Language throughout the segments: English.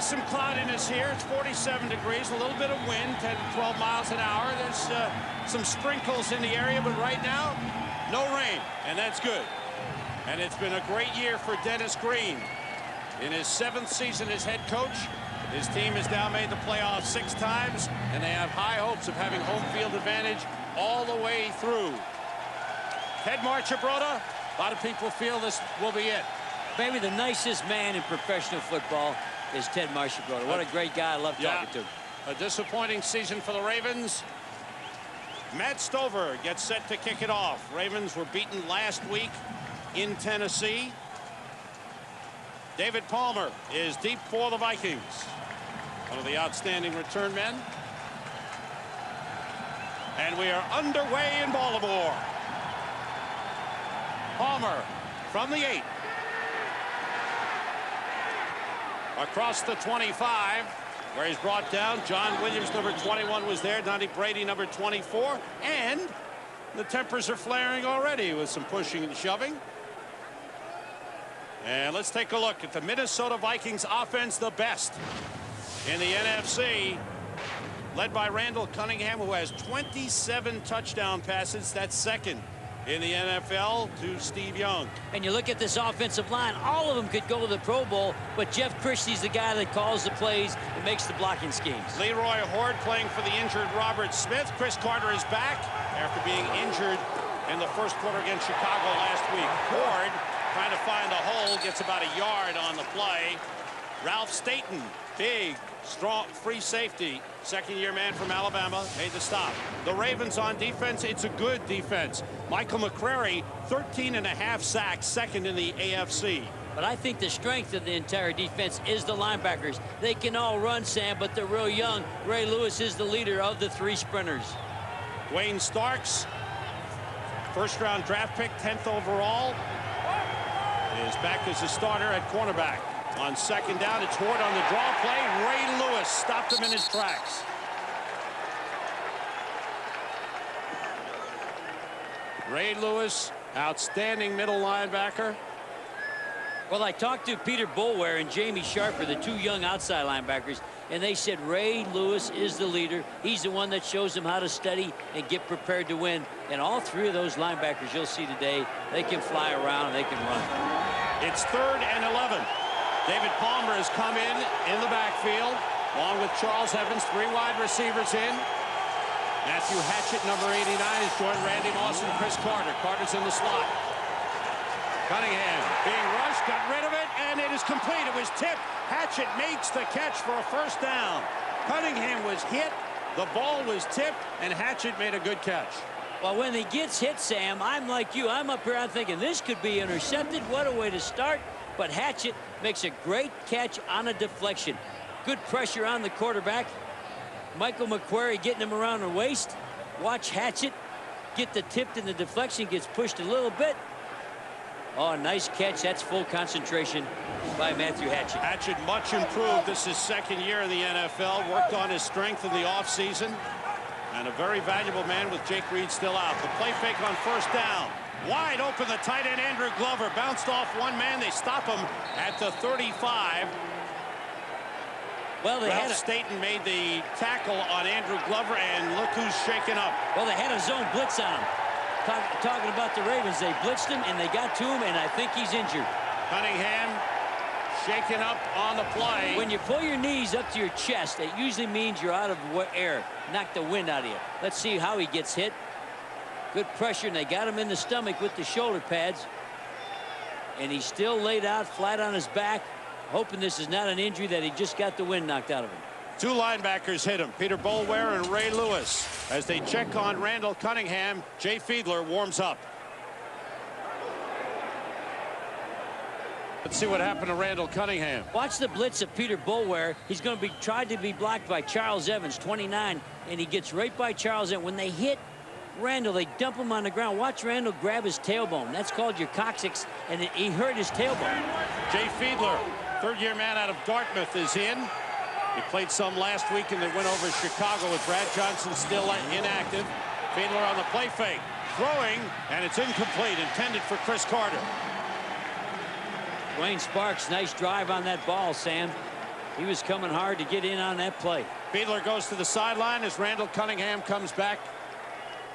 some cloudiness here. It's 47 degrees, a little bit of wind, 10 to 12 miles an hour. There's some sprinkles in the area, but right now, no rain, and that's good. And it's been a great year for Dennis Green. In his 7th season as head coach, his team has now made the playoffs 6 times, and they have high hopes of having home field advantage all the way through. Ted Marchibroda, a lot of people feel this will be it. Maybe the nicest man in professional football is Ted Marchibroda. What a great guy. I love talking to him. A disappointing season for the Ravens. Matt Stover gets set to kick it off. Ravens were beaten last week in Tennessee. David Palmer is deep for the Vikings. One of the outstanding return men. And we are underway in Baltimore. Palmer from the 8. Across the 25, where he's brought down. John Williams, number 21, was there. Donnie Brady, number 24. And the tempers are flaring already with some pushing and shoving. And let's take a look at the Minnesota Vikings offense, the best in the NFC, led by Randall Cunningham, who has 27 touchdown passes. That's second in the NFL to Steve Young. And you look at this offensive line, all of them could go to the Pro Bowl, but Jeff Christie's the guy that calls the plays and makes the blocking schemes. Leroy Horde playing for the injured Robert Smith. Chris Carter is back after being injured in the first quarter against Chicago last week. Horde trying to find a hole, gets about a yard on the play. Ralph Staten, big, strong, free safety, second-year man from Alabama, made the stop. The Ravens on defense, it's a good defense. Michael McCrary, 13.5 sacks, second in the AFC. But I think the strength of the entire defense is the linebackers. They can all run, Sam, but they're real young. Ray Lewis is the leader of the 3 sprinters. Dwayne Starks, first-round draft pick, 10th overall, is back as a starter at cornerback. On second down, it's Horde on the draw play. Ray Lewis stopped him in his tracks. Ray Lewis, outstanding middle linebacker. Well, I talked to Peter Boulware and Jamie Sharper, the 2 young outside linebackers, and they said Ray Lewis is the leader. He's the one that shows them how to study and get prepared to win. And all 3 of those linebackers you'll see today, they can fly around, they can run. It's 3rd and 11. David Palmer has come in the backfield, along with Charles Evans, 3 wide receivers in. Matthew Hatchett, number 89, has joined Randy Moss and Chris Carter. Carter's in the slot. Cunningham being rushed, got rid of it, and it is complete. It was tipped. Hatchett makes the catch for a first down. Cunningham was hit, the ball was tipped, and Hatchett made a good catch. Well, when he gets hit, Sam, I'm like you. I'm up here, I'm thinking this could be intercepted. What a way to start. But Hatchett makes a great catch on a deflection. Good pressure on the quarterback. Michael McQuarrie getting him around the waist. Watch Hatchett get the tip, and the deflection gets pushed a little bit. Oh, nice catch. That's full concentration by Matthew Hatchett. Hatchett much improved. This is 2nd year in the NFL. Worked on his strength in the offseason. And a very valuable man with Jake Reed still out. The play fake on first down. Wide open, the tight end Andrew Glover bounced off one man. They stop him at the 35. Well, Ralph Staten made the tackle on Andrew Glover, and look who's shaken up. Well, they had a zone blitz on him. Talking about the Ravens, they blitzed him and they got to him, and I think he's injured. Cunningham shaken up on the play. When you pull your knees up to your chest, it usually means you're out of air. Knock the wind out of you. Let's see how he gets hit. Good pressure, and they got him in the stomach with the shoulder pads. And he's still laid out flat on his back, hoping this is not an injury, that he just got the wind knocked out of him. 2 linebackers hit him, Peter Boulware and Ray Lewis. As they check on Randall Cunningham, Jay Fiedler warms up. Let's see what happened to Randall Cunningham. Watch the blitz of Peter Boulware. He's going to be tried to be blocked by Charles Evans, 29, and he gets right by Charles Evans. When they hit Randall, they dump him on the ground. Watch Randall grab his tailbone. That's called your coccyx, and he hurt his tailbone. Jay Fiedler, 3rd-year man out of Dartmouth, is in. He played some last week and then went over to Chicago with Brad Johnson still inactive. Fiedler on the play fake, throwing, and it's incomplete, intended for Chris Carter. Dwayne Sparks, nice drive on that ball, Sam. He was coming hard to get in on that play. Fiedler goes to the sideline as Randall Cunningham comes back.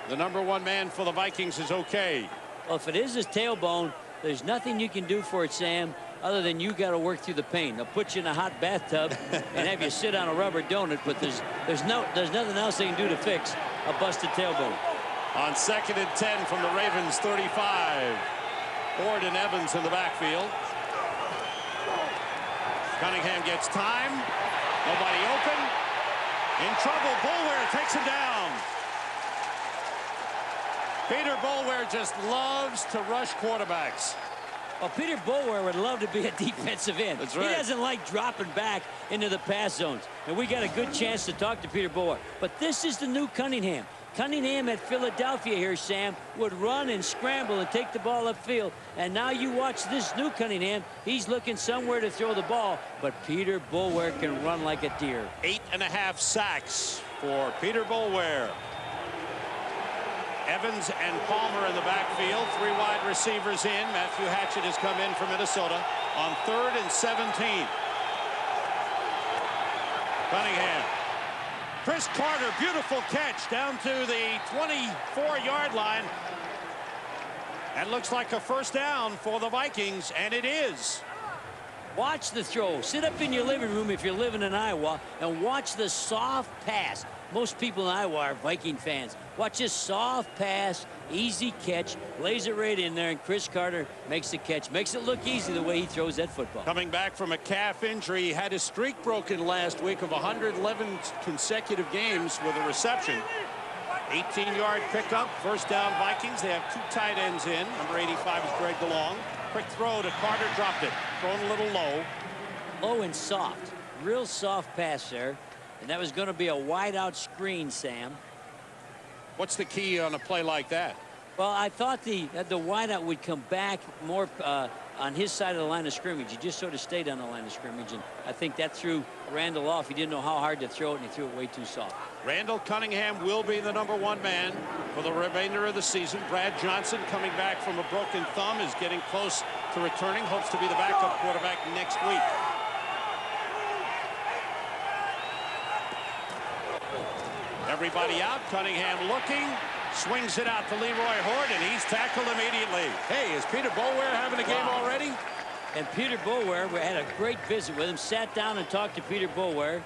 The #1 man for the Vikings is okay. Well, if it is his tailbone, there's nothing you can do for it, Sam, other than you got to work through the pain. They'll put you in a hot bathtub and have you sit on a rubber donut, but there's nothing else they can do to fix a busted tailbone. On 2nd and 10 from the Ravens 35. Ford and Evans in the backfield. Cunningham gets time. Nobody open. In trouble. Boulware takes him down. Peter Boulware just loves to rush quarterbacks. Well, Peter Boulware would love to be a defensive end. That's right. He doesn't like dropping back into the pass zones. And we got a good chance to talk to Peter Boulware. But this is the new Cunningham. Cunningham at Philadelphia here, Sam, would run and scramble and take the ball upfield. And now you watch this new Cunningham. He's looking somewhere to throw the ball. But Peter Boulware can run like a deer. 8.5 sacks for Peter Boulware. Evans and Palmer in the backfield. 3 wide receivers in. Matthew Hatchett has come in from Minnesota on 3rd and 17. Cunningham. Chris Carter, beautiful catch down to the 24-yard line. That looks like a first down for the Vikings, and it is. Watch the throw. Sit up in your living room if you're living in Iowa and watch the soft pass. Most people in Iowa are Viking fans. Watch this soft pass, easy catch, lays it right in there, and Chris Carter makes the catch. Makes it look easy the way he throws that football. Coming back from a calf injury, he had his streak broken last week of 111 consecutive games with a reception. 18-yard pickup, first down Vikings. They have 2 tight ends in. Number 85 is Greg DeLong. Quick throw to Carter, dropped it. Thrown a little low. Low and soft. Real soft pass there. And that was going to be a wide-out screen, Sam. What's the key on a play like that? Well, I thought the wideout would come back more on his side of the line of scrimmage. He just sort of stayed on the line of scrimmage, and I think that threw Randall off. He didn't know how hard to throw it, and he threw it way too soft. Randall Cunningham will be the #1 man for the remainder of the season. Brad Johnson, coming back from a broken thumb, is getting close to returning. Hopes to be the backup quarterback next week. Everybody out. Cunningham looking. Swings it out to Leroy Hort, and he's tackled immediately. Hey, is Peter Boulware having a game already? And Peter Boulware, we had a great visit with him, sat down and talked to Peter Boulware,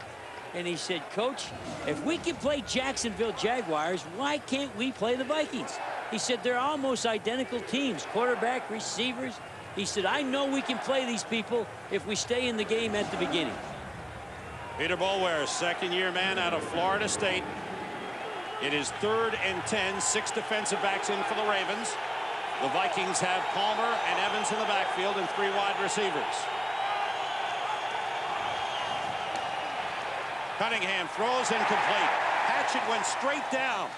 and he said, Coach, if we can play Jacksonville Jaguars, why can't we play the Vikings? He said, they're almost identical teams, quarterback, receivers. He said, I know we can play these people if we stay in the game at the beginning. Peter Boulware, second-year man out of Florida State. It is 3rd and 10, 6 defensive backs in for the Ravens. The Vikings have Palmer and Evans in the backfield and 3 wide receivers. Cunningham throws incomplete. Hatchett went straight down,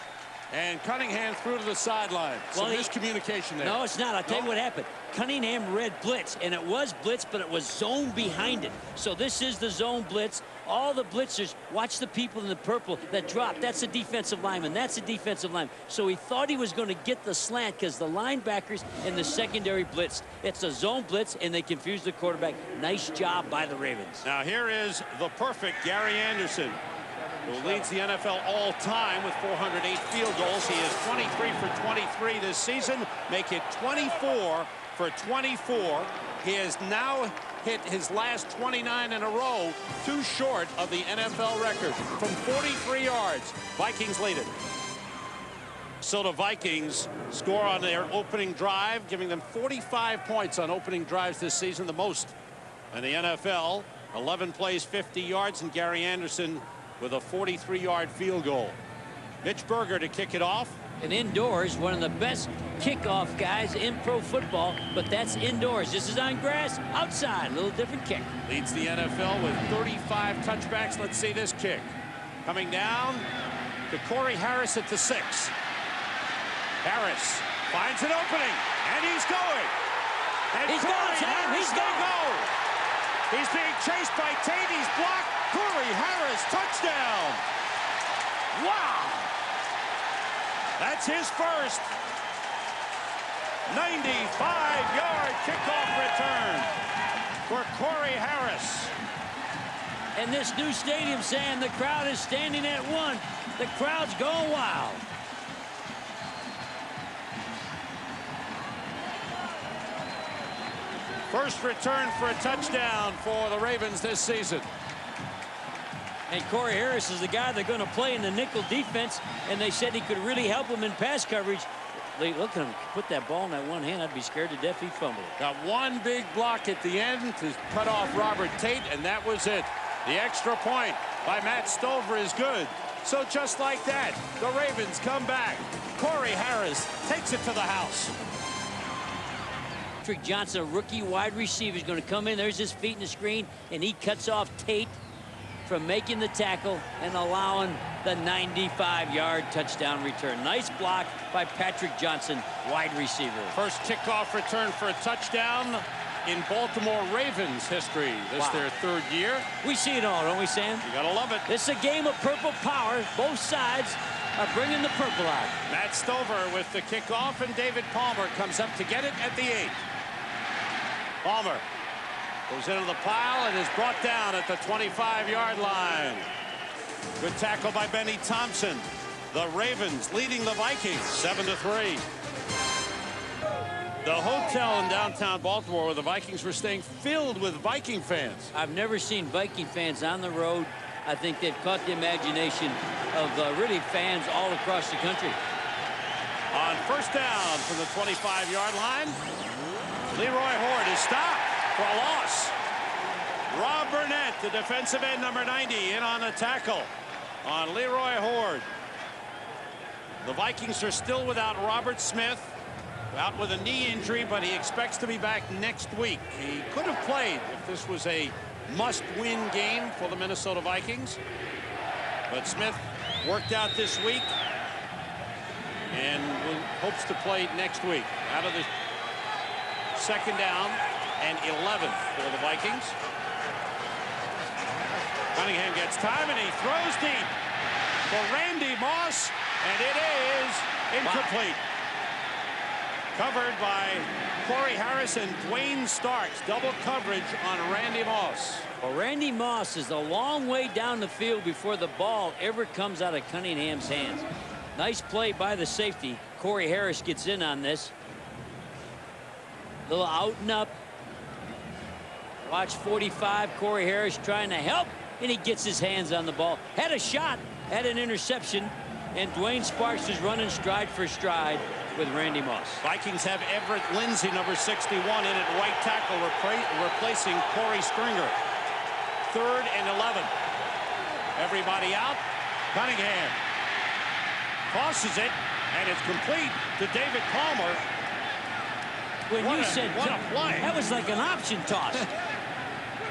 and Cunningham threw to the sideline. Some miscommunication there. No, it's not. I'll tell you what happened. Cunningham read blitz, and it was blitz, but it was zone behind it. So this is the zone blitz. All the blitzers, watch the people in the purple that drop. That's a defensive lineman. That's a defensive lineman. So he thought he was going to get the slant because the linebackers and the secondary blitzed. It's a zone blitz, and they confused the quarterback. Nice job by the Ravens. Now here is the perfect Gary Anderson, who leads the NFL all-time with 408 field goals. He is 23 for 23 this season. Make it 24 for 24. He has now hit his last 29 in a row, too short of the NFL record. From 43 yards, Vikings lead it. So the Vikings score on their opening drive, giving them 45 points on opening drives this season, the most in the NFL. 11 plays, 50 yards, and Gary Anderson with a 43-yard field goal. Mitch Berger to kick it off. And indoors, one of the best kickoff guys in pro football, but that's indoors. This is on grass, outside, a little different kick. Leads the NFL with 35 touchbacks. Let's see this kick. Coming down to Corey Harris at the 6. Harris finds an opening, and he's going. And he's going, Sam. He's going to go. He's being chased by Tate. He's blocked. Corey Harris, touchdown. Wow. That's his first 95-yard kickoff return for Corey Harris. And this new stadium, Sam, the crowd is standing at 1. The crowd's going wild. First return for a touchdown for the Ravens this season. And Corey Harris is the guy they're going to play in the nickel defense, and they said he could really help them in pass coverage. Look at him put that ball in that one hand. I'd be scared to death he'd fumble it. Got one big block at the end to cut off Robert Tate, and that was it. The extra point by Matt Stover is good. So just like that, the Ravens come back. Corey Harris takes it to the house. Patrick Johnson, a rookie wide receiver, is going to come in. There's his feet in the screen, and he cuts off Tate from making the tackle and allowing the 95-yard touchdown return. Nice block by Patrick Johnson, wide receiver. First kickoff return for a touchdown in Baltimore Ravens history. This is their 3rd year. We see it all, don't we, Sam? You gotta love it. This is a game of purple power. Both sides are bringing the purple out. Matt Stover with the kickoff, and David Palmer comes up to get it at the 8. Palmer goes into the pile and is brought down at the 25-yard line. Good tackle by Benny Thompson. The Ravens leading the Vikings 7-3. The hotel in downtown Baltimore where the Vikings were staying filled with Viking fans. I've never seen Viking fans on the road. I think they've caught the imagination of really fans all across the country. On first down from the 25-yard line, Leroy Horde is stopped for a loss. Rob Burnett, the defensive end, number 90, in on the tackle on Leroy Horde. The Vikings are still without Robert Smith, out with a knee injury, but he expects to be back next week. He could have played if this was a must-win game for the Minnesota Vikings. But Smith worked out this week and hopes to play next week. Out of the second down and 11 for the Vikings. Cunningham gets time and he throws deep for Randy Moss, and it is incomplete. Wow. Covered by Corey Harris and Dwayne Starks. Double coverage on Randy Moss. Well, Randy Moss is a long way down the field before the ball ever comes out of Cunningham's hands. Nice play by the safety. Corey Harris gets in on this. Little out and up. Watch 45. Corey Harris trying to help, and he gets his hands on the ball. Had a shot at an interception, and Dwayne Sparks is running stride for stride with Randy Moss. Vikings have Everett Lindsey, number 61, in at right tackle, replacing Corey Stringer. 3rd and 11. Everybody out. Cunningham tosses it, and it's complete to David Palmer. When you said what a play. That was like an option toss.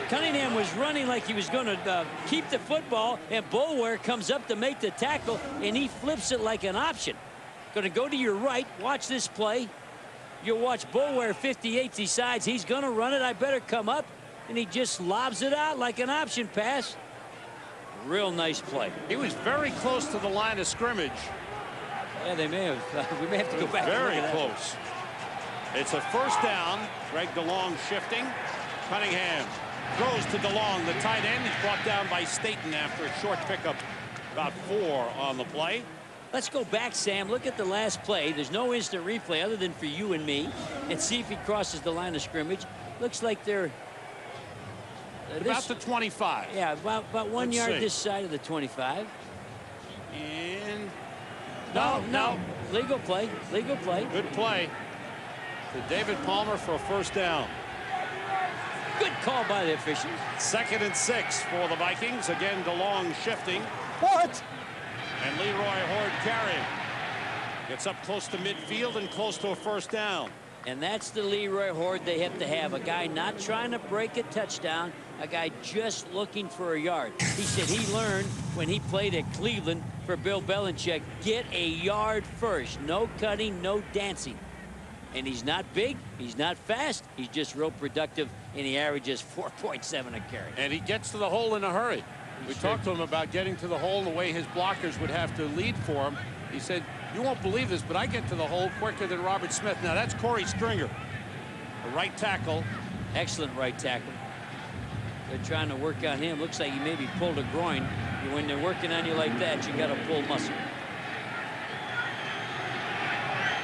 Cunningham was running like he was going to keep the football, and Boulware comes up to make the tackle, and he flips it like an option. Going to go to your right. Watch this play. You'll watch Boulware 58 decides he's going to run it. I better come up, and he just lobs it out like an option pass. Real nice play. He was very close to the line of scrimmage. Yeah, they may have. We may have to go back. Very close. It's a first down. Greg DeLong shifting. Cunningham throws to DeLong, the tight end. He's brought down by Staten after a short pickup. About 4 on the play. Let's go back, Sam. Look at the last play. There's no instant replay other than for you and me. And see if he crosses the line of scrimmage. Looks like they're about the 25. Yeah, about 1 yard this side of the 25. And no. Legal play. Legal play. Good play to David Palmer for a first down. Good call by the officials. 2nd and 6 for the Vikings. Again, DeLong shifting. What? And Leroy Horde carrying. Gets up close to midfield and close to a first down. And that's the Leroy Horde they have to have. A guy not trying to break a touchdown. A guy just looking for a yard. He said he learned when he played at Cleveland for Bill Belichick, get a yard first. No cutting, no dancing. And he's not big, he's not fast, he's just real productive, and he averages 4.7 a carry. And he gets to the hole in a hurry. We talked to him about getting to the hole, the way his blockers would have to lead for him. He said, you won't believe this, but I get to the hole quicker than Robert Smith. Now that's Corey Stringer, the right tackle. Excellent right tackle. They're trying to work on him. Looks like he maybe pulled a groin. When they're working on you like that, you got to pull muscle.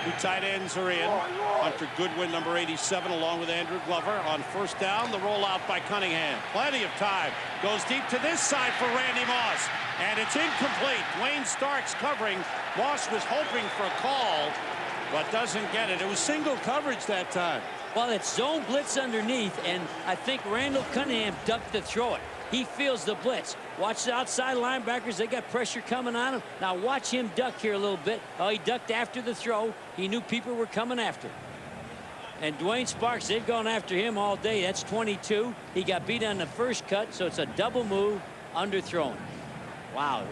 Two tight ends are in. Hunter Goodwin, number 87, along with Andrew Glover. On first down, the rollout by Cunningham. Plenty of time. Goes deep to this side for Randy Moss. And it's incomplete. Dwayne Starks covering. Moss was hoping for a call, but doesn't get it. It was single coverage that time. Well, it's zone blitz underneath, and I think Randall Cunningham ducked to throw it. He feels the blitz. Watch the outside linebackers. They got pressure coming on him. Now watch him duck here a little bit. Oh, he ducked after the throw. He knew people were coming after. And Dwayne Sparks, they've gone after him all day. That's 22. He got beat on the first cut, so it's a double move, underthrown. Wow.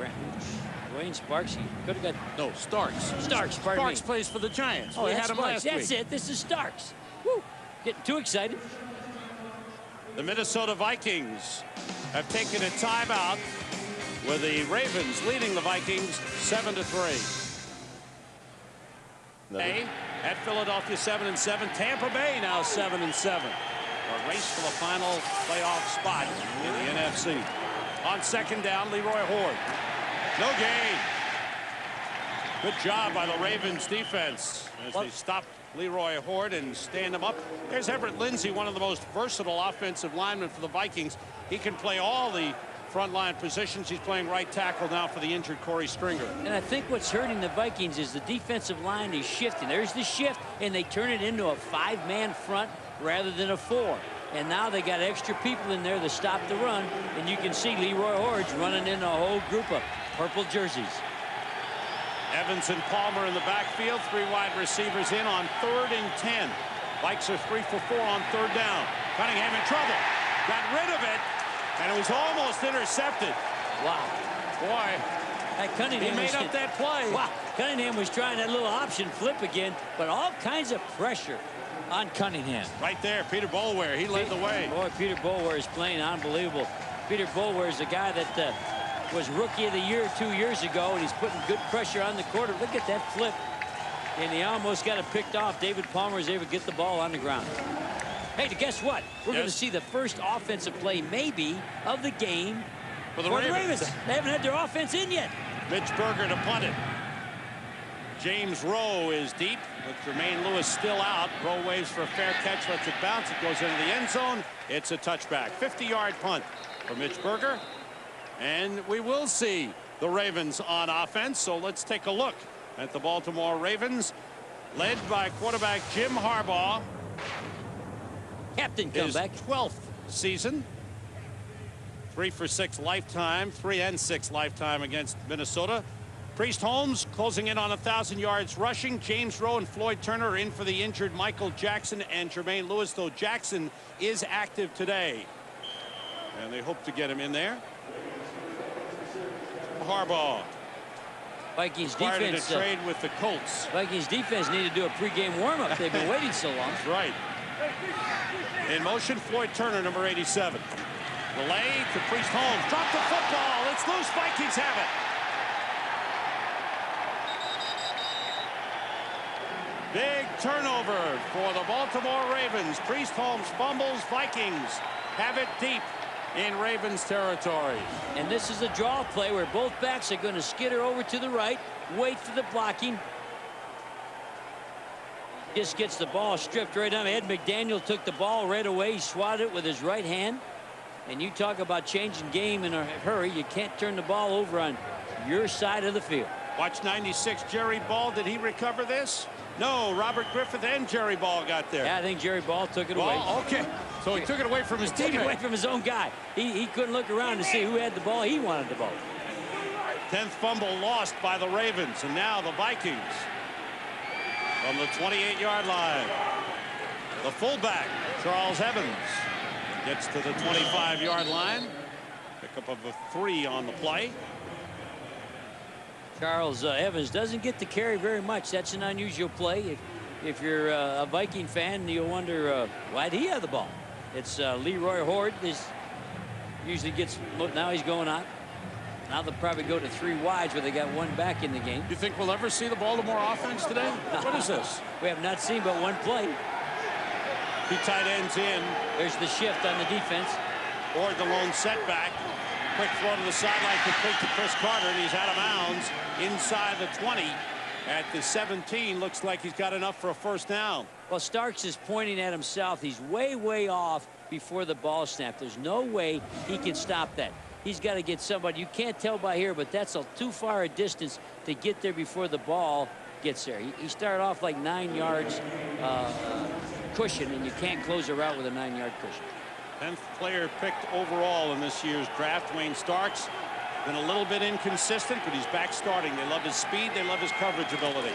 Dwayne Sparks, he could have got... No, Starks. Starks, pardon me. Starks plays for the Giants. Oh, we that's had him Sparks. last That's week. it. This is Starks. Woo. Getting too excited. The Minnesota Vikings have taken a timeout with the Ravens leading the Vikings 7-3. At Philadelphia 7-7. Tampa Bay now 7-7. A race for the final playoff spot in the NFC. On second down, Leroy Horde. No gain. Good job by the Ravens defense as they stop Leroy Horde and stand him up. There's Everett Lindsey, one of the most versatile offensive linemen for the Vikings. He can play all the frontline positions. He's playing right tackle now for the injured Corey Stringer. And I think what's hurting the Vikings is the defensive line is shifting. There's the shift, and they turn it into a 5-man front rather than a 4. And now they got extra people in there to stop the run. And you can see Leroy Horde's running in a whole group of purple jerseys. Evans and Palmer in the backfield. 3 wide receivers in on 3rd and 10. Vikes are 3 for 4 on 3rd down. Cunningham in trouble. Got rid of it, and it was almost intercepted. Wow. Boy, that Cunningham he made up that play. Wow. Cunningham was trying that little option flip again, but all kinds of pressure on Cunningham. Right there, Peter Boulware. He led the way. Boy, Peter Boulware is playing unbelievable. Peter Boulware is a guy that was Rookie of the Year 2 years ago, and he's putting good pressure on the quarter. Look at that flip. And he almost got it picked off. David Palmer was able to get the ball on the ground. Hey, guess what? We're going to see the first offensive play, maybe, of the game for the Ravens. They haven't had their offense in yet. Mitch Berger to punt it. James Rowe is deep with Jermaine Lewis still out. Rowe waves for a fair catch, lets it bounce. It goes into the end zone. It's a touchback. 50-yard punt for Mitch Berger. And we will see the Ravens on offense. So let's take a look at the Baltimore Ravens, led by quarterback Jim Harbaugh. Captain comeback. His 12th season. 3 for 6 lifetime, 3 and 6 lifetime against Minnesota. Priest Holmes closing in on 1,000 yards rushing. James Rowe and Floyd Turner are in for the injured Michael Jackson and Jermaine Lewis, though Jackson is active today. And they hope to get him in there. Harbaugh. Vikings Started defense. A trade with the Colts. Vikings defense need to do a pregame warm-up. They've been waiting so long. That's right. In motion, Floyd Turner, number 87. Delay to Priest Holmes. Drop the football. It's loose. Vikings have it. Big turnover for the Baltimore Ravens. Priest Holmes fumbles. Vikings have it deep in Ravens territory. And this is a draw play where both backs are going to skitter over to the right, wait for the blocking. Just gets the ball stripped right on. Ed McDaniel took the ball right away. He swatted it with his right hand. And you talk about changing game in a hurry. You can't turn the ball over on your side of the field. Watch 96, Jerry Ball. Did he recover this? No, Robert Griffith and Jerry Ball got there. Yeah, I think Jerry Ball took it away. Okay. So he took it away from his teammate. Took it away from his own guy. He couldn't look around to see who had the ball. He wanted the ball. 10th fumble lost by the Ravens. And now the Vikings from the 28-yard line. The fullback, Charles Evans, gets to the 25-yard line. Pickup of a 3 on the play. Charles Evans doesn't get to carry very much. That's an unusual play. If you're a Viking fan, you'll wonder why did he have the ball? It's Leroy Horde. This usually gets. Now he's going out. Now they'll probably go to 3 wides where they got 1 back in the game. You think we'll ever see the Baltimore offense today? What is this? We have not seen but 1 play. 2 tight ends in. There's the shift on the defense. Or the lone setback. Quick throw to the sideline, complete to Chris Carter, and he's out of bounds inside the 20 at the 17. Looks like he's got enough for a first down. Well, Starks is pointing at himself. He's way off before the ball snap. There's no way he can stop that. He's got to get somebody. You can't tell by here, but that's too far a distance to get there before the ball gets there. He started off like 9 yards cushion, and you can't close a route with a 9-yard cushion. 10th player picked overall in this year's draft. Wayne Starks been a little bit inconsistent, but he's back starting. They love his speed. They love his coverage ability.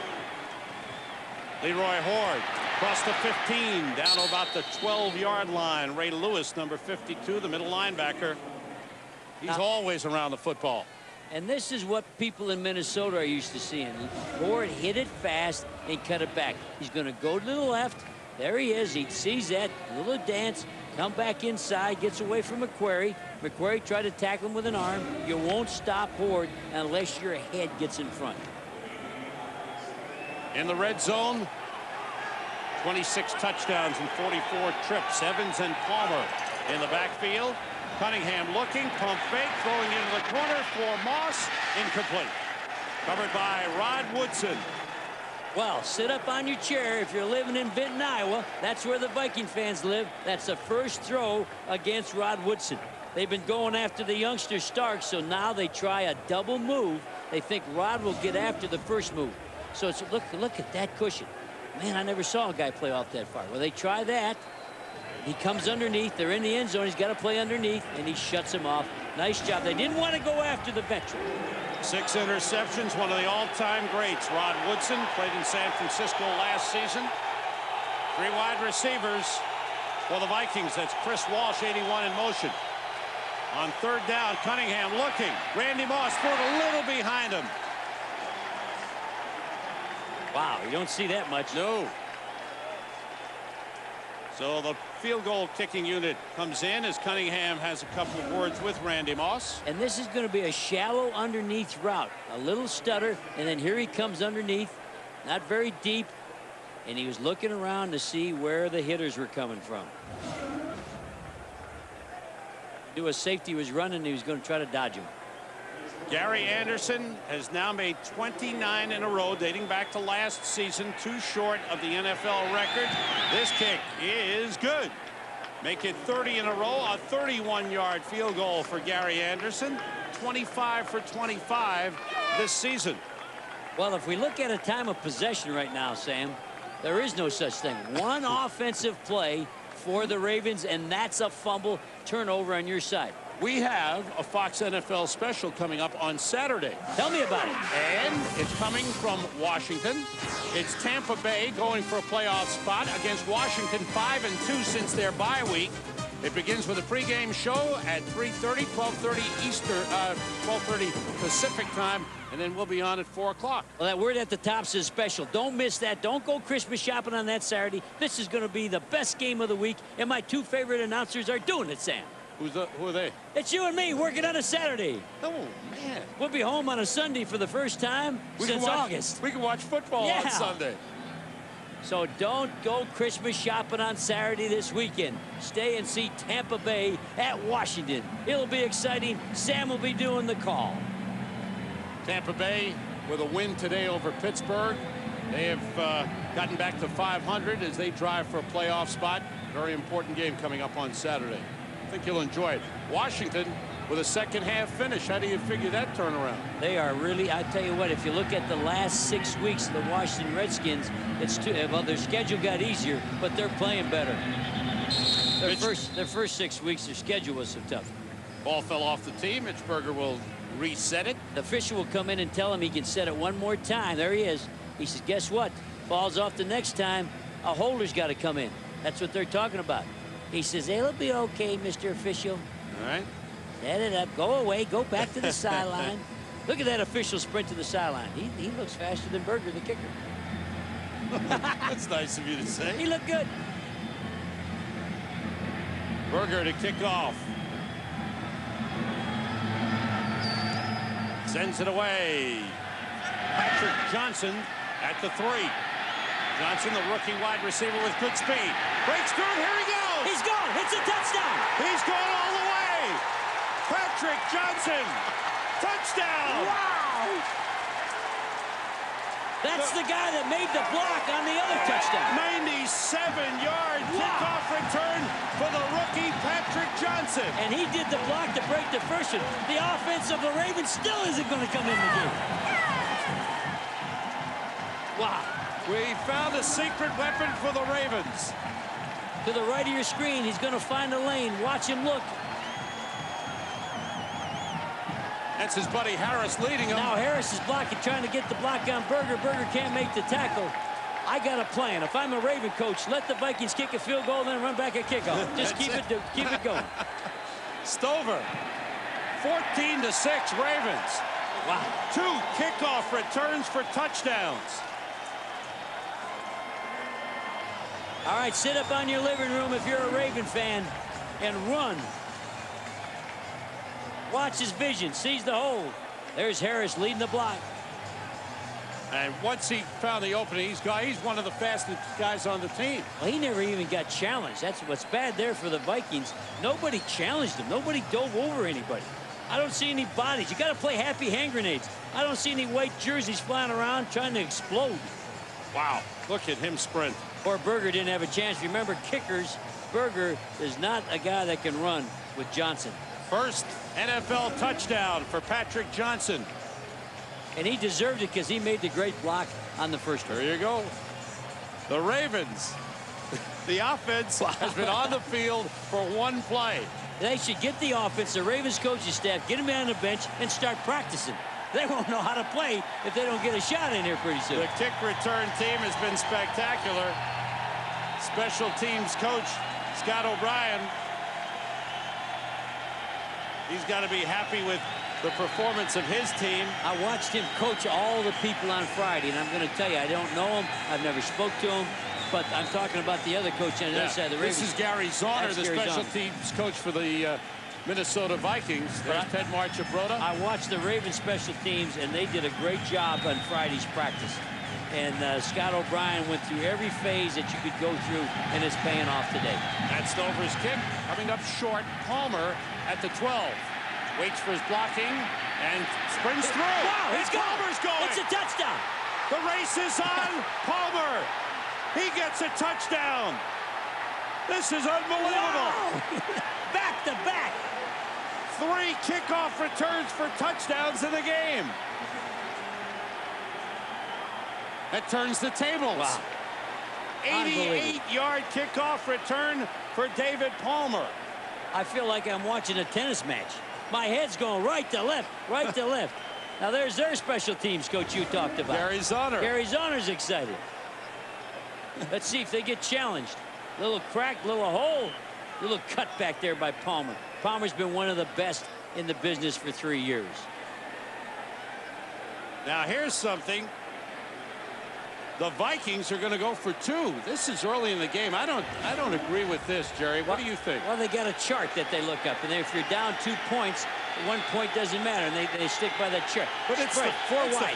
Leroy Horde across the 15 down to about the 12-yard line. Ray Lewis, number 52, the middle linebacker. He's always around the football. And this is what people in Minnesota are used to seeing. Horde hit it fast and cut it back. He's going to go to the left. There he is. He sees that little dance. Come back inside, gets away from McQuarrie. McQuarrie tried to tackle him with an arm. You won't stop Horde unless your head gets in front. In the red zone, 26 touchdowns and 44 trips. Evans and Palmer in the backfield. Cunningham looking, pump fake, throwing into the corner for Moss. Incomplete. Covered by Rod Woodson. Well, sit up on your chair if you're living in Benton, Iowa. That's where the Viking fans live. That's the first throw against Rod Woodson. They've been going after the youngster Stark, so now they try a double move. They think Rod will get after the first move. So it's look at that cushion. Man, I never saw a guy play off that far. Well, they try that. He comes underneath. They're in the end zone. He's got to play underneath, and he shuts him off. Nice job. They didn't want to go after the veteran. 6 interceptions, one of the all-time greats. Rod Woodson played in San Francisco last season. 3 wide receivers for the Vikings. That's Chris Walsh, 81 in motion. On third down, Cunningham looking. Randy Moss threw a little behind him. Wow, you don't see that much. No. So the field goal kicking unit comes in as Cunningham has a couple of words with Randy Moss. And this is going to be a shallow underneath route. A little stutter, and then here he comes underneath. Not very deep. And he was looking around to see where the hitters were coming from. A safety was running. He was going to try to dodge him. Gary Anderson has now made 29 in a row dating back to last season, 2 short of the NFL record. This kick is good. Make it 30 in a row, a 31-yard field goal for Gary Anderson. 25 for 25 this season. Well, if we look at a time of possession right now, Sam, there is no such thing. One offensive play for the Ravens, and that's a fumble turnover on your side. We have a Fox NFL special coming up on Saturday. Tell me about it. And it's coming from Washington. It's Tampa Bay going for a playoff spot against Washington, 5-2 since their bye week. It begins with a pregame show at 3:30, 12:30 Eastern, 12:30 Pacific time, and then we'll be on at 4 o'clock. Well, that word at the top says special. Don't miss that. Don't go Christmas shopping on that Saturday. This is going to be the best game of the week, and my 2 favorite announcers are doing it, Sam. Who are they? It's you and me working on a Saturday. Oh, man. We'll be home on a Sunday for the first time since August. We can watch football on Sunday. So don't go Christmas shopping on Saturday this weekend. Stay and see Tampa Bay at Washington. It'll be exciting. Sam will be doing the call. Tampa Bay with a win today over Pittsburgh. They have gotten back to 500 as they drive for a playoff spot. Very important game coming up on Saturday. I think you'll enjoy it. Washington with a second-half finish. How do you figure that turnaround? They are really, I tell you what, if you look at the last 6 weeks of the Washington Redskins, it's well, their schedule got easier, but they're playing better. Their first 6 weeks, their schedule was so tough. Ball fell off the tee. Mitch Berger will reset it. The official will come in and tell him he can set it one more time. There he is. He says, guess what? Falls off the next time, a holder's got to come in. That's what they're talking about. He says, it'll be okay, Mr. Official. All right. Set it up. Go away. Go back to the sideline. Look at that official sprint to the sideline. He looks faster than Berger, the kicker. That's nice of you to say. He looked good. Berger to kick off. Sends it away. Patrick Johnson at the 3. Johnson, the rookie wide receiver with good speed. Breaks through. Here he goes. He's gone. It's a touchdown. He's going all the way. Patrick Johnson. Touchdown. Wow. That's the guy that made the block on the other touchdown. 97-yard kickoff return for the rookie Patrick Johnson. And he did the block to break the first one. The offense of the Ravens still isn't going to come in the game. Wow. We found a secret weapon for the Ravens. To the right of your screen, he's going to find a lane. Watch him look. That's his buddy Harris leading him. Now Harris is blocking, trying to get the block on Berger. Berger can't make the tackle. I got a plan. If I'm a Raven coach, let the Vikings kick a field goal, then run back a kickoff. Just keep it going. Stover, 14-6 Ravens. Wow. 2 kickoff returns for touchdowns. All right, sit up on your living room if you're a Raven fan and run. Watch his vision, sees the hole. There's Harris leading the block. And once he found the opening, he's one of the fastest guys on the team. Well, he never even got challenged. That's what's bad there for the Vikings. Nobody challenged him. Nobody dove over anybody. I don't see any bodies. You got to play happy hand grenades. I don't see any white jerseys flying around trying to explode. Wow, look at him sprint. Or Berger didn't have a chance. Remember, kickers, Berger is not a guy that can run with Johnson. First NFL touchdown for Patrick Johnson. And he deserved it because he made the great block on the first one. There you go. The Ravens. The offense has been on the field for one play. They should get the offense, the Ravens coaching staff, get them on the bench and start practicing. They won't know how to play if they don't get a shot in here pretty soon. The kick return team has been spectacular. Special teams coach Scott O'Brien. He's got to be happy with the performance of his team. I watched him coach all the people on Friday, and I'm going to tell you, I don't know him. I've never spoke to him, but I'm talking about the other coach on the other side of the Ravens. This is Gary Zauner, the special teams coach for the Minnesota Vikings. There's Ted Marchibroda. I watched the Ravens special teams, and they did a great job on Friday's practice. And Scott O'Brien went through every phase that you could go through, and it's paying off today. That's Stover's kick coming up short. Palmer at the 12. Waits for his blocking and springs through. Wow, he's Palmer's going. It's a touchdown. The race is on. Palmer. He gets a touchdown. This is unbelievable. Wow. Back to back. 3 kickoff returns for touchdowns in the game. That turns the tables. Wow. 88-yard kickoff return for David Palmer. I feel like I'm watching a tennis match. My head's going right to left, right to left. Now there's their special teams coach you talked about. Gary Zauner. Gary Zauner's excited. Let's see if they get challenged. Little crack, little hole, little cut back there by Palmer. Palmer's been one of the best in the business for 3 years. Now here's something. The Vikings are going to go for 2. This is early in the game. I don't agree with this, Jerry. What do you think? Well, they got a chart that they look up, and if you're down 2 points, 1 point doesn't matter, and they stick by that chart. But it's the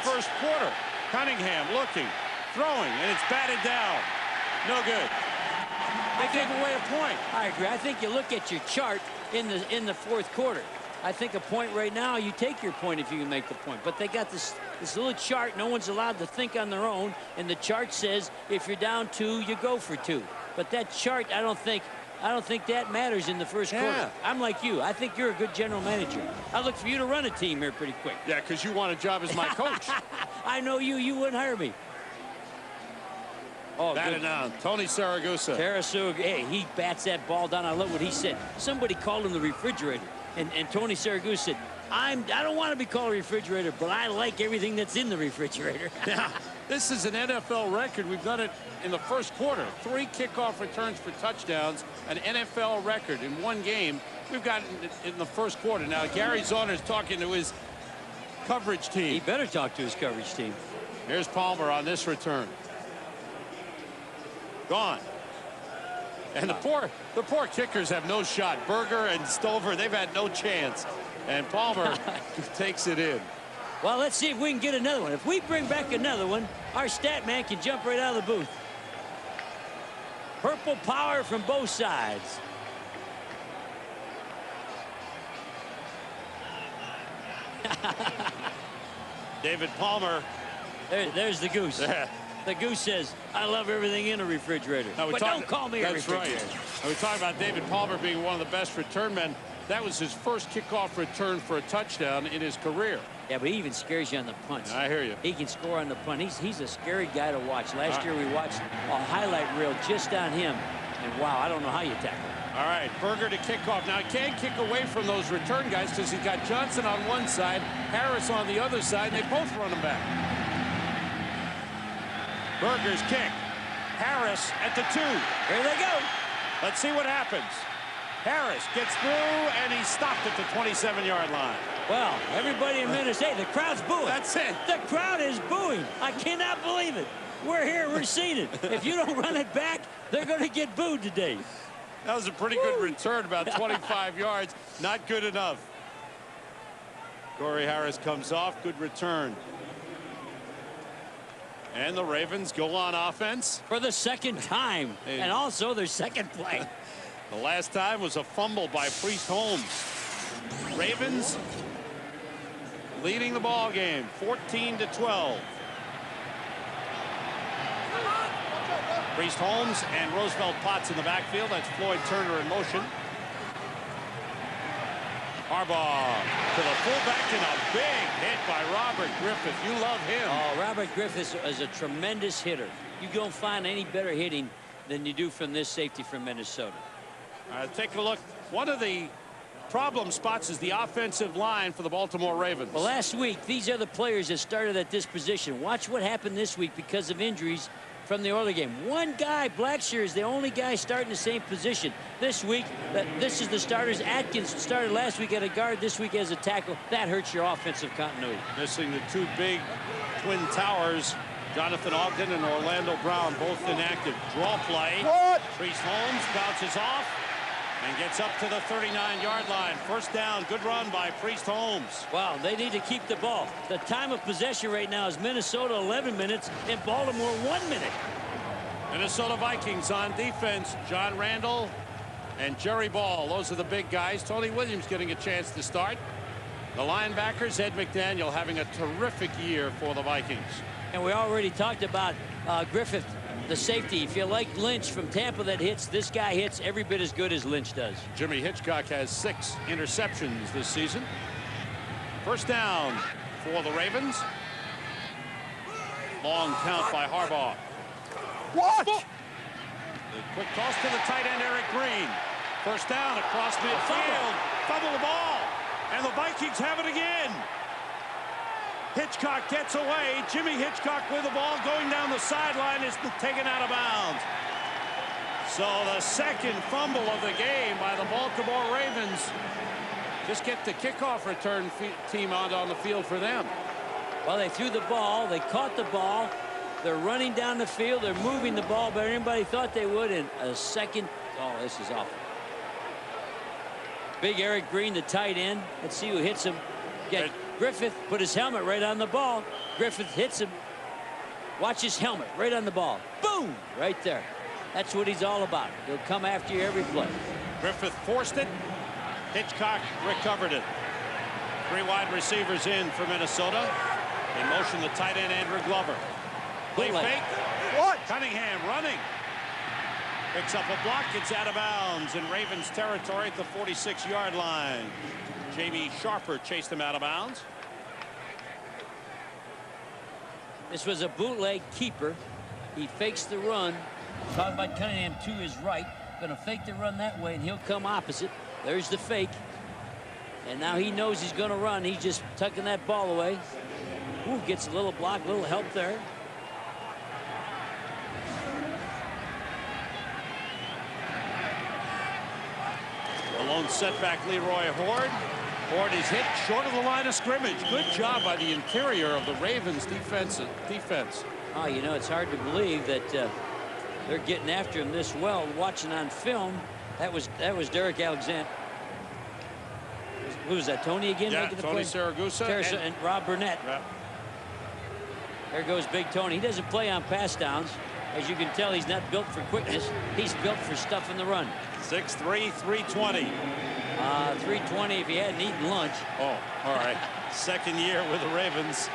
first quarter. Cunningham looking, throwing, and it's batted down. No good. They gave away a point. I agree. I think you look at your chart in the fourth quarter. I think a point right now, you take your point if you can make the point. But they got this little chart. No one's allowed to think on their own. And the chart says if you're down 2, you go for 2. But that chart, I don't think that matters in the first quarter. I'm like you. I think you're a good general manager. I look for you to run a team here pretty quick. Yeah, because you want a job as my coach. I know you. You wouldn't hire me. Oh, batted down. Tony Saragusa. Hey, he bats that ball down. I love what he said. Somebody called him the refrigerator. And Tony Saragusa said, I don't want to be called a refrigerator, but I like everything that's in the refrigerator. Yeah, this is an NFL record. We've done it in the first quarter. 3 kickoff returns for touchdowns, an NFL record in one game. We've got it in the first quarter. Now, Gary Zauner is talking to his coverage team. He better talk to his coverage team. Here's Palmer on this return. Gone. And the poor kickers have no shot. Berger and Stover, they've had no chance. And Palmer takes it in. Well, let's see if we can get another one. If we bring back another one, our stat man can jump right out of the booth. Purple power from both sides. David Palmer. There's the goose. Yeah. The goose says, I love everything in a refrigerator. But don't call me a refrigerator. That's right. We talk about David Palmer being one of the best return men. That was his first kickoff return for a touchdown in his career. Yeah, but he even scares you on the punts. I hear you. He can score on the punt. He's a scary guy to watch. Last year we watched a highlight reel just on him. And wow, I don't know how you tackle him. All right, Berger to kick off. Now, he can't kick away from those return guys because he's got Johnson on one side, Harris on the other side, and they both run him back. Berger's kick. Harris at the 2. Here they go. Let's see what happens. Harris gets through, and he's stopped at the 27-yard line. Well, everybody in Minnesota, the crowd's booing. That's it. The crowd is booing. I cannot believe it. We're here. We're seeing it. If you don't run it back, they're going to get booed today. That was a pretty good return, about 25 yards. Not good enough. Corey Harris comes off. Good return. And the Ravens go on offense. For the second time. And also their second play. The last time was a fumble by Priest Holmes. Ravens leading the ball game, 14-12. Priest Holmes and Roosevelt Potts in the backfield. That's Floyd Turner in motion. Harbaugh to the fullback and a big hit by Robert Griffith. You love him. Oh, Robert Griffith is a tremendous hitter. You don't find any better hitting than you do from this safety from Minnesota. Take a look. One of the problem spots is the offensive line for the Baltimore Ravens. Well, last week, these are the players that started at this position. Watch what happened this week because of injuries from the early game. One guy, Blackshear, is the only guy starting the same position. This week, this is the starters. Atkins started last week at a guard, this week as a tackle. That hurts your offensive continuity. Missing the two big twin towers, Jonathan Ogden and Orlando Brown, both inactive. Draw play. What? Priest Holmes bounces off and gets up to the 39-yard line. First down, good run by Priest Holmes. Wow, they need to keep the ball. The time of possession right now is Minnesota 11 minutes and Baltimore 1 minute. Minnesota Vikings on defense. John Randall and Jerry Ball. Those are the big guys. Tony Williams getting a chance to start. The linebackers, Ed McDaniel having a terrific year for the Vikings. And we already talked about Griffith, the safety. If you like Lynch from Tampa that hits, this guy hits every bit as good as Lynch does. Jimmy Hitchcock has 6 interceptions this season. First down for the Ravens. Long count by Harbaugh. What? The quick toss to the tight end, Eric Green. First down across midfield. Fumble the ball. And the Vikings have it again. Hitchcock gets away. Jimmy Hitchcock with the ball going down the sideline is taken out of bounds. So the second fumble of the game by the Baltimore Ravens. Just get the kickoff return team out on the field for them. Well, they threw the ball. They caught the ball. They're running down the field. They're moving the ball better than anybody thought they would. In a second. Oh, this is awful. Big Eric Green, the tight end. Let's see who hits him. Yeah, Griffith put his helmet right on the ball. Griffith hits him. Watch his helmet right on the ball. Boom! Right there. That's what he's all about. He'll come after you every play. Griffith forced it. Hitchcock recovered it. 3 wide receivers in for Minnesota. In motion, the tight end, Andrew Glover. Play fake. What? Cunningham running. Picks up a block. Gets out of bounds in Ravens territory at the 46-yard line. Jamie Sharper chased him out of bounds. This was a bootleg keeper. He fakes the run. Talking about Cunningham to his right. Going to fake the run that way, and he'll come opposite. There's the fake. And now he knows he's going to run. He's just tucking that ball away. Ooh, gets a little block, a little help there. A lone setback, Leroy Horde. Horde is hit short of the line of scrimmage. Good job by the interior of the Ravens defense. Oh, you know, it's hard to believe that they're getting after him this well. Watching on film, that was Derek Alexander. Who was that? Tony again? Yeah, making the Tony play? Saragusa and Rob Burnett. Yeah. There goes Big Tony. He doesn't play on pass downs. As you can tell, he's not built for quickness. He's built for stuff in the run. 6'3", 320. 320 if he hadn't eaten lunch. Oh, all right. Second year with the Ravens.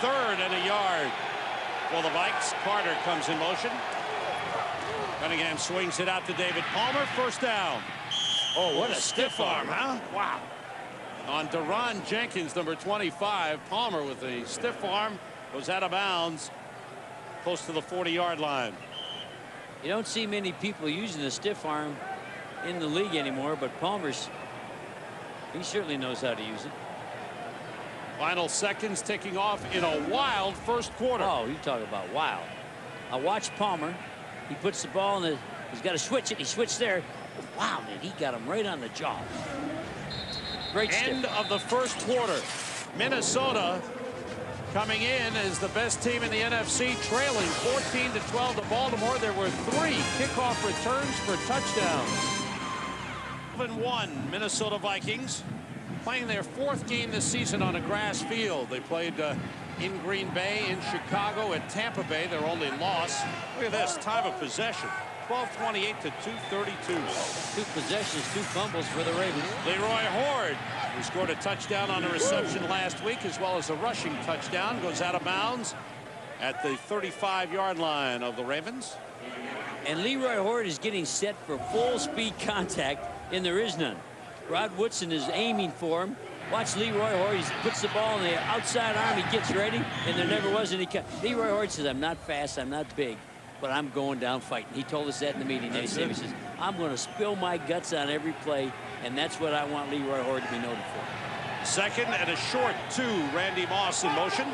3rd and a yard for the Vikes. Carter comes in motion. Cunningham swings it out to David Palmer. First down. Oh, what a stiff arm, huh? Wow. On Deron Jenkins, number 25. Palmer with a stiff arm goes out of bounds close to the 40-yard line. You don't see many people using the stiff arm in the league anymore, but Palmer's, he certainly knows how to use it. Final seconds ticking off in a wild first quarter. Oh, you talk about wild. I watched Palmer. He puts the ball in the, he's got to switch it. He switched there. Wow, man, he got him right on the jaw. Great stiff. End of the first quarter. Minnesota coming in as the best team in the NFC, trailing 14-12 to Baltimore. There were 3 kickoff returns for touchdowns. 1 Minnesota Vikings playing their 4th game this season on a grass field. They played in Green Bay, in Chicago, at Tampa Bay, their only loss. Look at this time of possession. 12:28 to 2:32. 2 possessions, 2 fumbles for the Ravens. Leroy Horde, who scored a touchdown on a reception last week, as well as a rushing touchdown, goes out of bounds at the 35-yard line of the Ravens. And Leroy Horde is getting set for full speed contact, and there is none. Rod Woodson is aiming for him. Watch Leroy Horde. He puts the ball in the outside arm. He gets ready, and there never was any cut. Leroy Horde says, I'm not fast, I'm not big, but I'm going down fighting. He told us that in the meeting. He says, I'm going to spill my guts on every play, and that's what I want Leroy Horde to be noted for. 2nd and a short 2. Randy Moss in motion.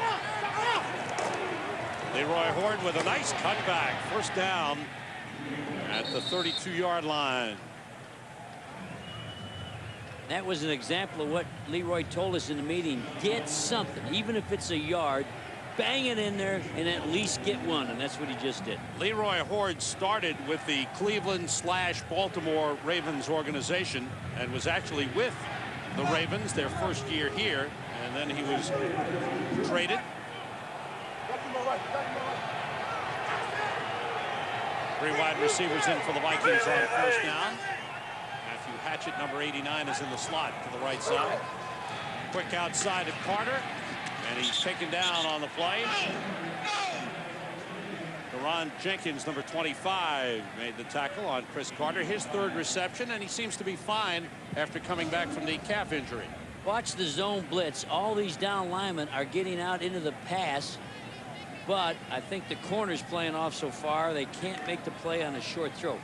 Leroy Horde with a nice cutback. First down at the 32-yard line. That was an example of what Leroy told us in the meeting. Get something, even if it's a yard, bang it in there and at least get one, and that's what he just did. Leroy Horde started with the Cleveland/Baltimore Ravens organization and was actually with the Ravens their first year here, and then he was traded. 3 wide receivers in for the Vikings on first down. Hatchett, number 89, is in the slot to the right side. Quick outside at Carter, and he's taken down on the play. Deron Jenkins, number 25, made the tackle on Chris Carter, his 3rd reception, and he seems to be fine after coming back from the calf injury. Watch the zone blitz. All these down linemen are getting out into the pass, but I think the corner's playing off so far, they can't make the play on a short throw.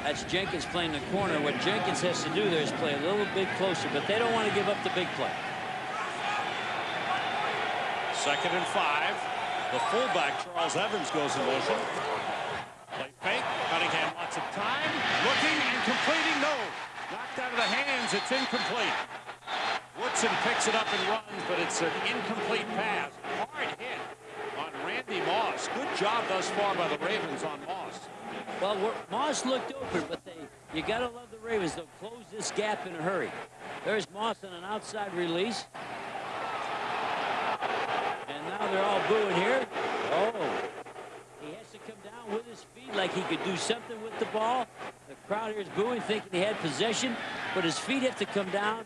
That's Jenkins playing the corner. What Jenkins has to do there is play a little bit closer, but they don't want to give up the big play. 2nd and 5. The fullback, Charles Evans, goes in motion. Play fake. Cunningham lots of time. Looking and completing. No. Knocked out of the hands. It's incomplete. Woodson picks it up and runs, but it's an incomplete pass. Hard hit on Randy Moss. Good job thus far by the Ravens on Moss. Well, Moss looked open, but you got to love the Ravens. They'll close this gap in a hurry. There's Moss on an outside release. And now they're all booing here. Oh, he has to come down with his feet like he could do something with the ball. The crowd here is booing, thinking he had possession, but his feet have to come down.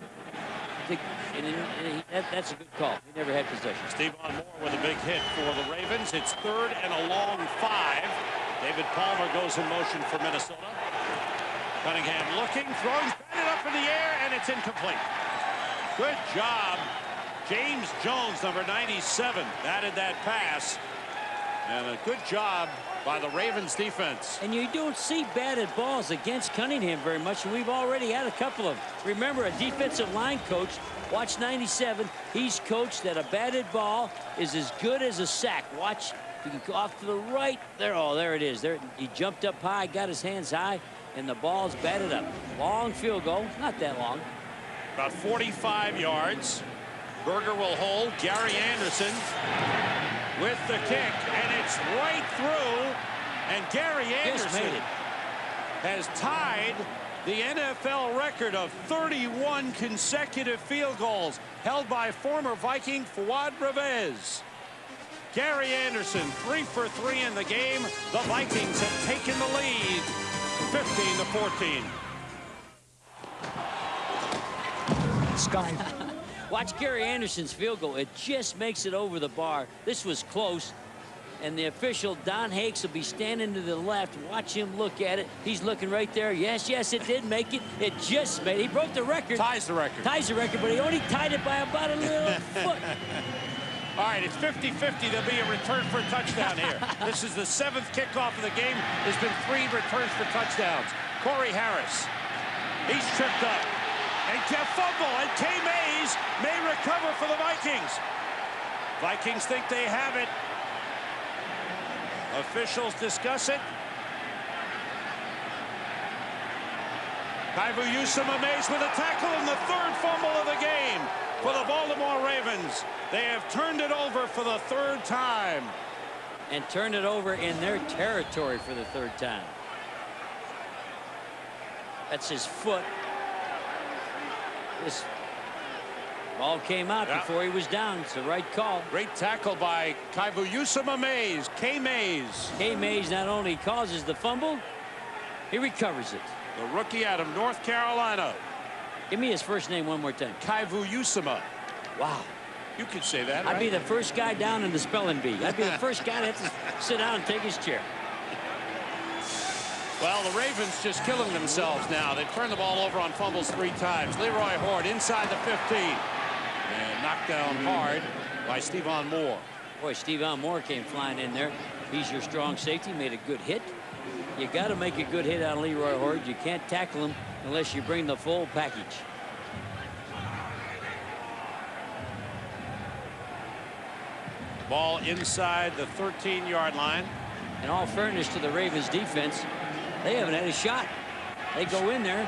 That's a good call. He never had possession. Stephon Moore with a big hit for the Ravens. It's 3rd and a long 5. David Palmer goes in motion for Minnesota. Cunningham looking, throws, batted up in the air, and it's incomplete. Good job. James Jones, number 97, added that pass. And a good job by the Ravens defense. And you don't see batted balls against Cunningham very much, and we've already had a couple of them. Remember, a defensive line coach, watch 97, he's coached that a batted ball is as good as a sack. Watch. You can go off to the right. There, oh, there it is. There, he jumped up high, got his hands high, and the ball's batted up. Long field goal, not that long. About 45 yards. Berger will hold. Gary Anderson with the kick, and it's right through. And Gary Anderson has tied the NFL record of 31 consecutive field goals held by former Viking Fuad Revez. Gary Anderson, 3 for 3 in the game. The Vikings have taken the lead, 15-14. Sky. Watch Gary Anderson's field goal. It just makes it over the bar. This was close. And the official, Don Hakes, will be standing to the left. Watch him look at it. He's looking right there. Yes, yes, it did make it. It just made it. He broke the record. Ties the record. Ties the record, but he only tied it by about a little foot. All right, it's 50-50. There'll be a return for a touchdown here. This is the 7th kickoff of the game. There's been 3 returns for touchdowns. Corey Harris, he's tripped up. And a fumble, and K. Mays may recover for the Vikings. Vikings think they have it. Officials discuss it. Kaivu Mays with a tackle and the 3rd fumble of the game for the Baltimore Ravens. They have turned it over for the 3rd time. And turned it over in their territory for the 3rd time. That's his foot. This ball came out before he was down. It's the right call. Great tackle by Kaivu Mays. K. Mays. K. Mays not only causes the fumble, he recovers it. The rookie out of North Carolina. Give me his first name one more time. Kaivu Usama. Wow. You could say that, I'd right? be the first guy down in the spelling bee. I'd be the first guy to have to sit down and take his chair. Well, the Ravens just killing themselves now. They've turned the ball over on fumbles 3 times. Leroy Horde inside the 15. And knocked down hard by Stephon Moore. Boy, Stephon Moore came flying in there. He's your strong safety, made a good hit. You got to make a good hit on Leroy Horde. You can't tackle him unless you bring the full package. Ball inside the 13-yard line. In all fairness to the Ravens defense, they haven't had a shot. They go in there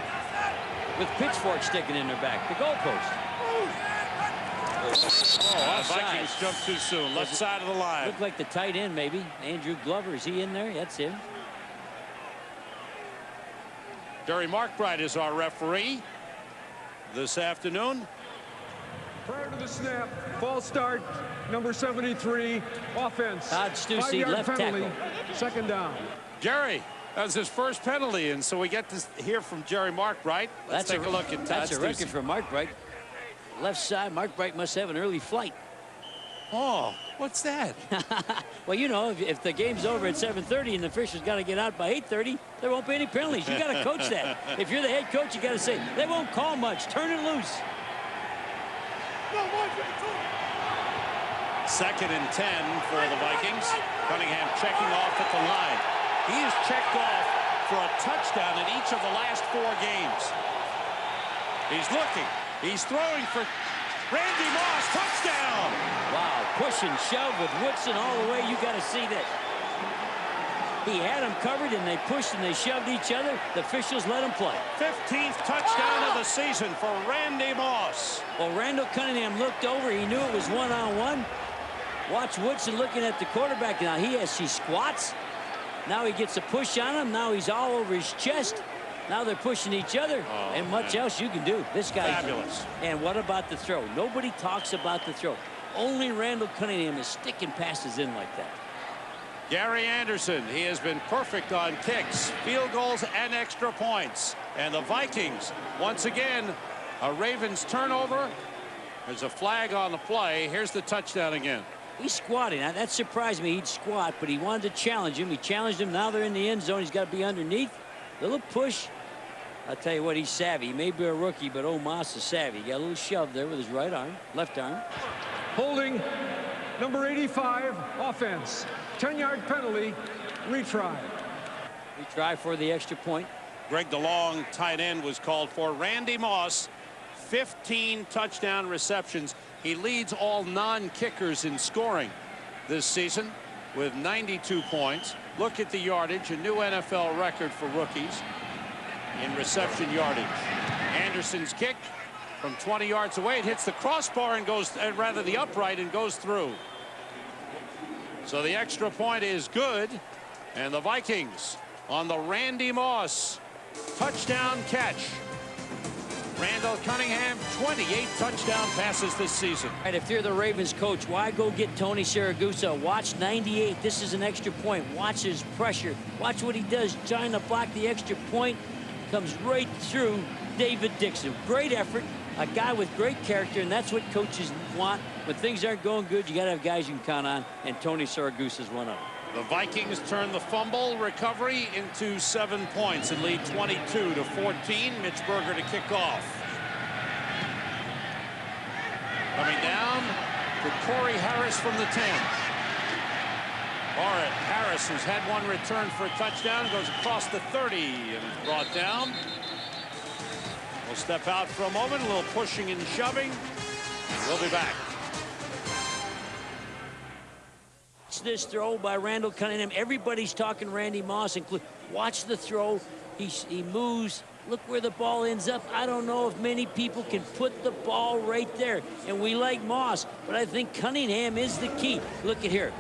with pitchforks sticking in their back. The goalpost. Oh, Vikings jumped too soon. Left side of the line. Looked like the tight end, maybe. Andrew Glover, is he in there? That's him. Jerry Markbright is our referee this afternoon. Prior to the snap, false start, number 73, offense. Todd Stussy, 5-yard left penalty, tackle. 2nd down. Jerry, that was his first penalty, and so we get to hear from Jerry Markbright. Let's take a look at Todd That's a Stussy. record for Markbright. Left side, Markbright must have an early flight. Oh, what's that? Well, you know, if the game's over at 7:30 and the officials got to get out by 8:30, there won't be any penalties. You got to coach that. If you're the head coach, you got to say, they won't call much. Turn it loose. 2nd and 10 for the Vikings. Cunningham checking off at the line. He has checked off for a touchdown in each of the last 4 games. He's looking. He's throwing for Randy Moss. Touchdown! Wow, push and shove with Woodson all the way. You got to see this. He had them covered, and they pushed and they shoved each other. The officials let him play. 15th touchdown of the season for Randy Moss. Well, Randall Cunningham looked over. He knew it was one-on-one. Watch Woodson looking at the quarterback. Now he squats. Now he gets a push on him. Now he's all over his chest. Now they're pushing each other. Oh, and much else you can do. This guy's fabulous. And what about the throw? Nobody talks about the throw. Only Randall Cunningham is sticking passes in like that. Gary Anderson, he has been perfect on kicks, field goals, and extra points. And the Vikings, once again, a Ravens turnover. There's a flag on the play. Here's the touchdown again. He's squatting. Now, that surprised me. He'd squat, but he wanted to challenge him. He challenged him. Now they're in the end zone. He's got to be underneath. Little push. I'll tell you what, he's savvy. He may be a rookie, but Moss is savvy. He got a little shove there with his right arm, left arm. Holding, number 85, offense. 10-yard penalty, retry. Retry for the extra point. Greg DeLong, tight end, was called for. Randy Moss, 15 touchdown receptions. He leads all non-kickers in scoring this season with 92 points. Look at the yardage, a new NFL record for rookies in reception yardage. Anderson's kick from 20 yards away. It hits the crossbar and goes, rather the upright, and goes through. So the extra point is good. And the Vikings on the Randy Moss touchdown catch Randall Cunningham, 28 touchdown passes this season. Right, if you're the Ravens coach, why go get Tony Siragusa? Watch 98. This is an extra point. Watch his pressure. Watch what he does, trying to block the extra point. Comes right through David Dixon. Great effort. A guy with great character, and that's what coaches want. When things aren't going good, you got to have guys you can count on, and Tony Siragusa is one of them. The Vikings turn the fumble recovery into 7 points and lead 22-14. Mitch Berger to kick off. Coming down to Corey Harris from the 10. Harris, who's had one return for a touchdown, goes across the 30 and brought down. We'll step out for a moment, a little pushing and shoving. We'll be back. This throw by Randall Cunningham. Everybody's talking Randy Moss. Watch the throw. He moves. Look where the ball ends up. I don't know if many people can put the ball right there. And we like Moss, but I think Cunningham is the key. Look at here.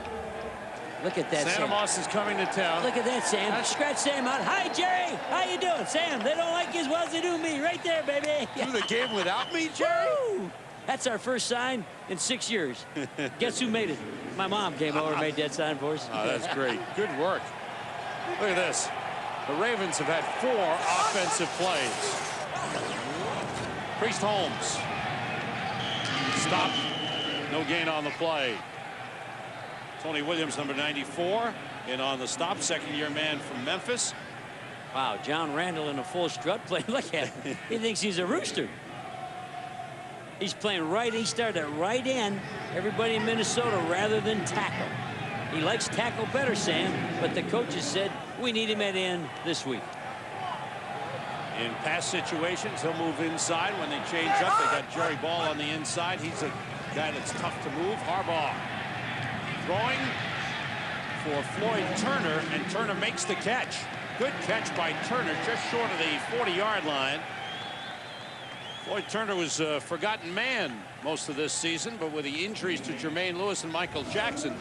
Look at that, Santa Sam. Moss is coming to town. Look at that, Sam. Scratch Sam out. Hi, Jerry. How you doing? Sam, they don't like you as well as they do me. Right there, baby. Do the game without me, Jerry? Woo! That's our first sign in 6 years. Guess who made it? My mom came over and made that sign for us. Oh, that's great. Good work. Look at this. The Ravens have had 4 offensive plays. Priest Holmes. Stop. No gain on the play. Tony Williams, number 94, in on the stop. Second-year man from Memphis. Wow, John Randall in a full strut play. Look at him. He thinks he's a rooster. He's playing right. He started at right end. Everybody in Minnesota rather than tackle. He likes tackle better, Sam, but the coaches said we need him at end this week. In pass situations, he'll move inside. When they change up, they got Jerry Ball on the inside. He's a guy that's tough to move. Harbaugh throwing for Floyd Turner, and Turner makes the catch. Good catch by Turner, just short of the 40-yard line. Floyd Turner was a forgotten man most of this season, but with the injuries to Jermaine Lewis and Michael Jackson,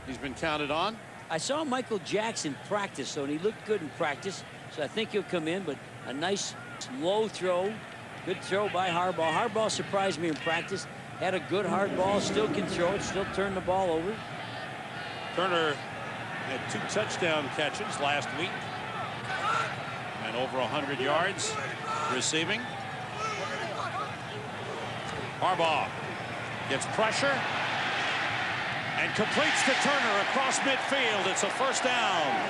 he's been counted on. I saw Michael Jackson practice, so he looked good in practice, so I think he'll come in, but a nice low throw. Good throw by Harbaugh. Harbaugh surprised me in practice. Had a good hard ball, still can throw it, still turn the ball over. Turner had 2 touchdown catches last week and over 100 yards receiving. Harbaugh gets pressure and completes to Turner across midfield. It's a first down.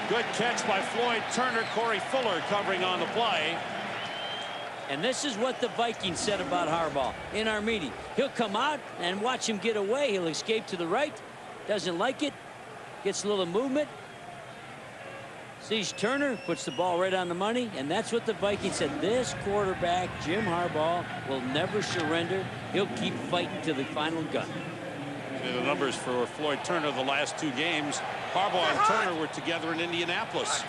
Good catch by Floyd Turner. Corey Fuller covering on the play. And this is what the Vikings said about Harbaugh in our meeting. He'll come out and watch him get away. He'll escape to the right. Doesn't like it. Gets a little movement. Sees Turner, puts the ball right on the money, and that's what the Vikings said. This quarterback, Jim Harbaugh, will never surrender. He'll keep fighting to the final gun. The numbers for Floyd Turner the last 2 games. Harbaugh and Turner were together in Indianapolis.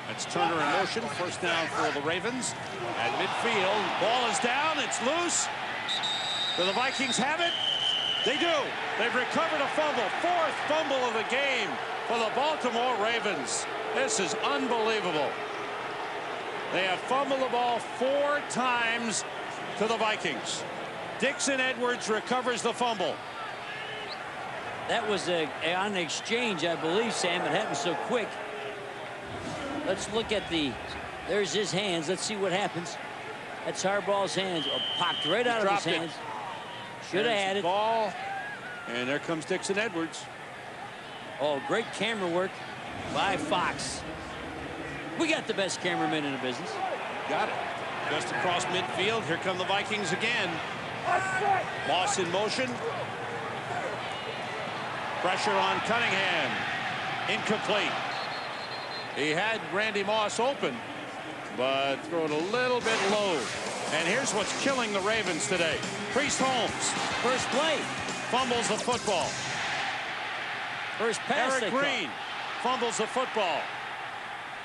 That's Turner in motion. First down for the Ravens. At midfield, ball is down. It's loose. Do the Vikings have it? They do. They've recovered a fumble. 4th fumble of the game for the Baltimore Ravens. This is unbelievable. They have fumbled the ball 4 times to the Vikings. Dixon Edwards recovers the fumble. That was on an exchange, I believe, Sam. It happened so quick. Let's look at there's his hands. Let's see what happens. That's Harbaugh's hands. Oh, popped right out of his hands. Should have had it. Ball. And there comes Dixon Edwards. Oh, great camera work by Fox. We got the best cameraman in the business. Got it. Just across midfield. Here come the Vikings again. Moss in motion. Pressure on Cunningham. Incomplete. He had Randy Moss open, but threw it a little bit low. And here's what's killing the Ravens today. Priest Holmes. First play. Fumbles the football. First pass. Eric Green fumbles the football.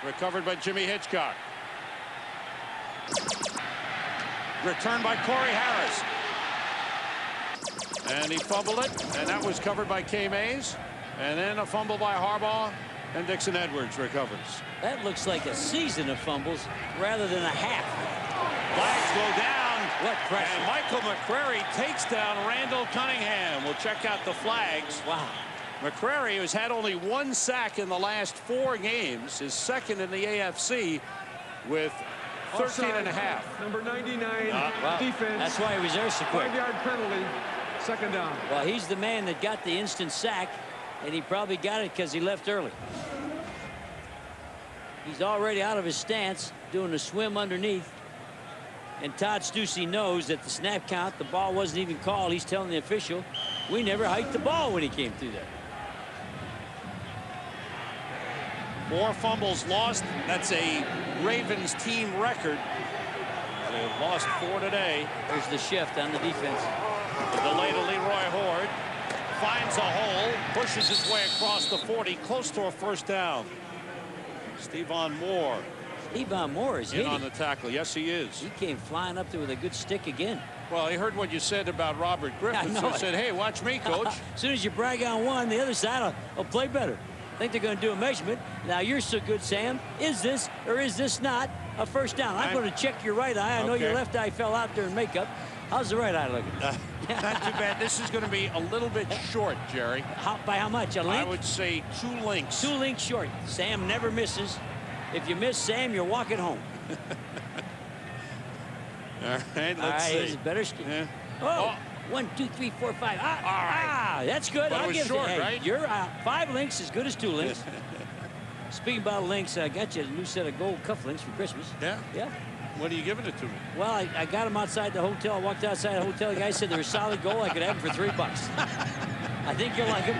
Recovered by Jimmy Hitchcock. Returned by Corey Harris. And he fumbled it, and that was covered by K. Mays. And then a fumble by Harbaugh, And Dixon Edwards recovers. That looks like a season of fumbles rather than a half. Flags go down. What pressure. And Michael McCrary takes down Randall Cunningham. We'll check out the flags. Wow. McCrary, who's had only 1 sack in the last 4 games, is second in the AFC with 13 and a half. Number 99, Wow. defense. That's why he was there so quick. 5-yard penalty, second down. Well, he's the man that got the instant sack, and he probably got it because he left early. He's already out of his stance, doing a swim underneath. And Todd Stussy knows that the snap count, the ball wasn't even called. He's telling the official, we never hiked the ball when he came through there. 4 fumbles lost. That's a Ravens team record. They've lost 4 today. There's the shift on the defense. The delay to Leroy Horde. Finds a hole, pushes his way across the 40, close to a first down. Stephon Moore. Stephon Moore is hitting. On the tackle. Yes, he is. He came flying up there with a good stick again. Well, he heard what you said about Robert Griffin, so he said, hey, watch me, coach. As soon as you brag on one, the other side will play better. I think they're going to do a measurement. Now, you're so good, Sam. Is this or is this not a first down? I'm going to check your right eye. I know your left eye fell out there in makeup. How's the right eye looking? Not too bad. This is going to be a little bit short, Jerry. By how much? A link? I would say 2 links. 2 links short. Sam never misses. If you miss Sam, you're walking home. All right, let's see. Here's a better ski. Yeah. Oh, 1, 2, 3, 4, 5. All right. That's good. But I'll it was give short, it. Hey, right? You're 5 links as good as 2 links. Speaking about links, I got you a new set of gold cufflinks for Christmas. Yeah? Yeah. When are you giving it to me? Well, I got them outside the hotel. I walked outside the hotel. The guy said they were solid gold. I could have them for $3. I think you'll like them.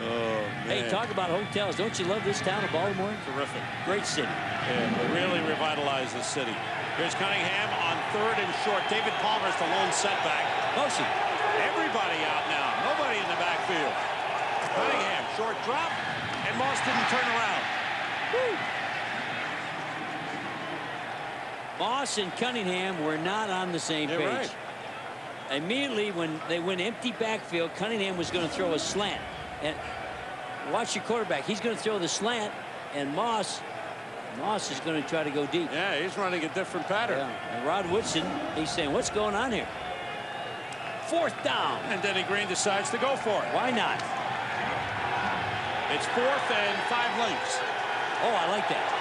Oh, man. Hey, talk about hotels. Don't you love this town of Baltimore? Terrific. Great city. Yeah, really revitalized the city. Here's Cunningham on 3rd and short. David Palmer's the lone setback. Motion. Everybody out now. Nobody in the backfield. Cunningham, short drop, and Moss didn't turn around. Woo. Moss and Cunningham were not on the same page. Right. Immediately when they went empty backfield, Cunningham was going to throw a slant. And watch your quarterback. He's going to throw the slant, and Moss is going to try to go deep. Yeah, he's running a different pattern. Yeah. And Rod Woodson, he's saying, what's going on here? 4th down. And Denny Green decides to go for it. Why not? It's 4th and 5 links. Oh, I like that.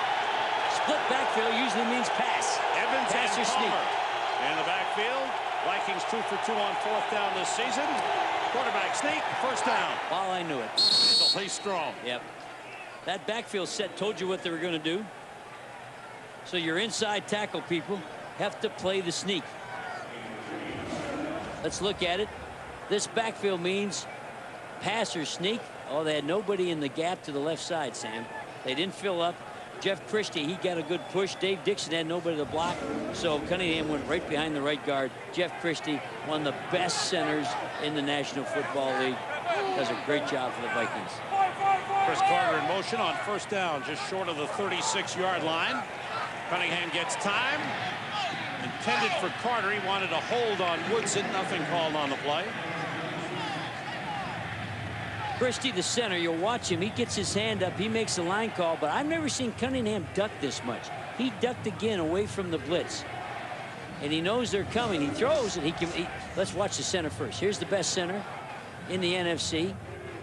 Split backfield usually means pass. Evans Pass and or sneak. Palmer in the backfield. Vikings 2 for 2 on 4th down this season. Quarterback sneak, first down. Well, I knew it. So he's strong. Yep. That backfield set told you what they were going to do. So your inside tackle people have to play the sneak. Let's look at it. This backfield means pass or sneak. Oh, they had nobody in the gap to the left side, Sam. They didn't fill up. Jeff Christie, he got a good push. Dave Dixon had nobody to block. So Cunningham went right behind the right guard. Jeff Christie, one of the best centers in the National Football League. Does a great job for the Vikings. Chris Carter in motion on first down, just short of the 36-yard line. Cunningham gets time. Intended for Carter. He wanted a hold on Woodson. Nothing called on the play. Christie, the center, you'll watch him. He gets his hand up. He makes a line call, but I've never seen Cunningham duck this much. He ducked again away from the blitz. And he knows they're coming. He throws, and let's watch the center first. Here's the best center in the NFC.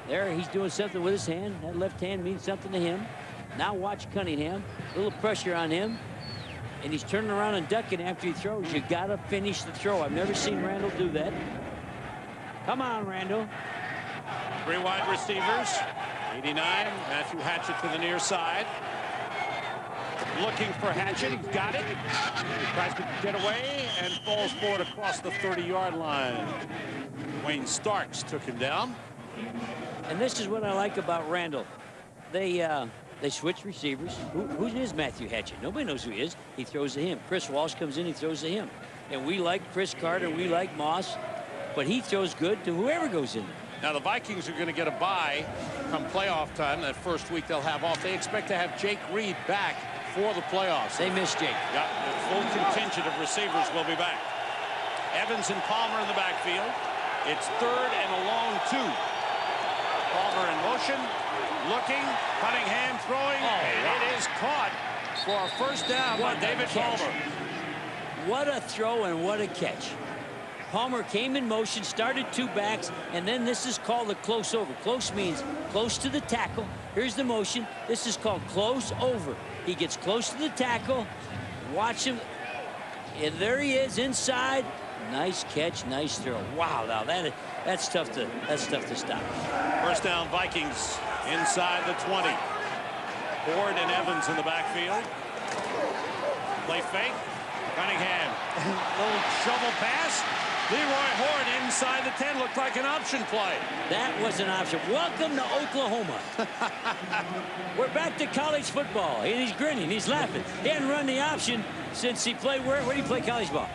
There, he's doing something with his hand. That left hand means something to him. Now watch Cunningham. A little pressure on him. And he's turning around and ducking after he throws. You got to finish the throw. I've never seen Randall do that. Come on, Randall. 3 wide receivers. 89, Matthew Hatchett to the near side. Looking for Hatchett. He's got it. Tries to get away and falls forward across the 30-yard line. Wayne Starks took him down. And this is what I like about Randall. They switch receivers. Who is Matthew Hatchett? Nobody knows who he is. He throws to him. Chris Walsh comes in, he throws to him. And we like Chris Carter, we like Moss, but he throws good to whoever goes in. Now the Vikings are going to get a bye come playoff time. That first week they'll have off. They expect to have Jake Reed back for the playoffs. They miss Jake. Yeah, the full contingent of receivers will be back. Evans and Palmer in the backfield. It's 3rd and a long 2. Palmer in motion, looking, Cunningham throwing, and it is caught for a first down by David Palmer. What a throw and what a catch. Palmer came in motion, started two backs, and then this is called a close over. Close means close to the tackle. Here's the motion. This is called close over. He gets close to the tackle. Watch him. And there he is inside. Nice catch, nice throw. Wow, now that's tough to stop. First down, Vikings inside the 20. Ford and Evans in the backfield. Play fake. Cunningham. Little shovel pass. Leroy Horde inside the 10. Looked like an option play. That was an option. Welcome to Oklahoma. We're back to college football. He's grinning. He's laughing. He hadn't run the option since he played. Where did he play college ball?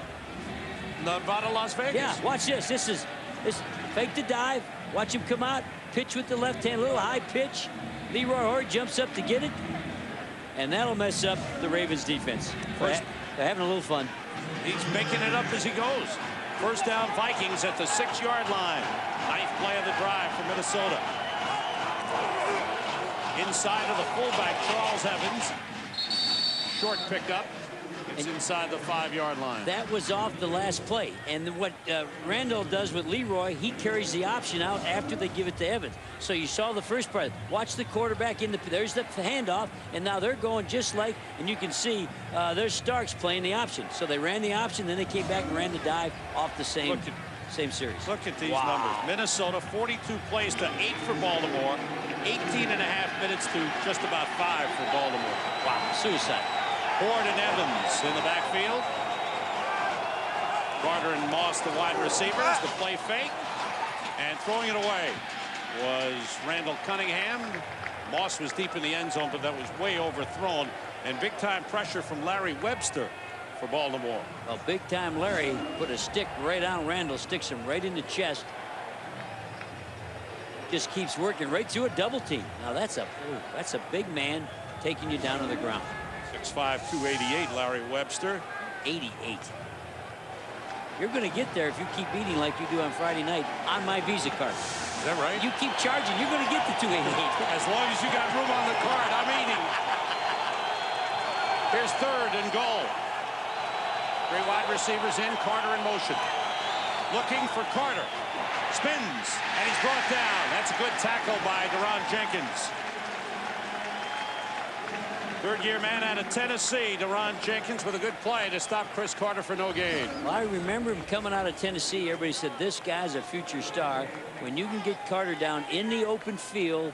Nevada, Las Vegas. Yeah, watch this. This fake the dive. Watch him come out. Pitch with the left hand. A little high pitch. Leroy Horde jumps up to get it. And that'll mess up the Ravens defense. They're having a little fun. He's making it up as he goes. First down, Vikings at the 6-yard line. Ninth play of the drive for Minnesota. Inside of the fullback, Charles Evans. Short pickup. It's inside the 5-yard line. That was off the last play. And what Randall does with Leroy, he carries the option out after they give it to Evans. So you saw the first part. Watch the quarterback in the. There's the handoff, and now they're going just like. And you can see there's Starks playing the option. So they ran the option, then they came back and ran the dive off the same series. Look at these numbers. Minnesota 42 plays to 8 for Baltimore. 18.5 minutes to just about 5 for Baltimore. Wow, suicide. Ford and Evans in the backfield. Carter and Moss, the wide receivers. The play fake. And throwing it away was Randall Cunningham. Moss was deep in the end zone, but that was way overthrown. And big-time pressure from Larry Webster for Baltimore. Well, big-time Larry put a stick right on Randall, sticks him right in the chest. Just keeps working right through a double team. Now that's a big man taking you down to the ground. 6'5", 288, Larry Webster. 88. You're going to get there if you keep eating like you do on Friday night on my Visa card. Is that right? You keep charging, you're going to get to 288. As long as you got room on the card, I'm eating. Here's third and goal. Three wide receivers in, Carter in motion. Looking for Carter. Spins, and he's brought down. That's a good tackle by Deron Jenkins. Third-year man out of Tennessee, Deron Jenkins, with a good play to stop Chris Carter for no gain. Well, I remember him coming out of Tennessee. Everybody said, this guy's a future star. When you can get Carter down in the open field,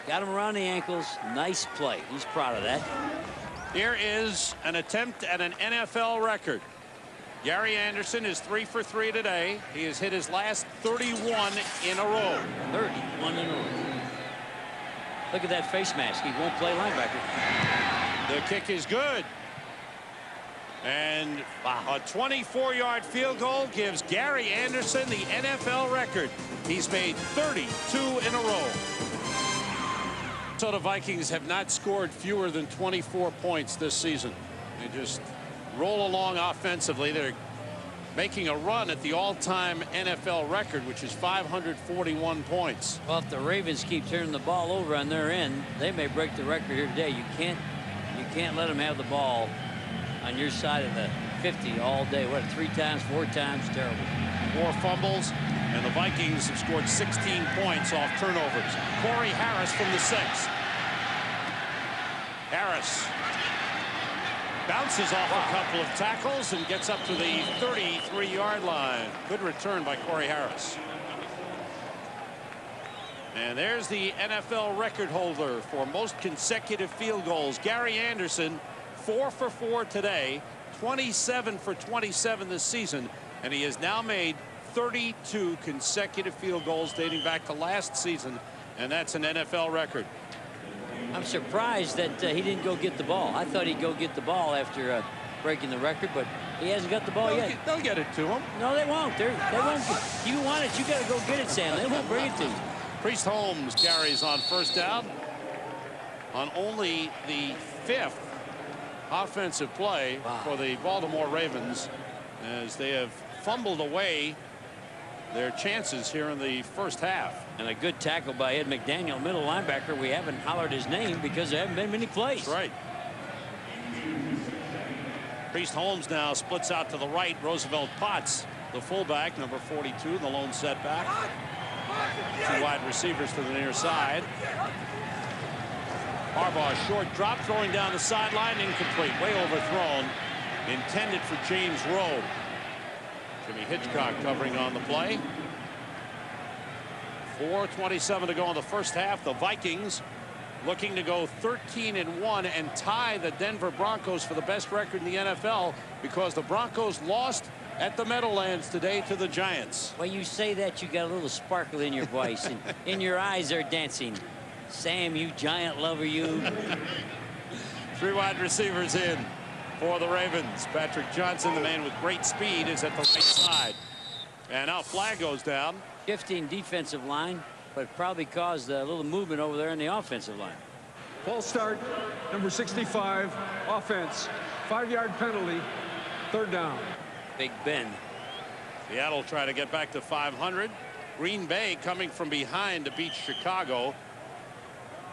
got him around the ankles, nice play. He's proud of that. Here is an attempt at an NFL record. Gary Anderson is 3 for 3 today. He has hit his last 31 in a row. 31 in a row. Look at that face mask. He won't play linebacker. The kick is good. And a 24-yard field goal gives Gary Anderson the NFL record. He's made 32 in a row. So the Vikings have not scored fewer than 24 points this season. They just roll along offensively. They're making a run at the all-time NFL record, which is 541 points. Well, if the Ravens keep turning the ball over on their end, they may break the record here today. You can't let them have the ball on your side of the 50 all day. What, 3 times, 4 times? Terrible. 4 fumbles, and the Vikings have scored 16 points off turnovers. Corey Harris from the 6. Harris bounces off a couple of tackles and gets up to the 33-yard line. Good return by Corey Harris. And there's the NFL record holder for most consecutive field goals. Gary Anderson, 4 for 4 today, 27 for 27 this season, and he has now made 32 consecutive field goals dating back to last season, and that's an NFL record. I'm surprised that he didn't go get the ball. I thought he'd go get the ball after breaking the record, but he hasn't got the ball yet. They'll get it to him. No, they won't. They won't. You want it, you got to go get it, Sam. They won't bring it to you. Priest Holmes carries on first down on only the 5th offensive play for the Baltimore Ravens, as they have fumbled away their chances here in the first half. And a good tackle by Ed McDaniel, middle linebacker. We haven't hollered his name because there haven't been many plays. That's right. Priest Holmes now splits out to the right. Roosevelt Potts, the fullback, number 42, the lone setback. Two wide receivers to the near side. Harbaugh, short drop, throwing down the sideline, incomplete, way overthrown, intended for James Rowe. Jimmy Hitchcock covering on the play. 4:27 to go in the first half. The Vikings looking to go 13-1 and tie the Denver Broncos for the best record in the NFL, because the Broncos lost at the Meadowlands today to the Giants. When you say that, you got a little sparkle in your voice, and in your eyes are dancing. Sam, you giant lover, you. Three wide receivers in for the Ravens. Patrick Johnson, the man with great speed, is at the right side. And now flag goes down. Shifting defensive line, but probably caused a little movement over there in the offensive line. False start, number 65, offense. 5-yard penalty, 3rd down. Big Ben. Seattle trying to get back to 500. Green Bay coming from behind to beat Chicago.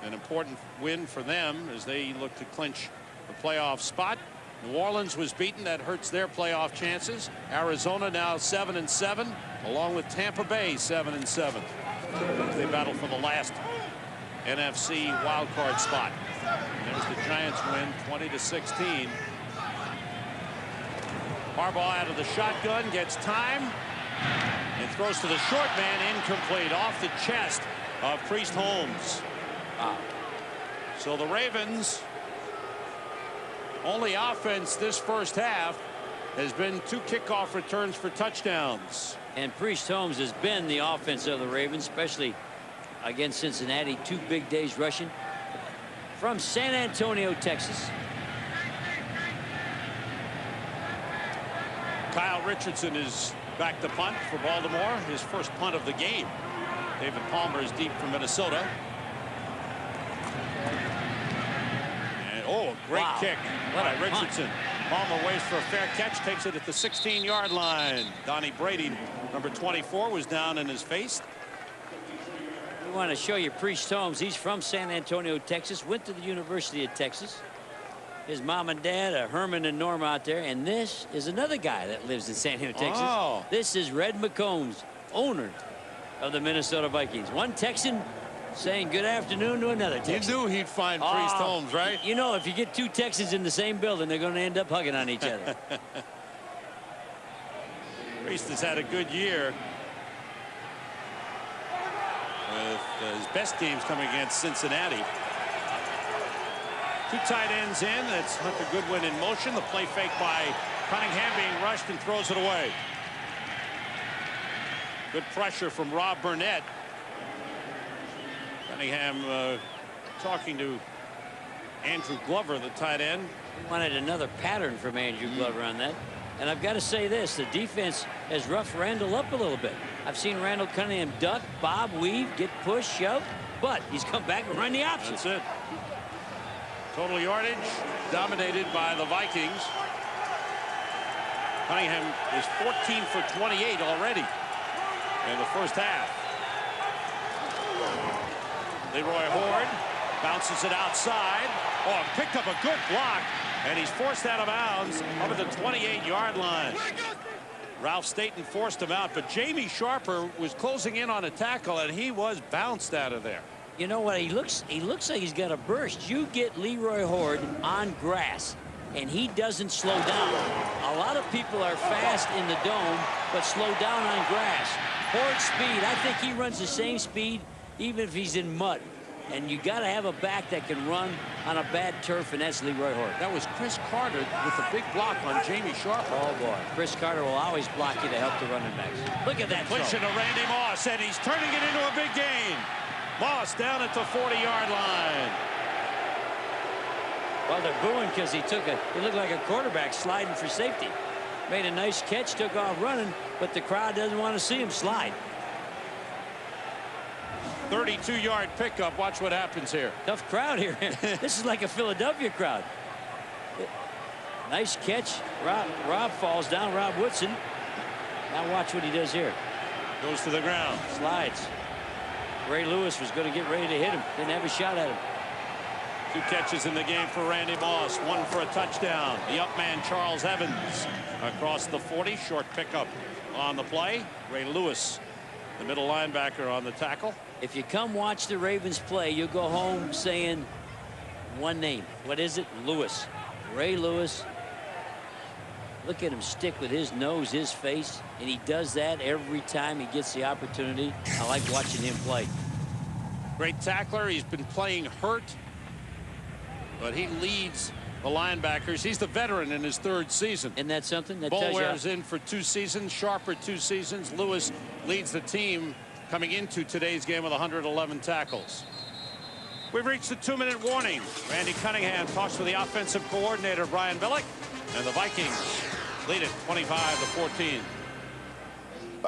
An important win for them as they look to clinch the playoff spot. New Orleans was beaten. That hurts their playoff chances. Arizona now 7-7, along with Tampa Bay 7-7. They battle for the last NFC wildcard spot. There's the Giants win 20-16. Harbaugh out of the shotgun, gets time and throws to the short man, incomplete, off the chest of Priest Holmes. Wow. So the Ravens' only offense this first half has been 2 kickoff returns for touchdowns. And Priest Holmes has been the offense of the Ravens, especially against Cincinnati. 2 big days rushing. From San Antonio, Texas. Kyle Richardson is back to punt for Baltimore, his first punt of the game. David Palmer is deep from Minnesota. And, oh, a great kick by Richardson. Palmer waits for a fair catch, takes it at the 16-yard line. Donnie Brady, number 24, was down in his face. We want to show you Priest Holmes. He's from San Antonio, Texas, went to the University of Texas. His mom and dad, Herman and Norma, out there. And this is another guy that lives in San Antonio, Texas. Oh. This is Red McCombs, owner of the Minnesota Vikings. One Texan saying good afternoon to another Texan. You knew he'd find Priest Holmes, right? You know, if you get 2 Texans in the same building, they're going to end up hugging on each other. Priest has had a good year, with his best games coming against Cincinnati. 2 tight ends in. That's Hunter Goodwin in motion. The play fake by Cunningham, being rushed and throws it away. Good pressure from Rob Burnett. Cunningham talking to Andrew Glover, the tight end. Wanted another pattern from Andrew Glover on that. And I've got to say this, the defense has roughed Randall up a little bit. I've seen Randall Cunningham duck, bob, weave, get pushed, shove, but he's come back and run the option. That's it. Total yardage dominated by the Vikings. Cunningham is 14 for 28 already in the first half. Leroy Horde bounces it outside. Oh, picked up a good block, and he's forced out of bounds over the 28-yard line. Ralph Staten forced him out, but Jamie Sharper was closing in on a tackle, and he was bounced out of there. You know what? He looks like he's got a burst. You get Leroy Horde on grass, and he doesn't slow down. A lot of people are fast in the dome, but slow down on grass. Horde's speed, I think he runs the same speed even if he's in mud. And you got to have a back that can run on a bad turf, and that's Leroy Horde. That was Chris Carter with a big block on Jamie Sharper. Oh, boy. Chris Carter will always block you to help the running backs. Look at that Completion to Randy Moss, and he's turning it into a big gain. Moss down at the 40-yard line. Well, they're booing because he looked like a quarterback sliding for safety. Made a nice catch, took off running, but the crowd doesn't want to see him slide. 32-yard pickup. Watch what happens here. Tough crowd here. This is like a Philadelphia crowd. Nice catch. Rob falls down. Rob Woodson. Now watch what he does here. Goes to the ground. Slides. Ray Lewis was going to get ready to hit him. Didn't have a shot at him. 2 catches in the game for Randy Moss. 1 for a touchdown. The up man, Charles Evans, across the 40. Short pickup on the play. Ray Lewis, the middle linebacker, on the tackle. If you come watch the Ravens play, you'll go home saying one name. What is it? Lewis. Ray Lewis. Look at him stick with his nose, his face, and he does that every time he gets the opportunity. I like watching him play. Great tackler. He's been playing hurt, but he leads the linebackers. He's the veteran in his 3rd season. Isn't that something? That tells you. Boulware's in for 2 seasons. Sharper 2 seasons. Lewis leads the team coming into today's game with 111 tackles. We've reached the 2-minute warning. Randy Cunningham talks to the offensive coordinator, Brian Billick, and the Vikings lead it 25-14.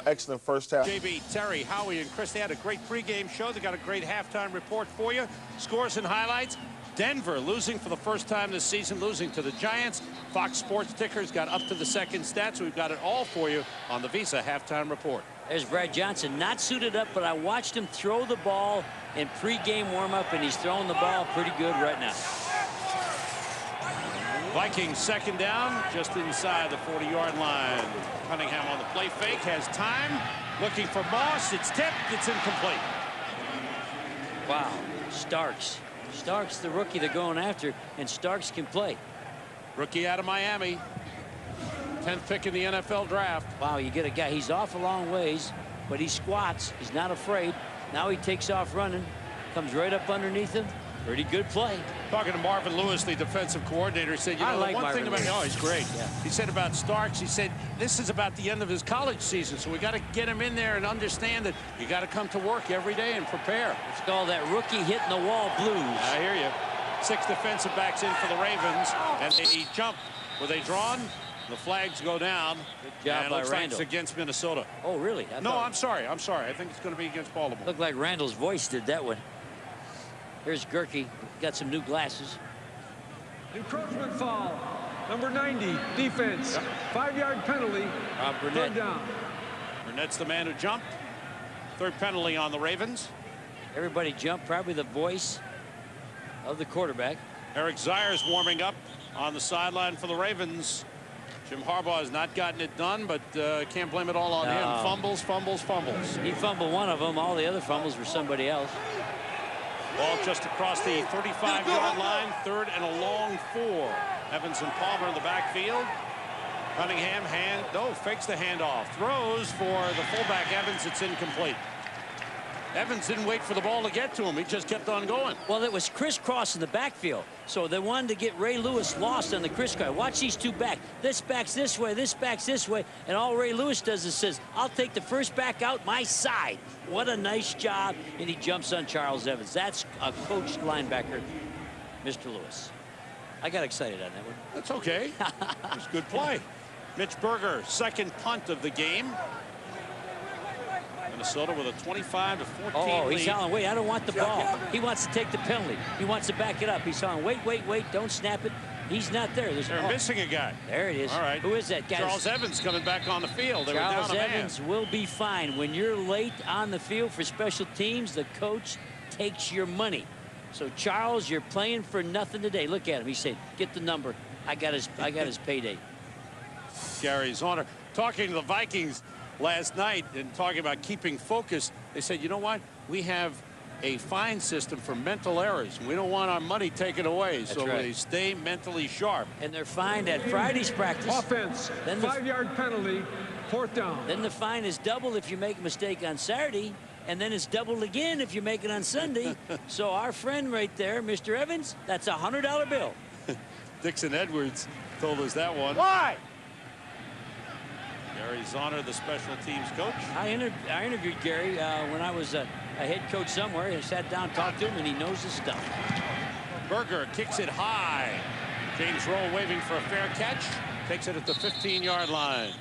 Excellent first half. JB, Terry, Howie, and Chris, they had a great pregame show. They got a great halftime report for you. Scores and highlights. Denver losing for the first time this season, losing to the Giants. Fox Sports tickers got up to the second stats. We've got it all for you on the Visa halftime report. There's Brad Johnson, not suited up, but I watched him throw the ball in pregame warm-up, and he's throwing the ball pretty good right now. Vikings second down, just inside the 40-yard line. Cunningham on the play fake, has time, looking for Moss. It's tipped, it's incomplete. Wow, Starks. Starks, the rookie they're going after, and Starks can play. Rookie out of Miami. 10th pick in the NFL draft. Wow, you get a guy, he's off a long ways, but he squats. He's not afraid. Now he takes off running, comes right up underneath him. Pretty good play. Talking to Marvin Lewis, the defensive coordinator, said, you know, like the one Marvin thing about Lewis. oh, he's great. Yeah. He said about Starks, he said, this is about the end of his college season, so we got to get him in there and understand that you got to come to work every day and prepare. It's called that rookie hitting the wall blues. I hear you. 6 defensive backs in for the Ravens, and they jump. Were they drawn? The flags go down. Good job and by looks Randall. like it's against Minnesota. Oh, really? No, I'm sorry. I'm sorry. I think it's going to be against Baltimore. Looked like Randall's voice did that one. Here's Gerke. Got some new glasses. Encroachment foul. Number 90, defense. 5-yard penalty. Burnett. 3rd down. Burnett's the man who jumped. 3rd penalty on the Ravens. Everybody jumped. Probably the voice of the quarterback. Eric Zayer's warming up on the sideline for the Ravens. Jim Harbaugh has not gotten it done, but can't blame it all on him. Fumbles, fumbles, fumbles. He fumbled one of them. All the other fumbles were somebody else. Ball just across the 35-yard line. 3rd and a long 4. Evans and Palmer in the backfield. Cunningham fakes the handoff. Throws for the fullback Evans. It's incomplete. Evans didn't wait for the ball to get to him. He just kept on going. Well, it was crisscross in the backfield. So they wanted to get Ray Lewis lost on the crisscross. Watch these two back. This back's this way, this back's this way. And all Ray Lewis does is says, I'll take the first back out my side. What a nice job. And he jumps on Charles Evans. That's a coached linebacker, Mr. Lewis. I got excited on that one. That's okay. It's good play. Mitch Berger, 2nd punt of the game. Minnesota with a 25-14 Oh, he's lead. telling, wait, I don't want the ball. He wants to take the penalty. He wants to back it up. He's telling, wait, don't snap it. He's not there. They're missing a guy. There it is. All right. Who is that guy? Charles Evans coming back on the field. They Charles were down a Evans man. will be fine. When you're late on the field for special teams, the coach takes your money. So, Charles, you're playing for nothing today. Look at him. He said, get the number. I got his payday. Gary Zauner talking to the Vikings last night and talking about keeping focus. They said, you know what? We have a fine system for mental errors. We don't want our money taken away. That's so right. They stay mentally sharp. And they're fined at Friday's practice. Offense. Then 5-yard penalty. 4th down. Then the fine is doubled if you make a mistake on Saturday. And then it's doubled again if you make it on Sunday. So our friend right there, Mr. Evans, that's a $100 bill. Dixon Edwards told us that one. Why? Gary Zauner, the special teams coach. I interviewed Gary when I was a head coach somewhere. I sat down, talked to him, and he knows his stuff. Berger kicks it high. James Rowe waving for a fair catch. Takes it at the 15-yard line.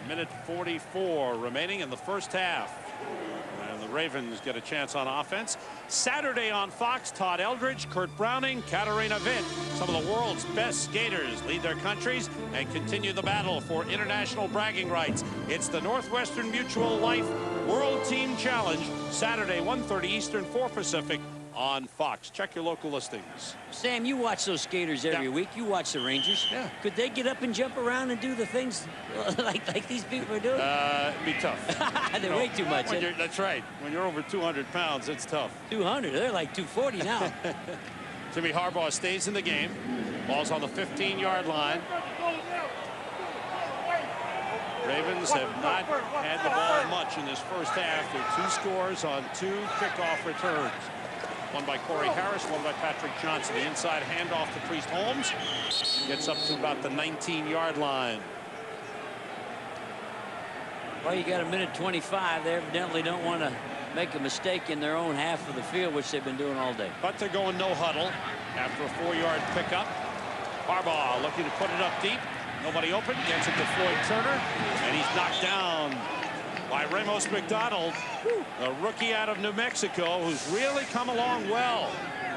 1:44 remaining in the first half. And The Ravens get a chance on offense. Saturday on Fox, Todd Eldridge, Kurt Browning, Katarina Witt. Some of the world's best skaters lead their countries and continue the battle for international bragging rights. It's the Northwestern Mutual Life World Team Challenge, Saturday, 1:30 Eastern, 4 Pacific on Fox. Check your local listings. Sam, you watch those skaters every week. You watch the Rangers. Yeah. Could they get up and jump around and do the things like these people are doing? It'd be tough. They're way too much. That's right. When you're over 200 pounds, it's tough. 200. They're like 240 now. Jimmy Harbaugh stays in the game. Ball's on the 15-yard line. Ravens have not had the ball much in this first half. There are 2 scores on 2 kickoff returns. One by Corey Harris, one by Patrick Johnson. The inside handoff to Priest Holmes. Gets up to about the 19-yard line. Well, you got a minute 25. They evidently don't want to make a mistake in their own half of the field, which they've been doing all day. But they're going no huddle after a 4-yard pickup. Harbaugh looking to put it up deep. Nobody open. Gets it to Floyd Turner. And he's knocked down by Ramos McDonald, a rookie out of New Mexico who's really come along well.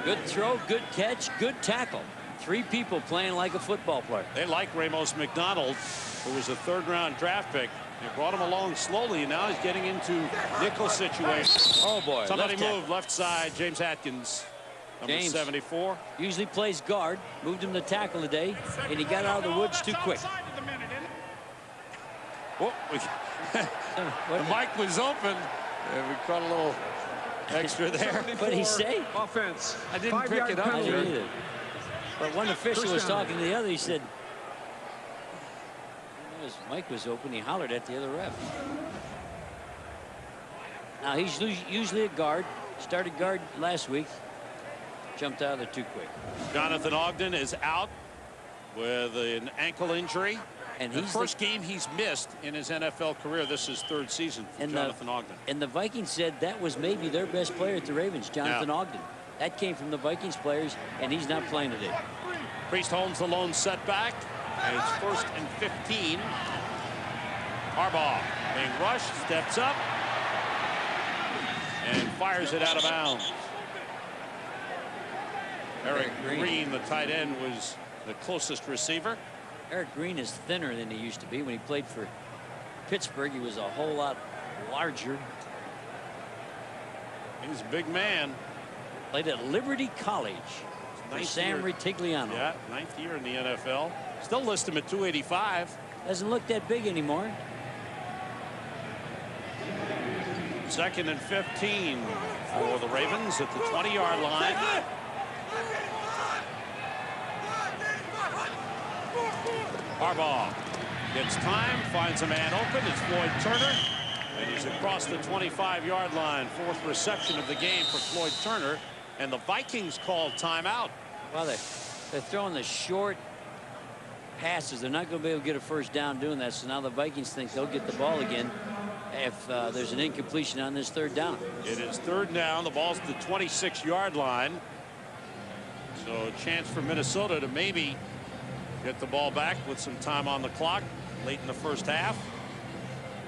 Good throw, good catch, good tackle. 3 people playing like a football player. They like Ramos McDonald, who was a 3rd-round draft pick. They brought him along slowly, and now he's getting into nickel situations. Oh, boy. Somebody moved left side. James Atkins, number 74. Usually plays guard. Moved him to tackle today, and he got out of the woods too quick. Whoa, the mic was open, and we caught a little extra there. What did he say? Offense. I didn't pick it up. I didn't either. But one official was talking to the other. He said, his mic was open. He hollered at the other ref. Now, he's usually a guard. Started guard last week. Jumped out of there too quick. Jonathan Ogden is out with an ankle injury. And the he's first game he's missed in his NFL career. This is 3rd season for Jonathan Ogden. And the Vikings said that was maybe their best player at the Ravens, Jonathan Ogden. That came from the Vikings players, and he's not playing today. Priest Holmes the lone setback, and it's 1st and 15. Harbaugh being rushed, steps up, and fires it out of bounds. Eric Green, the tight end, was the closest receiver. Eric Green is thinner than he used to be. When he played for Pittsburgh, he was a whole lot larger. He's a big man. Played at Liberty College for Sam Ritigliano. Yeah, 9th year in the NFL. Still list him at 285. Doesn't look that big anymore. 2nd and 15 for the Ravens at the 20-yard line. Harbaugh gets time, finds a man open. It's Floyd Turner, and he's across the 25-yard line. 4th reception of the game for Floyd Turner, and the Vikings called timeout. Well, they're throwing the short passes. They're not going to be able to get a first down doing that, so now the Vikings think they'll get the ball again if there's an incompletion on this 3rd down. It is 3rd down. The ball's at the 26-yard line. So a chance for Minnesota to maybe get the ball back with some time on the clock late in the first half.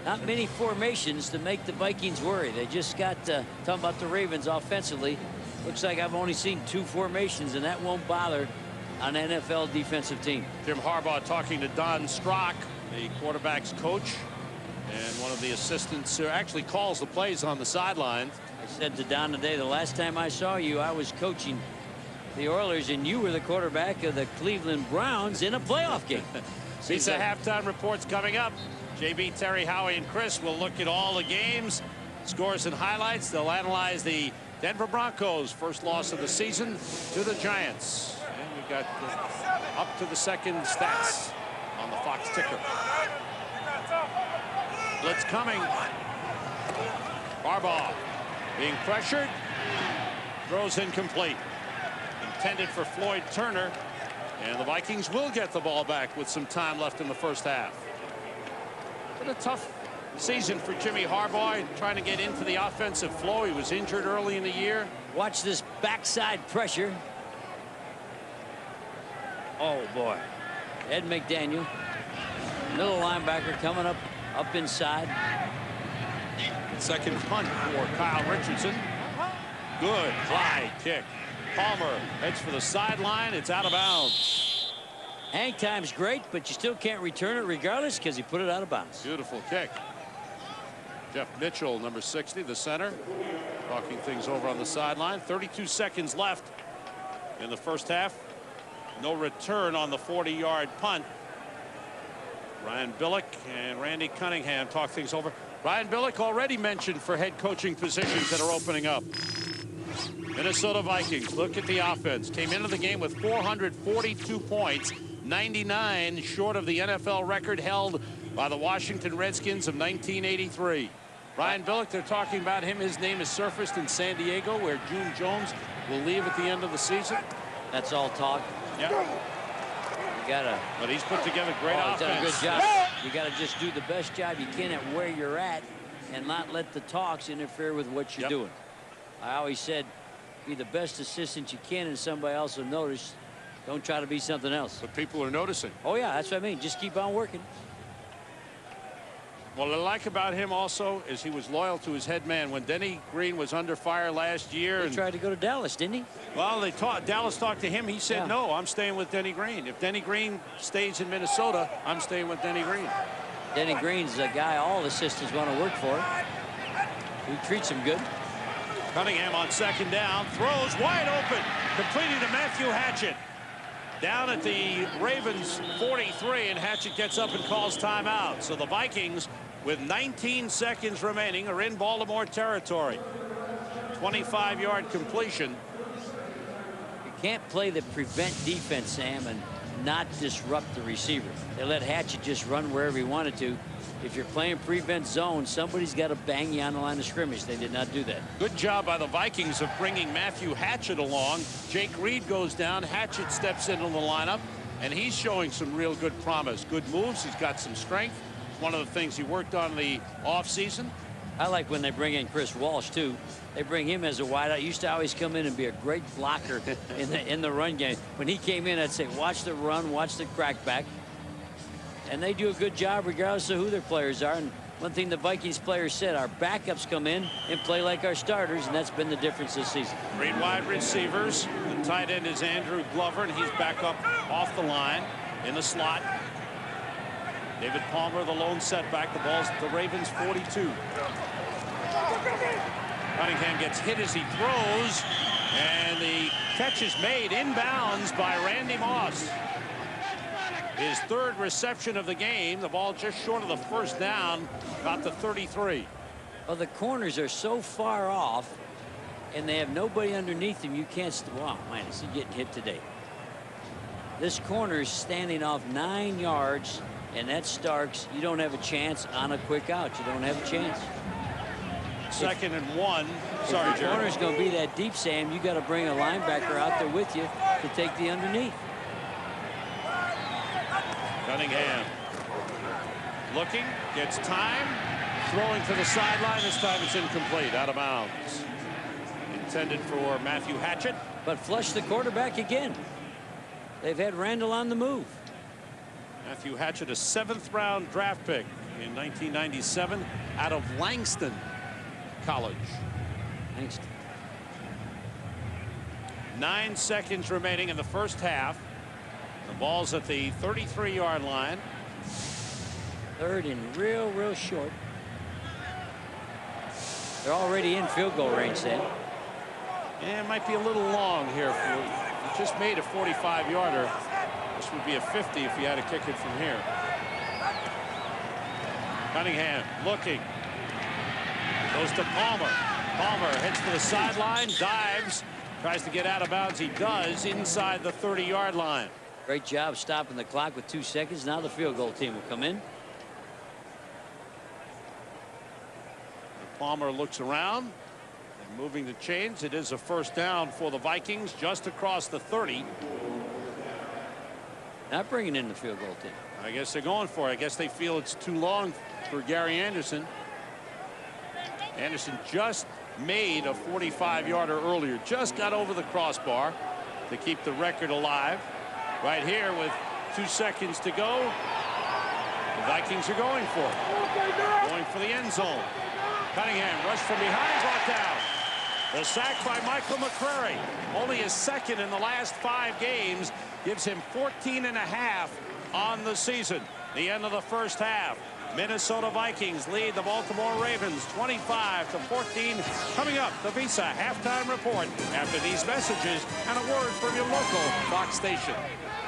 Not many formations to make the Vikings worry. They just got talking about the Ravens offensively. Looks like I've only seen 2 formations, and that won't bother an NFL defensive team. Jim Harbaugh talking to Don Strock, the quarterback's coach, and one of the assistants who actually calls the plays on the sidelines. I said to Don today, the last time I saw you, I was coaching the Oilers, and you were the quarterback of the Cleveland Browns in a playoff game. Pizza halftime reports coming up. JB, Terry, Howie, and Chris will look at all the games, scores and highlights. They'll analyze the Denver Broncos' first loss of the season to the Giants. And we've got up to the second stats on the Fox ticker. Blitz coming. Harbaugh being pressured. Throws incomplete. Intended for Floyd Turner. And the Vikings will get the ball back with some time left in the first half. Been a tough season for Jimmy Harbaugh, trying to get into the offensive flow. He was injured early in the year. Watch this backside pressure. Oh, boy. Ed McDaniel, middle linebacker, coming up inside. Second punt for Kyle Richardson. Good fly kick. Palmer heads for the sideline. It's out of bounds. Hang time's great, but you still can't return it regardless because he put it out of bounds. Beautiful kick. Jeff Mitchell, number 60, the center, talking things over on the sideline. 32 seconds left in the first half. No return on the 40-yard punt. Ryan Billick and Randy Cunningham talk things over. Ryan Billick already mentioned for head coaching positions that are opening up. Minnesota Vikings, look at the offense. Came into the game with 442 points, 99 short of the NFL record held by the Washington Redskins of 1983. Ryan Billick, they're talking about him. His name has surfaced in San Diego, where June Jones will leave at the end of the season. That's all talk. Yeah. You gotta. But he's put together great offense. He's done a good job. You gotta just do the best job you can at where you're at, and not let the talks interfere with what you're doing. I always said, be the best assistant you can, and somebody else will notice. Don't try to be something else. But people are noticing. Oh yeah, that's what I mean. Just keep on working. What I like about him also is he was loyal to his head man. When Denny Green was under fire last year, He tried to go to Dallas, didn't he? Well, Dallas talked to him. He said, no, I'm staying with Denny Green. If Denny Green stays in Minnesota, I'm staying with Denny Green. Denny Green's a guy all assistants want to work for. He treats him good. Cunningham on second down, throws wide open, completing to Matthew Hatchett. Down at the Ravens 43, and Hatchett gets up and calls timeout. So the Vikings, with 19 seconds remaining, are in Baltimore territory. 25-yard completion. You can't play the prevent defense, Sam, and not disrupt the receiver. They let Hatchett just run wherever he wanted to. If you're playing prevent zone, somebody's got to bang you on the line of scrimmage. They did not do that. Good job by the Vikings of bringing Matthew Hatchett along. Jake Reed goes down. Hatchett steps into the lineup, and he's showing some real good promise. Good moves. He's got some strength. One of the things he worked on in the offseason. I like when they bring in Chris Walsh, too. They bring him as a wideout. He used to always come in and be a great blocker in the run game. When he came in, I'd say, watch the run, watch the crackback. And they do a good job regardless of who their players are. And one thing the Vikings players said, our backups come in and play like our starters, and that's been the difference this season. 3 wide receivers. The tight end is Andrew Glover, and he's back up off the line in the slot. David Palmer, the lone setback. The ball's at the Ravens 42. Cunningham gets hit as he throws, and the catch is made inbounds by Randy Moss. His third reception of the game. The ball just short of the first down, about the 33. Well, the corners are so far off, and they have nobody underneath them. You can't. Wow, man, is he getting hit today? This corner is standing off 9 yards, and that Starks. You don't have a chance on a quick out. You don't have a chance. Second and 1. Sorry, Jerry. If the corner's going to be that deep, Sam, you got to bring a linebacker out there with you to take the underneath. Cunningham looking, gets time, throwing to the sideline. This time it's incomplete, out of bounds. Intended for Matthew Hatchett. But flush the quarterback again. They've had Randall on the move. Matthew Hatchett, a 7th-round draft pick in 1997 out of Langston College. Langston. 9 seconds remaining in the first half. The ball's at the 33-yard line. Third and real short. They're already in field goal range, Sam. Yeah, it might be a little long here. He just made a 45-yarder. This would be a 50 if he had to kick it from here. Cunningham looking. Goes to Palmer. Palmer heads to the sideline, dives, tries to get out of bounds. He does inside the 30-yard line. Great job stopping the clock with 2 seconds. Now the field goal team will come in. Palmer looks around and moving the chains. It is a first down for the Vikings just across the 30. Not bringing in the field goal team. I guess they're going for it. I guess they feel it's too long for Gary Anderson. Anderson just made a 45-yarder earlier. Just got over the crossbar to keep the record alive. Right here with 2 seconds to go. The Vikings are going for it. Going for the end zone. Cunningham rushed from behind, brought down. The sack by Michael McCreary. Only his second in the last 5 games. Gives him 14.5 on the season. The end of the first half. Minnesota Vikings lead the Baltimore Ravens 25-14. Coming up, the Visa halftime report after these messages and a word from your local Fox station.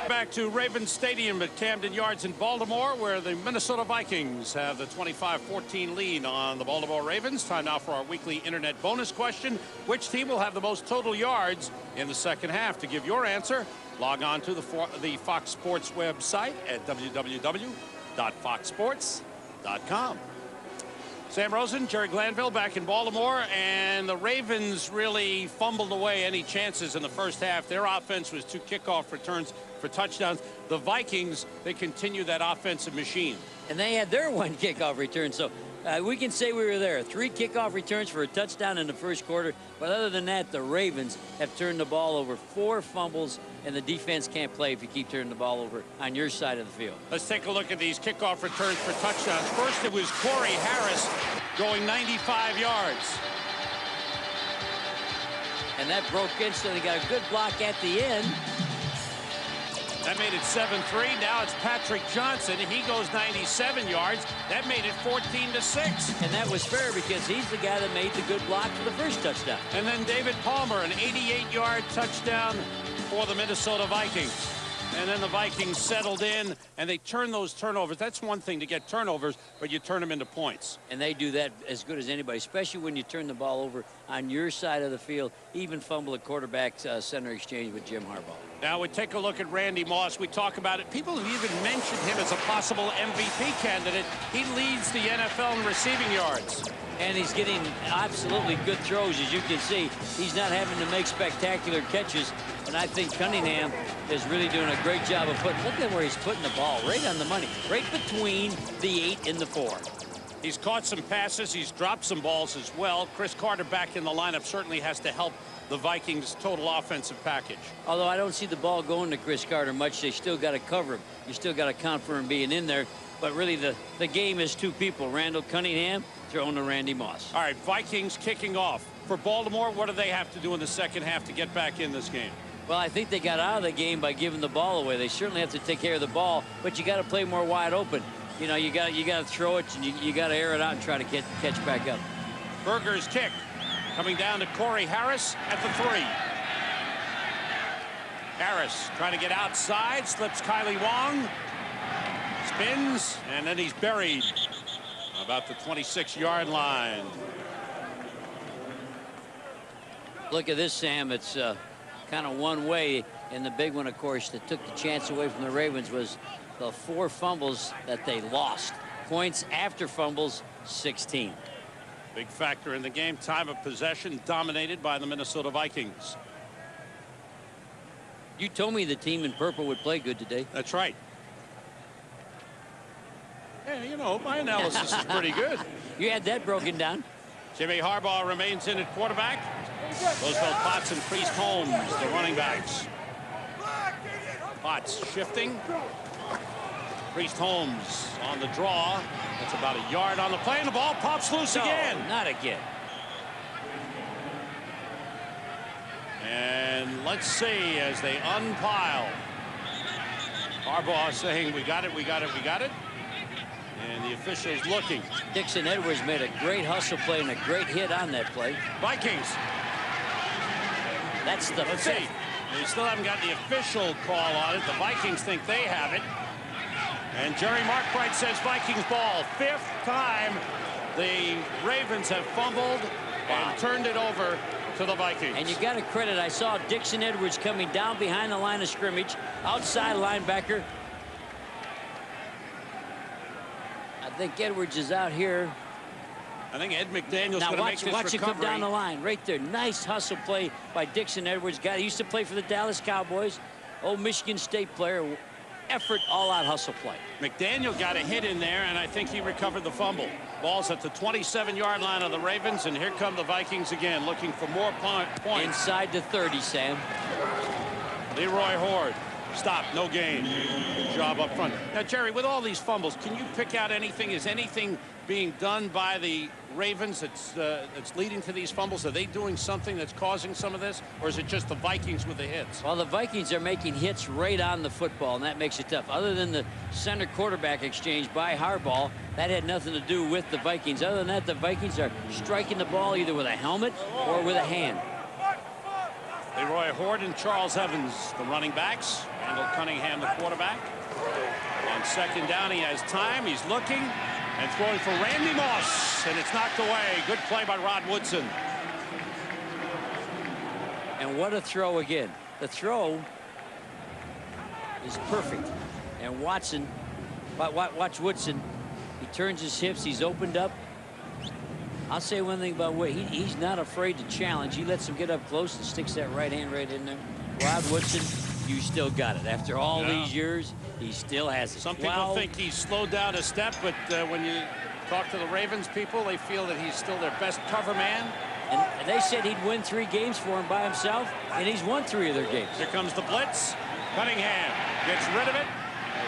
Back to Ravens Stadium at Camden Yards in Baltimore, where the Minnesota Vikings have the 25-14 lead on the Baltimore Ravens. Time now for our weekly internet bonus question. Which team will have the most total yards in the second half? To give your answer, log on to the Fox Sports website at www.foxsports.com. Sam Rosen, Jerry Glanville back in Baltimore, and the Ravens really fumbled away any chances in the first half. Their offense was 2 kickoff returns for touchdowns. The Vikings, they continue that offensive machine. And they had their 1 kickoff return, so we can say we were there. 3 kickoff returns for a touchdown in the first quarter. But other than that, the Ravens have turned the ball over, 4 fumbles, and the defense can't play if you keep turning the ball over on your side of the field. Let's take a look at these kickoff returns for touchdowns. First, it was Corey Harris going 95 yards. And that broke in, so they got a good block at the end. That made it 7-3. Now it's Patrick Johnson. He goes 97 yards. That made it 14-6. And that was fair because he's the guy that made the good block for the first touchdown. And then David Palmer, an 88-yard touchdown for the Minnesota Vikings. And then the Vikings settled in, and they turned those turnovers. That's one thing to get turnovers, but you turn them into points. And they do that as good as anybody, especially when you turn the ball over on your side of the field, even fumble a quarterback center exchange with Jim Harbaugh. Now we take a look at Randy Moss. We talk about it. People have even mentioned him as a possible MVP candidate. He leads the NFL in receiving yards. And he's getting absolutely good throws, as you can see. He's not having to make spectacular catches. And I think Cunningham is really doing a great job of look at where he's putting the ball, right on the money, right between the 8 and the 4. He's caught some passes. He's dropped some balls as well. Chris Carter back in the lineup certainly has to help the Vikings' total offensive package. Although I don't see the ball going to Chris Carter much. They still got to cover him. You still got to count for him being in there. But really, the game is 2 people. Randall Cunningham throwing to Randy Moss. All right, Vikings kicking off. For Baltimore, what do they have to do in the second half to get back in this game? Well, I think they got out of the game by giving the ball away. They certainly have to take care of the ball, but you got to play more wide open. You know, you got to throw it, and you got to air it out and try to catch back up. Berger's kick coming down to Corey Harris at the 3. Harris trying to get outside, slips Kylie Wong, spins, and then he's buried about the 26-yard line. Look at this, Sam. It's kind of one way, and the big one, of course, that took the chance away from the Ravens was the 4 fumbles that they lost. Points after fumbles, 16. Big factor in the game. Time of possession dominated by the Minnesota Vikings. You told me the team in purple would play good today. That's right. Yeah, you know, my analysis is pretty good. You had that broken down. Jimmy Harbaugh remains in at quarterback. Roosevelt, Potts, and Priest Holmes, the running backs. Potts shifting. Priest Holmes on the draw. That's about a yard on the play, and the ball pops loose again. Not again. And let's see as they unpile. Harbaugh saying, we got it, we got it, we got it. And the officials looking. Dixon Edwards made a great hustle play and a great hit on that play. Vikings. That's the Let's see. They still haven't got the official call on it. The Vikings think they have it. And Jerry Markwright says Vikings ball. 5th time the Ravens have fumbled and turned it over to the Vikings. And you got to credit, I saw Dixon Edwards coming down behind the line of scrimmage, outside linebacker. I think Edwards is out here. I think Ed McDaniel's going to make this watch recovery. it come down the line right there. Nice hustle play by Dixon Edwards. Guy who used to play for the Dallas Cowboys. Old Michigan State player. Effort, all-out hustle play. McDaniel got a hit in there, and I think he recovered the fumble. Ball's at the 27-yard line of the Ravens, and here come the Vikings again, looking for more points. Inside the 30, Sam. Leroy Horde. Stop, no gain. Good job up front. Now, Jerry, with all these fumbles, can you pick out anything? Is anything being done by the Ravens that's leading to these fumbles? Are they doing something that's causing some of this, or is it just the Vikings with the hits? Well, the Vikings are making hits right on the football, and that makes it tough. Other than the center quarterback exchange by Harbaugh, that had nothing to do with the Vikings. Other than that, the Vikings are striking the ball either with a helmet or with a hand. Leroy Horde and Charles Evans, the running backs. Randall Cunningham, the quarterback. On second down, he has time. He's looking and throwing for Randy Moss, and it's knocked away. Good play by Rod Woodson. And what a throw again. The throw is perfect. And Watson, watch Woodson. He turns his hips. He's opened up. I'll say one thing about Wood. He's not afraid to challenge. He lets him get up close and sticks that right hand right in there. Rod Woodson, you still got it. After all these years, he still has it. Some people think he's slowed down a step, but when you talk to the Ravens people, they feel that he's still their best cover man. And they said he'd win 3 games for him by himself, and he's won 3 of their games. Here comes the blitz. Cunningham gets rid of it.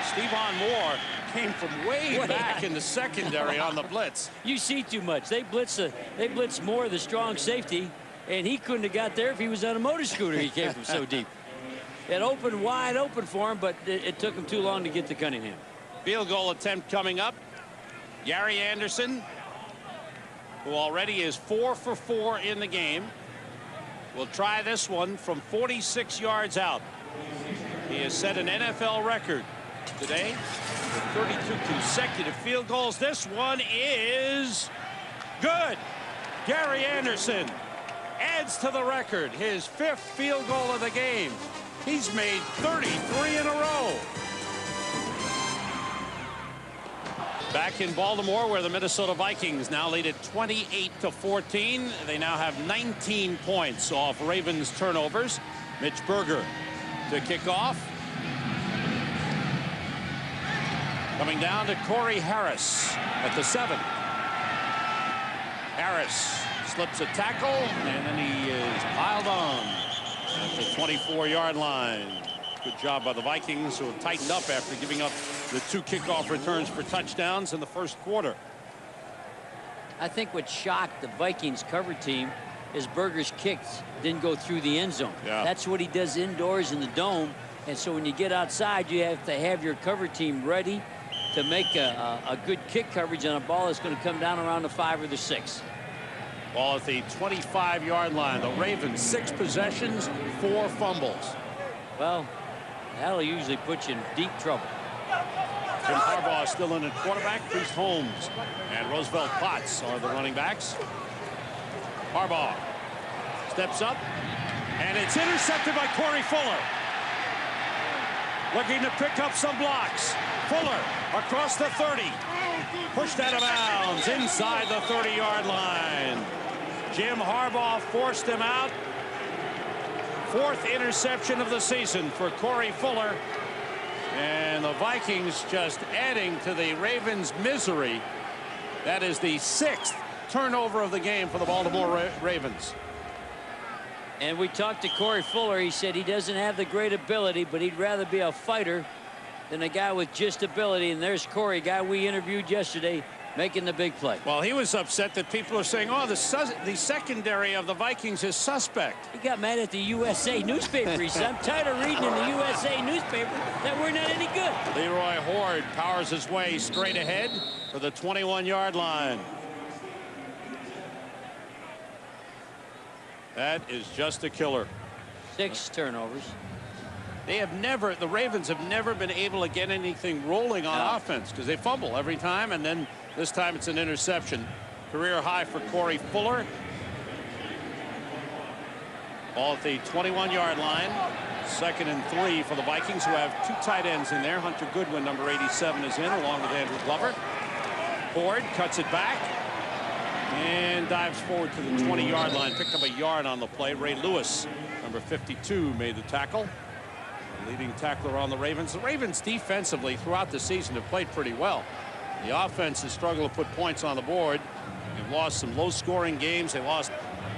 Stephon Moore came from way back in the secondary on the blitz. You see too much. They blitz Moore, the strong safety, and he couldn't have got there if he was on a motor scooter. He came from so deep. It opened wide open for him, but it took him too long to get to Cunningham. Field goal attempt coming up. Gary Anderson, who already is 4 for 4 in the game, will try this one from 46 yards out. He has set an NFL record today with 32 consecutive field goals. This one is good. Gary Anderson adds to the record, his 5th field goal of the game. He's made 33 in a row. Back in Baltimore, where the Minnesota Vikings now lead at 28-14. They now have 19 points off Ravens turnovers. Mitch Berger to kick off. Coming down to Corey Harris at the 7. Harris slips a tackle, and then he is piled on at the 24-yard line. Good job by the Vikings, who have tightened up after giving up the 2 kickoff returns for touchdowns in the first quarter. I think what shocked the Vikings cover team is Berger's kicks didn't go through the end zone. That's what he does indoors in the dome. And so when you get outside, you have to have your cover team ready to make a good kick coverage on a ball that's going to come down around the 5 or the 6. Ball at the 25-yard line. The Ravens 6 possessions, 4 fumbles. Well, that'll usually put you in deep trouble. Jim Harbaugh still in at quarterback. Priest Holmes and Roosevelt Potts are the running backs. Harbaugh steps up, and it's intercepted by Corey Fuller. Looking to pick up some blocks. Fuller across the 30. Pushed out of bounds inside the 30-yard line. Jim Harbaugh forced him out. 4th interception of the season for Corey Fuller. And the Vikings just adding to the Ravens' misery. That is the 6th turnover of the game for the Baltimore Ravens. And we talked to Corey Fuller. He said he doesn't have the great ability, but he'd rather be a fighter than a guy with just ability. And there's Corey, guy we interviewed yesterday, making the big play. Well, he was upset that people are saying, oh, the secondary of the Vikings is suspect. He got mad at the USA newspaper. He said, I'm tired of reading in the USA newspaper that we're not any good. Leroy Horde powers his way straight ahead for the 21-yard line. That is just a killer. 6 turnovers. The Ravens have never been able to get anything rolling on offense because they fumble every time, and then this time it's an interception. Career high for Corey Fuller. Ball at the 21-yard line. 2nd and 3 for the Vikings, who have 2 tight ends in there. Hunter Goodwin, number 87, is in, along with Andrew Glover. Ford cuts it back and dives forward to the 20-yard line. Picked up a yard on the play. Ray Lewis, number 52, made the tackle. The leading tackler on the Ravens. The Ravens defensively throughout the season have played pretty well. The offense has struggled to put points on the board. They've lost some low-scoring games. They lost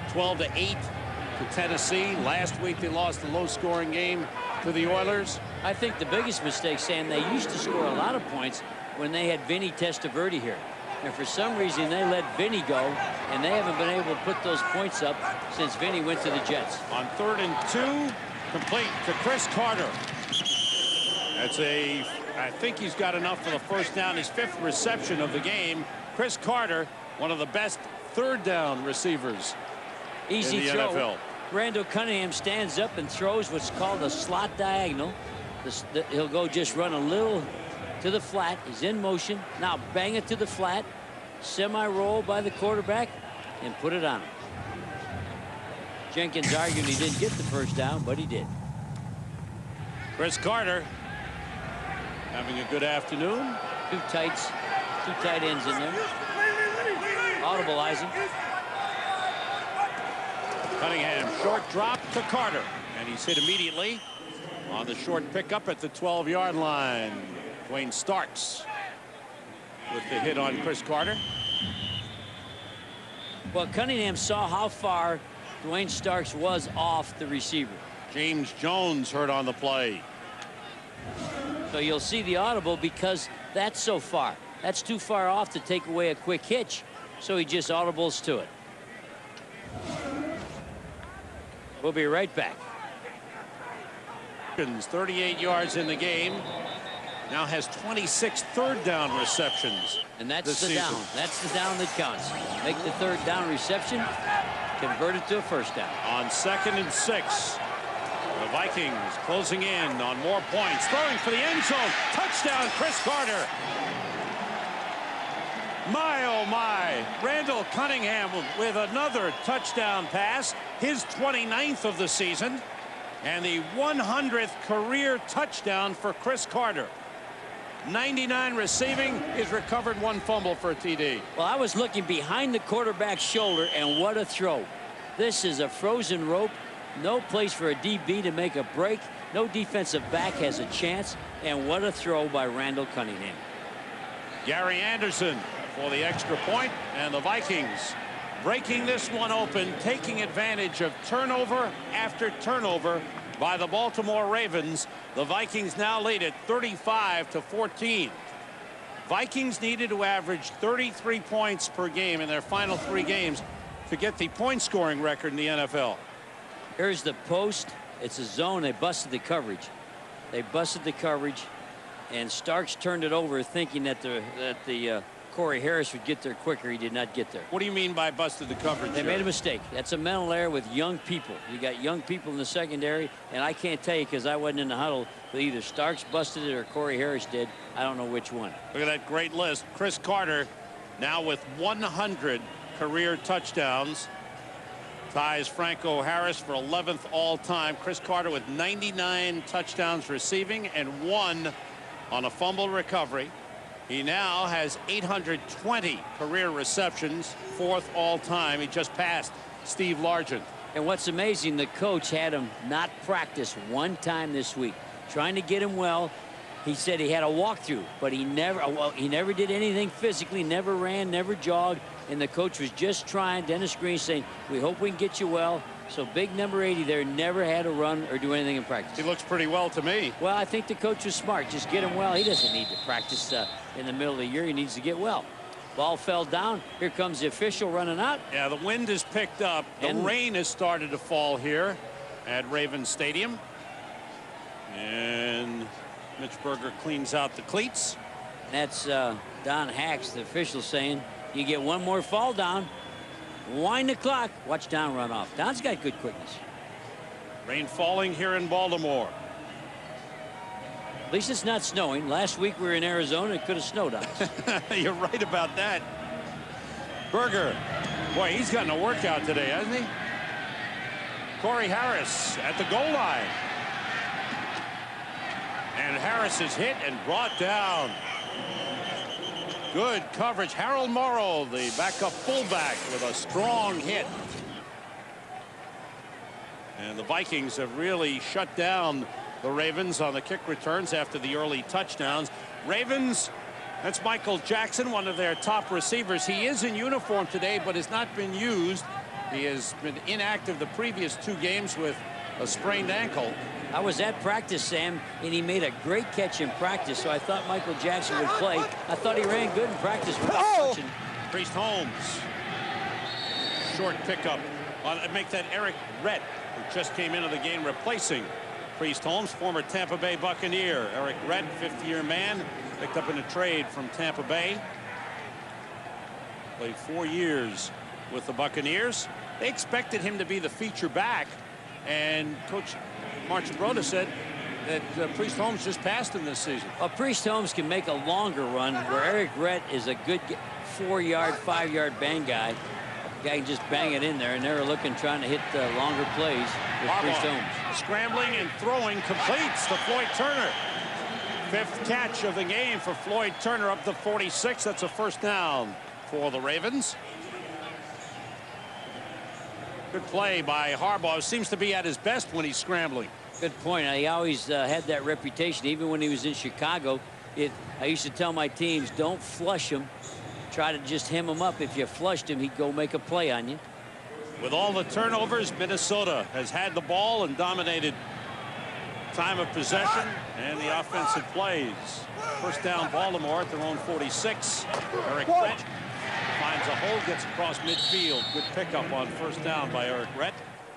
12-8 to Tennessee. Last week they lost a low-scoring game to the Oilers. I think the biggest mistake, Sam, they used to score a lot of points when they had Vinny Testaverde here. And for some reason, they let Vinny go, and they haven't been able to put those points up since Vinny went to the Jets. On 3rd and 2, complete to Chris Carter. That's I think he's got enough for the first down, his 5th reception of the game. Chris Carter, one of the best 3rd down receivers Easy in the throw. NFL. Randall Cunningham stands up and throws what's called a slot diagonal. He'll go just run a little to the flat. He's in motion. Now bang it to the flat. Semi-roll by the quarterback and put it on him. Jenkins argued he didn't get the first down, but he did. Chris Carter having a good afternoon. Two tight ends in there. Audibleizing. Cunningham, short drop to Carter, and he's hit immediately on the short pickup at the 12-yard line. Dwayne Starks with the hit on Chris Carter. Well, Cunningham saw how far Dwayne Starks was off the receiver. James Jones hurt on the play. So you'll see the audible because that's so far. That's too far off to take away a quick hitch. So he just audibles to it. We'll be right back. 38 yards in the game. Now has 26 3rd down receptions. And that's the down. That's the down that counts. Make the 3rd down reception. Convert it to a first down. On 2nd and 6. The Vikings closing in on more points. Throwing for the end zone. Touchdown, Chris Carter. My, oh my. Randall Cunningham with another touchdown pass. His 29th of the season. And the 100th career touchdown for Chris Carter. 99 receiving. Is recovered 1 fumble for a TD. Well, I was looking behind the quarterback's shoulder, and what a throw. This is a frozen rope. No place for a DB to make a break. No defensive back has a chance. And what a throw by Randall Cunningham. Gary Anderson for the extra point, and the Vikings breaking this one open, taking advantage of turnover after turnover by the Baltimore Ravens. The Vikings now lead at 35-14. Vikings needed to average 33 points per game in their final 3 games to get the point scoring record in the NFL. Here's the post. It's a zone. They busted the coverage. They busted the coverage, and Starks turned it over thinking that the Corey Harris would get there quicker. He did not get there. What do you mean by busted the coverage? They made a mistake. That's a mental error with young people. You got young people in the secondary, and I can't tell you because I wasn't in the huddle, but either Starks busted it or Corey Harris did. I don't know which one. Look at that great list. Chris Carter now with 100 career touchdowns. Ties Franco Harris for 11th all-time. Chris Carter with 99 touchdowns receiving and 1 on a fumble recovery. He now has 820 career receptions, 4th all-time. He just passed Steve Largent. And what's amazing, the coach had him not practice 1 time this week, trying to get him well. He said he had a walkthrough, but he never did anything physically, never ran, never jogged. And the coach was just trying, Dennis Green saying, we hope we can get you well. So big number 80 there never had to run or do anything in practice. He looks pretty well to me. Well, I think the coach was smart. Just get him well. He doesn't need to practice in the middle of the year. He needs to get well. Ball fell down. Here comes the official running out. Yeah, the wind has picked up. The rain has started to fall here at Ravens Stadium. And Mitch Berger cleans out the cleats. That's Don Hacks, the official, saying you get 1 more fall down. Wind the clock. Watch Don run off. Don's got good quickness. Rain falling here in Baltimore. At least it's not snowing. Last week we were in Arizona. It could have snowed on us. You're right about that. Berger. Boy, he's gotten a workout today, hasn't he? Corey Harris at the goal line. And Harris is hit and brought down. Good coverage. Harold Morrow, the backup fullback, with a strong hit. And the Vikings have really shut down the Ravens on the kick returns after the early touchdowns. Ravens, that's Michael Jackson, one of their top receivers. He is in uniform today, but has not been used. He has been inactive the previous 2 games with a sprained ankle. I was at practice, Sam, and he made a great catch in practice, so I thought Michael Jackson would play. I thought he ran good in practice without touching. Priest Holmes. Short pickup. Make that Eric Rett, who just came into the game replacing Priest Holmes, former Tampa Bay Buccaneer. Eric Rett, 50-year man, picked up in a trade from Tampa Bay. Played 4 years with the Buccaneers. They expected him to be the feature back, and Coach Marchibroda said that Priest Holmes just passed him this season. Well, Priest Holmes can make a longer run, where Eric Rett is a good 4-yard, 5-yard bang guy. The guy can just bang it in there, and they're looking, trying to hit longer plays with Priest Holmes. Scrambling and throwing, completes to Floyd Turner. 5th catch of the game for Floyd Turner, up to 46. That's a first down for the Ravens. Good play by Harbaugh. Seems to be at his best when he's scrambling. Good point. He always had that reputation, even when he was in Chicago. I used to tell my teams, don't flush him. Try to just hem him up. If you flushed him, he'd go make a play on you. With all the turnovers, Minnesota has had the ball and dominated time of possession and the offensive plays. First down, Baltimore at their own 46. Eric Rett finds a hole, gets across midfield. Good pickup on first down by Eric Rett.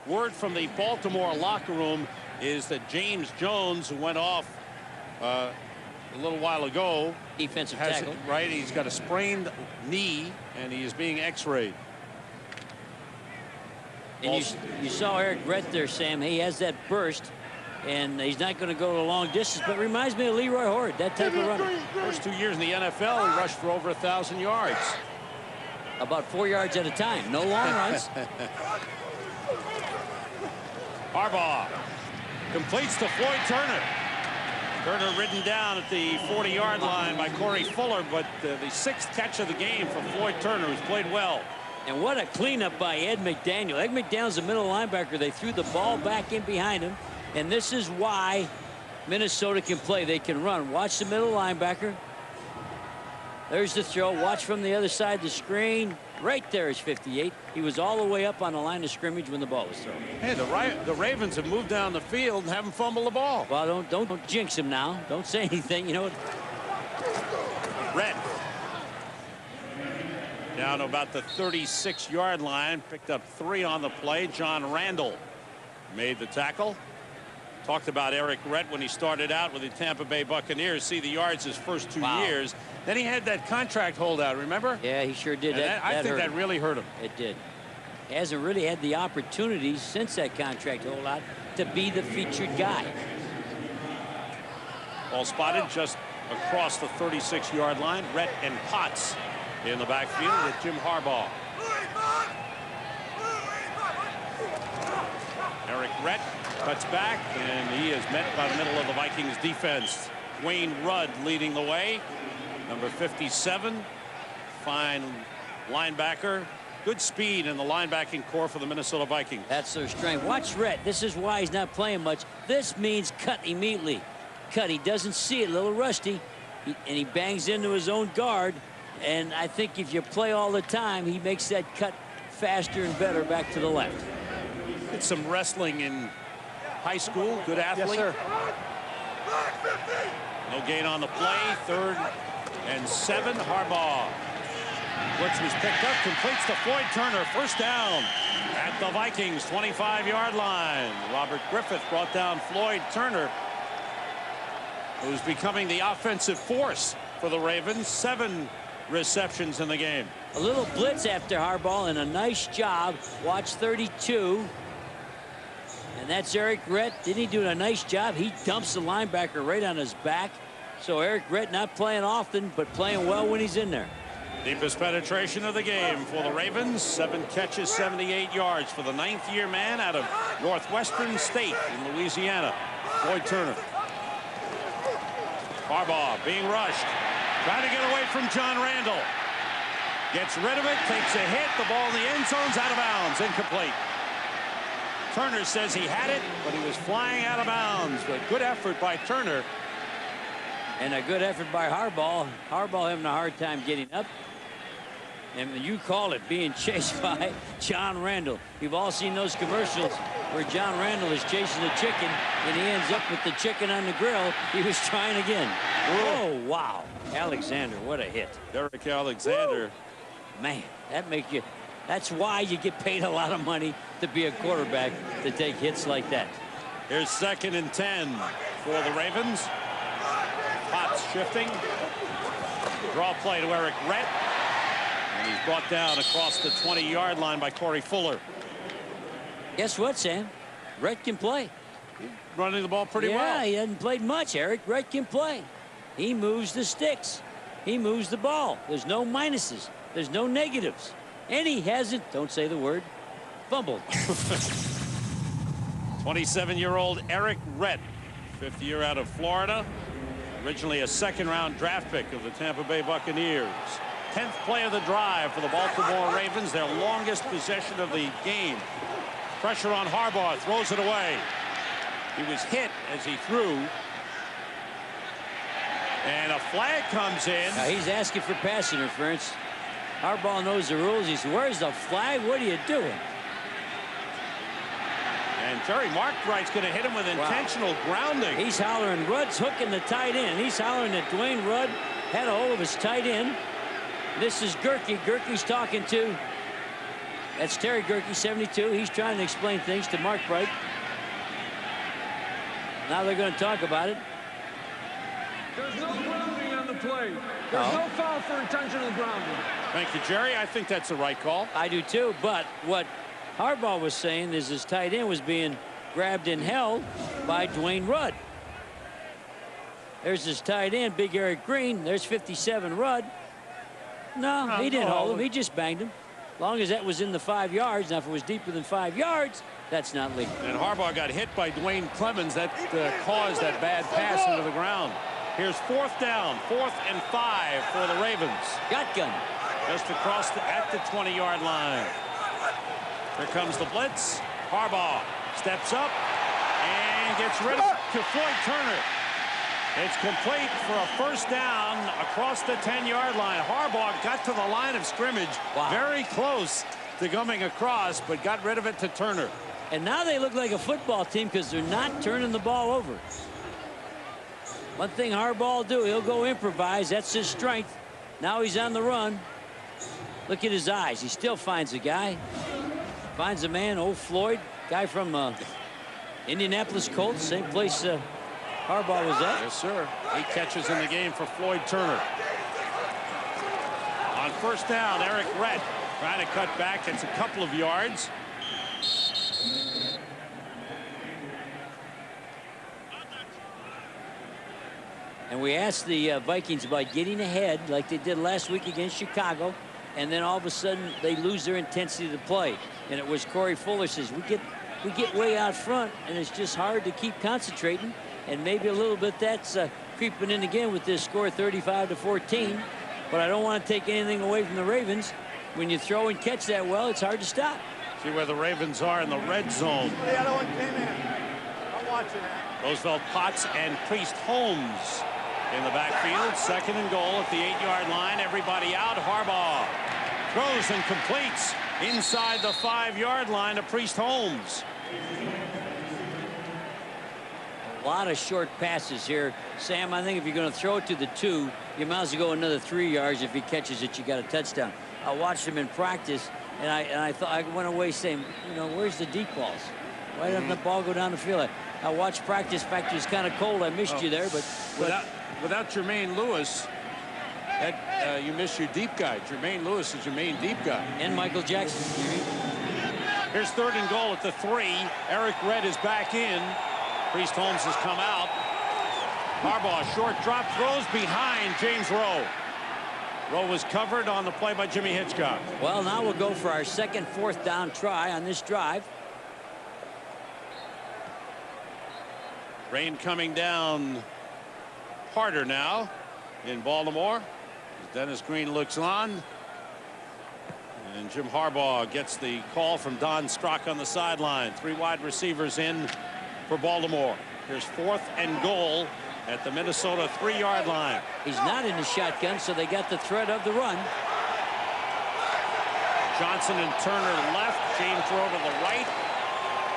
Word from the Baltimore locker room is that James Jones, who went off a little while ago, defensive tackle, right? He's got a sprained knee, and he is being X-rayed. And you saw Eric Rett there, Sam. He has that burst, and he's not going to go a long distance, but reminds me of Leroy Horde, that type of runner. First 2 years in the NFL, he rushed for over 1,000 yards. About 4 yards at a time. No long runs. Harbaugh completes to Floyd Turner. Turner ridden down at the 40-yard line by Corey Fuller, but the 6th catch of the game for Floyd Turner, who's played well. And what a cleanup by Ed McDaniel. Ed McDaniel's the middle linebacker. They threw the ball back in behind him, and this is why Minnesota can play. They can run. Watch the middle linebacker. There's the throw. Watch from the other side of the screen. Right there is 58. He was all the way up on the line of scrimmage when the ball was thrown. Hey, the Ravens have moved down the field and haven't fumbled the ball. Well, don't jinx him now. Don't say anything. You know what? Rett down to about the 36-yard line. Picked up 3 on the play. John Randall made the tackle. Talked about Eric Rett when he started out with the Tampa Bay Buccaneers. See the yards his first 2 years. Then he had that contract holdout, remember? Yeah, he sure did. I think that really hurt him. It did. He hasn't really had the opportunities since that contract holdout to be the featured guy. Ball spotted just across the 36-yard line. Rett and Potts in the backfield with Jim Harbaugh. Eric Rett cuts back, and he is met by the middle of the Vikings defense. Wayne Rudd leading the way. Number 57, fine linebacker. Good speed in the linebacking core for the Minnesota Vikings. That's their strength. Watch Rett. This is why he's not playing much. This means cut immediately. Cut. He doesn't see it. A little rusty. And he bangs into his own guard. And I think if you play all the time, he makes that cut faster and better back to the left. Did some wrestling in high school. Good athlete. Yes, sir. No gain on the play. 3rd and 7. Harbaugh. Blitz was picked up, completes to Floyd Turner. First down at the Vikings 25-yard line. Robert Griffith brought down Floyd Turner, who's becoming the offensive force for the Ravens. 7 receptions in the game. A little blitz after Harbaugh, and a nice job. Watch 32. And that's Eric Rett. Didn't he do a nice job? He dumps the linebacker right on his back. So Eric Rett not playing often, but playing well when he's in there. Deepest penetration of the game for the Ravens. 7 catches, 78 yards for the 9th-year man out of Northwestern State in Louisiana, Floyd Turner. Harbaugh being rushed. Trying to get away from John Randall. Gets rid of it, takes a hit. The ball in the end zone's out of bounds. Incomplete. Turner says he had it, but he was flying out of bounds. But good effort by Turner. And a good effort by Harbaugh. Harbaugh having a hard time getting up. And you call it being chased by John Randall. You've all seen those commercials where John Randall is chasing a chicken and he ends up with the chicken on the grill. He was trying again. Oh, wow. Alexander, what a hit. Derek Alexander. Woo! Man, that's why you get paid a lot of money to be a quarterback, to take hits like that. Here's 2nd and 10 for the Ravens. Potts shifting. Draw play to Eric Rett. And he's brought down across the 20-yard line by Corey Fuller. Guess what, Sam? Rett can play. Running the ball pretty well. Yeah, he hasn't played much. Eric Rett can play. He moves the sticks. He moves the ball. There's no minuses. There's no negatives. And he hasn't, don't say the word, fumbled. 27-year-old Eric Rett, 5th year out of Florida. Originally a 2nd-round draft pick of the Tampa Bay Buccaneers. 10th play of the drive for the Baltimore Ravens, their longest possession of the game. Pressure on Harbaugh, throws it away. He was hit as he threw. And a flag comes in. Now he's asking for pass interference. Harbaugh knows the rules. He says, where's the flag? What are you doing? And Terry Markwright's going to hit him with intentional grounding. He's hollering, Rudd's hooking the tight end. He's hollering that Dwayne Rudd had a hold of his tight end. This is Gerke. Gerke's talking to, that's Terry Gerke, 72. He's trying to explain things to Markwright. Now they're going to talk about it. There's no grounding on the play. There's no foul for intentional grounding. Thank you, Jerry. I think that's the right call. I do too, but what Harbaugh was saying is his tight end was being grabbed and held by Dwayne Rudd. There's his tight end, Big Eric Green. There's 57 Rudd. No, he didn't hold him. He just banged him. As long as that was in the 5 yards. Now, if it was deeper than 5 yards, that's not legal. And Harbaugh got hit by Dwayne Clemens. That caused that bad pass into the ground. Here's 4th down, 4th and 5 for the Ravens. Shotgun. Just across at the 20-yard line. Here comes the blitz. Harbaugh steps up and gets rid of it to Floyd Turner. It's complete for a 1st down across the 10-yard line. Harbaugh got to the line of scrimmage, very close to coming across, but got rid of it to Turner. And now they look like a football team because they're not turning the ball over. One thing Harbaugh will do, he'll go improvise. That's his strength. Now he's on the run. Look at his eyes. He still finds a guy. Finds a man, old Floyd, guy from Indianapolis Colts, same place Harbaugh was at. Yes, sir. 8 catches in the game for Floyd Turner. On 1st down, Eric Rett trying to cut back. It's a couple of yards. And we asked the Vikings about getting ahead like they did last week against Chicago, and then all of a sudden they lose their intensity to play. And it was Corey Fuller says, we get way out front, and it's just hard to keep concentrating. And maybe a little bit that's creeping in again with this score 35-14. But I don't want to take anything away from the Ravens. When you throw and catch that well, it's hard to stop. See where the Ravens are in the red zone. The other one came in. I'm watching that. Roosevelt Potts and Priest Holmes in the backfield. 2nd and goal at the 8-yard line. Everybody out. Harbaugh throws and completes inside the 5-yard line to Priest Holmes. A lot of short passes here. Sam, I think if you're going to throw it to the 2, you might as well go another 3 yards. If he catches it, you got a touchdown. I watched him in practice, and I thought I went away saying, you know, where's the deep balls? Why doesn't the ball go down the field? I watched practice. In fact, it was kind of cold. I missed you there, but without Jermaine Lewis, you miss your deep guy. Jermaine Lewis is your main deep guy. And Michael Jackson. Here's 3rd and goal at the 3. Eric Rett is back in. Priest Holmes has come out. Harbaugh, short drop, throws behind James Rowe. Rowe was covered on the play by Jimmy Hitchcock. Well, now we'll go for our 2nd 4th down try on this drive. Rain coming down harder now in Baltimore. As Dennis Green looks on. And Jim Harbaugh gets the call from Don Strock on the sideline. 3 wide receivers in for Baltimore. Here's 4th and goal at the Minnesota 3-yard line. He's not in the shotgun, so they got the threat of the run. Johnson and Turner left. Chain throw to the right.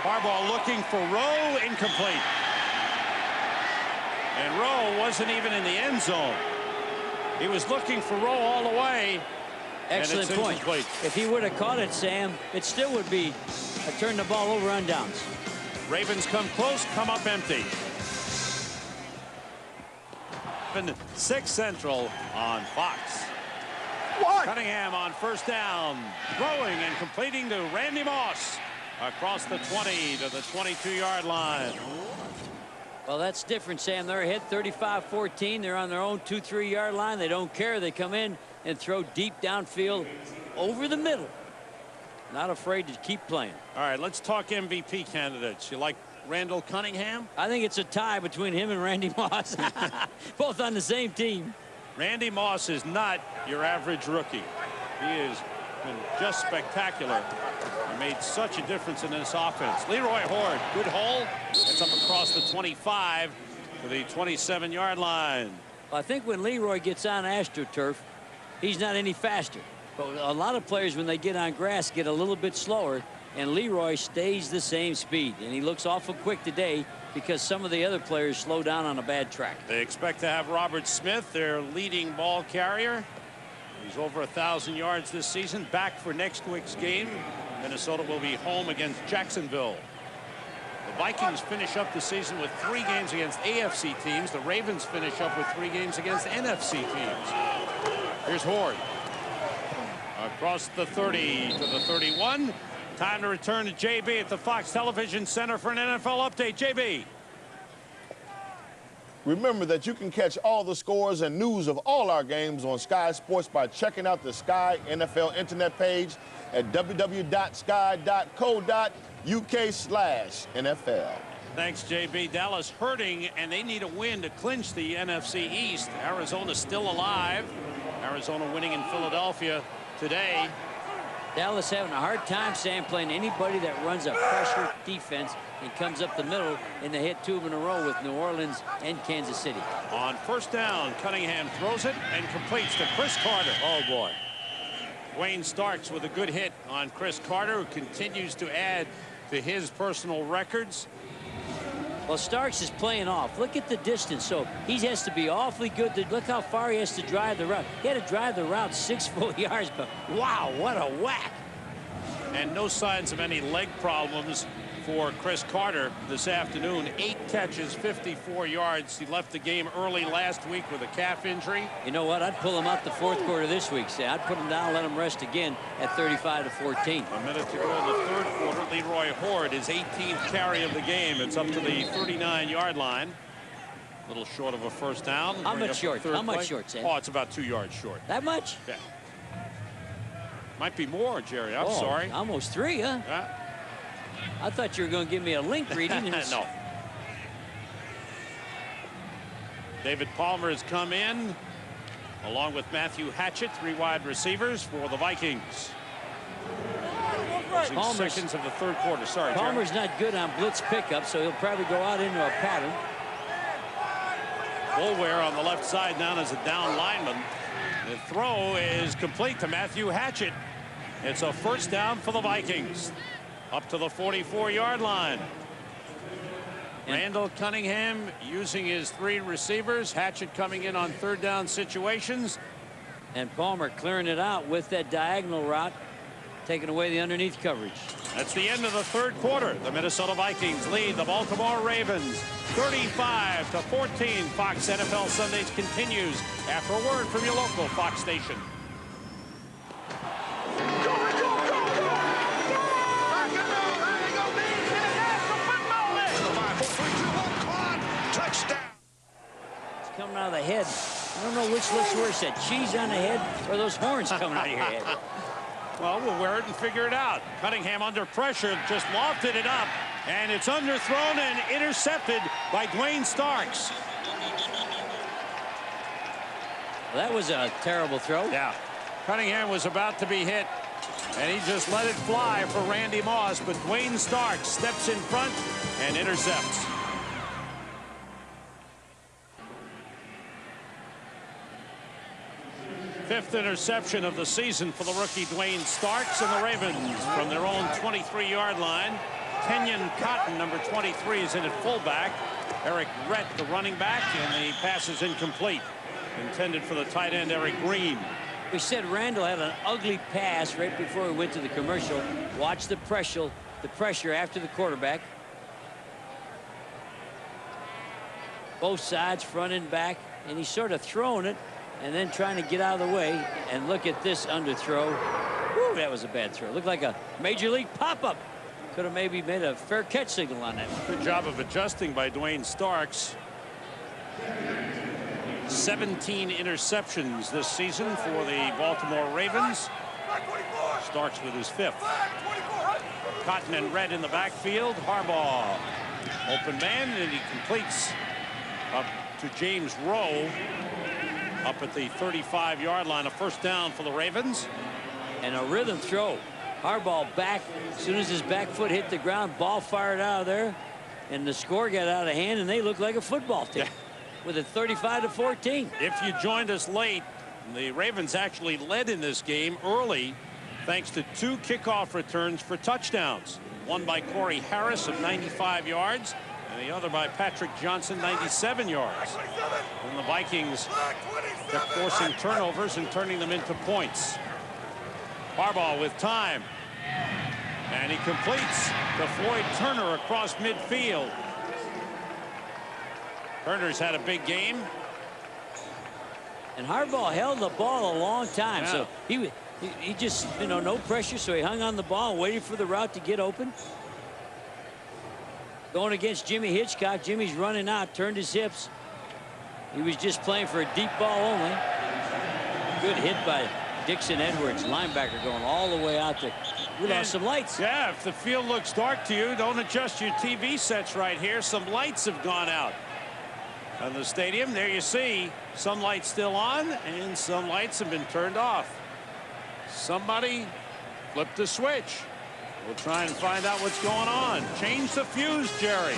Harbaugh looking for Rowe, incomplete. And Rowe wasn't even in the end zone. He was looking for Rowe all the way. Excellent point. Incomplete. If he would have caught it, Sam, it still would be a turn the ball over on downs. Ravens come close, come up empty. 6 Central on Fox. What? Cunningham on first down, throwing and completing to Randy Moss across the 20 to the 22-yard line. Well, that's different, Sam. They're ahead 35-14. They're on their own 2-3-yard line. They don't care. They come in and throw deep downfield over the middle. Not afraid to keep playing. All right, let's talk MVP candidates. You like Randall Cunningham? I think it's a tie between him and Randy Moss. Both on the same team. Randy Moss is not your average rookie. He has been just spectacular. He made such a difference in this offense. Leroy Horde, good hole. It's up across the 25 to the 27-yard line. I think when Leroy gets on AstroTurf, he's not any faster. But a lot of players, when they get on grass, get a little bit slower. And Leroy stays the same speed. And he looks awful quick today because some of the other players slow down on a bad track. They expect to have Robert Smith, their leading ball carrier. He's over 1,000 yards this season. Back for next week's game. Minnesota will be home against Jacksonville. The Vikings finish up the season with 3 games against AFC teams. The Ravens finish up with 3 games against NFC teams. Here's Horde. Across the 30 to the 31. Time to return to JB at the Fox Television Center for an NFL update. JB. Remember that you can catch all the scores and news of all our games on Sky Sports by checking out the Sky NFL internet page at www.sky.co.uk/NFL. Thanks, JB. Dallas hurting, and they need a win to clinch the NFC East. Arizona's still alive. Arizona winning in Philadelphia today. Dallas having a hard time, Sam, playing anybody that runs a pressure defense and comes up the middle, and they hit 2 in a row with New Orleans and Kansas City. On first down, Cunningham throws it and completes to Chris Carter. Oh, boy. Wayne Starks with a good hit on Chris Carter, who continues to add to his personal records. Well, Starks is playing off. Look at the distance. So he has to be awfully good. Look how far he has to drive the route. He had to drive the route 6 full yards, but wow, what a whack. And no signs of any leg problems for Chris Carter this afternoon. 8 catches, 54 yards. He left the game early last week with a calf injury. You know what? I'd pull him out the 4th quarter this week. Say, I'd put him down, let him rest again at 35-14. A minute to go in the 3rd quarter. Leroy Horde, his 18th carry of the game. It's up to the 39-yard line. A little short of a first down. How much short? How much short, Sam? Oh, it's about 2 yards short. That much? Yeah. Might be more, Jerry. I'm sorry. Almost 3, huh? I thought you were going to give me a link reading. No. David Palmer has come in, along with Matthew Hatchett, 3 wide receivers for the Vikings. Seconds of the 3rd quarter. Sorry, Palmer's Jerry. not good on blitz pickup, so he'll probably go out into a pattern. Boulware on the left side down as a down lineman. The throw is complete to Matthew Hatchett. It's a first down for the Vikings. Up to the 44-yard line. Randall Cunningham using his 3 receivers. Hatchett coming in on 3rd down situations. And Palmer clearing it out with that diagonal route, taking away the underneath coverage. That's the end of the 3rd quarter. The Minnesota Vikings lead the Baltimore Ravens 35-14. Fox NFL Sundays continues after a word from your local Fox station. Coming out of the head. I don't know which looks worse, that cheese on the head or those horns coming out of your head. Well, we'll wear it and figure it out. Cunningham under pressure, just lofted it up, and it's underthrown and intercepted by Dwayne Starks. Well, that was a terrible throw. Yeah. Cunningham was about to be hit, and he just let it fly for Randy Moss, but Dwayne Starks steps in front and intercepts. Fifth interception of the season for the rookie Dwayne Starks and the Ravens from their own 23-yard line. Kenyon Cotton, number 23, is in at fullback. Eric Rett, the running back, and the pass is incomplete. Intended for the tight end, Eric Green. We said Randall had an ugly pass right before we went to the commercial. Watch the pressure after the quarterback. Both sides, front and back, and he's sort of throwing it and then trying to get out of the way. And look at this underthrow. Woo, that was a bad throw. Looked like a major league pop-up. Could have maybe made a fair catch signal on that. Good job of adjusting by Dwayne Starks. 17 interceptions this season for the Baltimore Ravens. Starks with his 5th. Cotton and Redd in the backfield. Harbaugh, open man, and he completes up to James Rowe up at the 35-yard line. A first down for the Ravens. And a rhythm throw. Harbaugh back. As soon as his back foot hit the ground, ball fired out of there. And the score got out of hand, and they looked like a football team. With a 35-14. If you joined us late, the Ravens actually led in this game early thanks to 2 kickoff returns for touchdowns. One by Corey Harris of 95 yards and the other by Patrick Johnson, 97 yards. And the Vikings kept forcing turnovers and turning them into points. Harbaugh with time. And he completes to Floyd Turner across midfield. Turner's had a big game. And Harbaugh held the ball a long time. Yeah. So he just, you know, no pressure. So he hung on the ball, waiting for the route to get open. Going against Jimmy Hitchcock. Jimmy's running out, turned his hips. He was just playing for a deep ball only. Good hit by Dixon Edwards, linebacker, going all the way out there. We lost some lights. Yeah, if the field looks dark to you, don't adjust your TV sets right here. Some lights have gone out on the stadium. There you see some lights still on and some lights have been turned off. Somebody flipped the switch. We'll try and find out what's going on. Change the fuse, Jerry.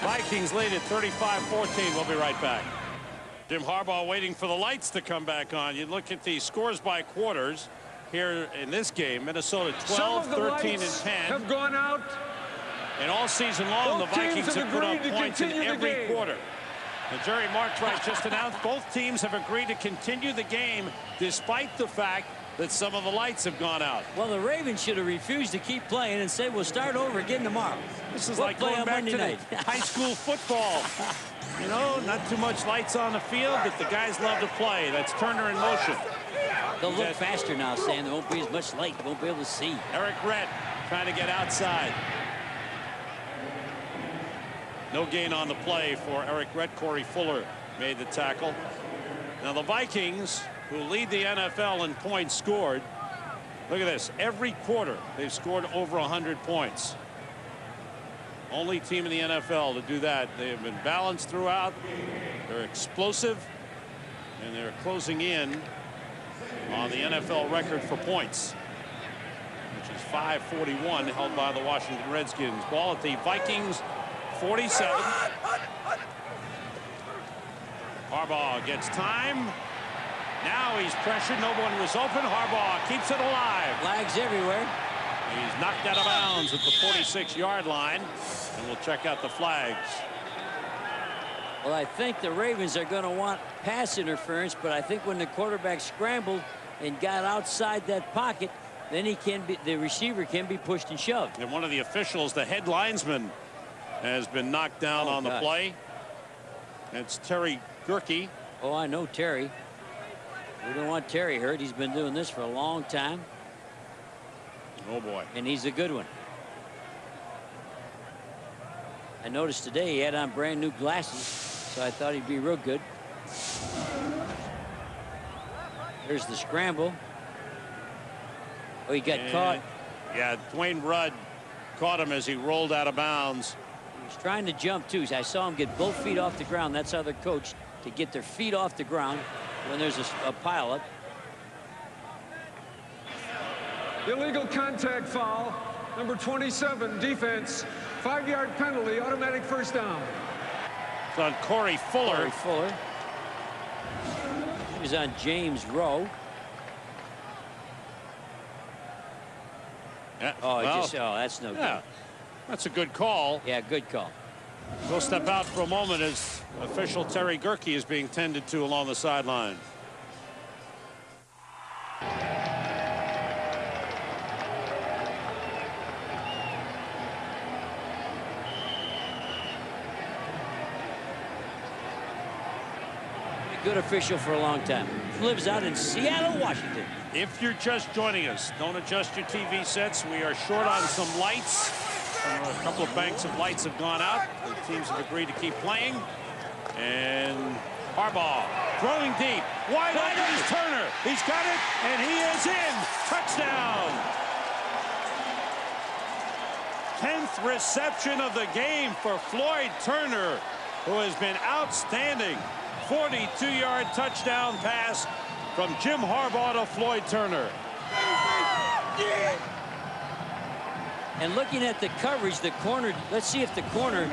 Vikings lead at 35-14. We'll be right back. Jim Harbaugh waiting for the lights to come back on. You look at the scores by quarters here in this game. Minnesota 12, 13, and 10. Have gone out. And all season long, Both the Vikings have put up points in every game. quarter. And Jerry Markwright just announced both teams have agreed to continue the game despite the fact that some of the lights have gone out. Well, the Ravens should have refused to keep playing and said, we'll start over again tomorrow. This is We'll like play going on back Monday to night. the high school football. You know, not too much lights on the field, but the guys love to play. That's Turner in motion. They'll look faster now, Sam. There won't be as much light. You won't be able to see. Eric Rett trying to get outside. No gain on the play for Eric Rett. Corey Fuller made the tackle. Now the Vikings, who lead the NFL in points scored, look at this. Every quarter they've scored over 100 points. Only team in the NFL to do that. They have been balanced throughout. They're explosive, and they're closing in on the NFL record for points, which is 541, held by the Washington Redskins. Ball at the Vikings 47. Harbaugh gets time. Now he's pressured. No one was open. Harbaugh keeps it alive. Flags everywhere. He's knocked out of bounds at the 46-yard line. And we'll check out the flags. Well, I think the Ravens are going to want pass interference, but I think when the quarterback scrambled and got outside that pocket, then the receiver can be pushed and shoved. And one of the officials, the head linesman, has been knocked down on the play. It's Terry Gerke. Oh, I know Terry. We don't want Terry hurt. He's been doing this for a long time. Oh, boy. And he's a good one. I noticed today he had on brand new glasses, so I thought he'd be real good. There's the scramble. Oh, he got caught. Yeah, Dwayne Rudd caught him as he rolled out of bounds. He was trying to jump, too. I saw him get both feet off the ground. That's how they're coached, to get their feet off the ground when there's a pileup. Illegal contact foul. Number 27, defense. 5-yard penalty, automatic first down. It's on Corey Fuller. Corey Fuller. He was on James Rowe. Yeah, Oh, well, that's no yeah, good. that's a good call. Yeah, good call. We'll step out for a moment as official Terry Gerke is being tended to along the sideline. Good official for a long time. Lives out in Seattle, Washington. If you're just joining us, don't adjust your TV sets. We are short on some lights. A couple of banks of lights have gone out. The teams have agreed to keep playing. And Harbaugh throwing deep. Wide open is Turner. He's got it, and he is in. Touchdown. 10th reception of the game for Floyd Turner, who has been outstanding. 42-yard touchdown pass from Jim Harbaugh to Floyd Turner. And looking at the coverage, the corner, let's see if the corner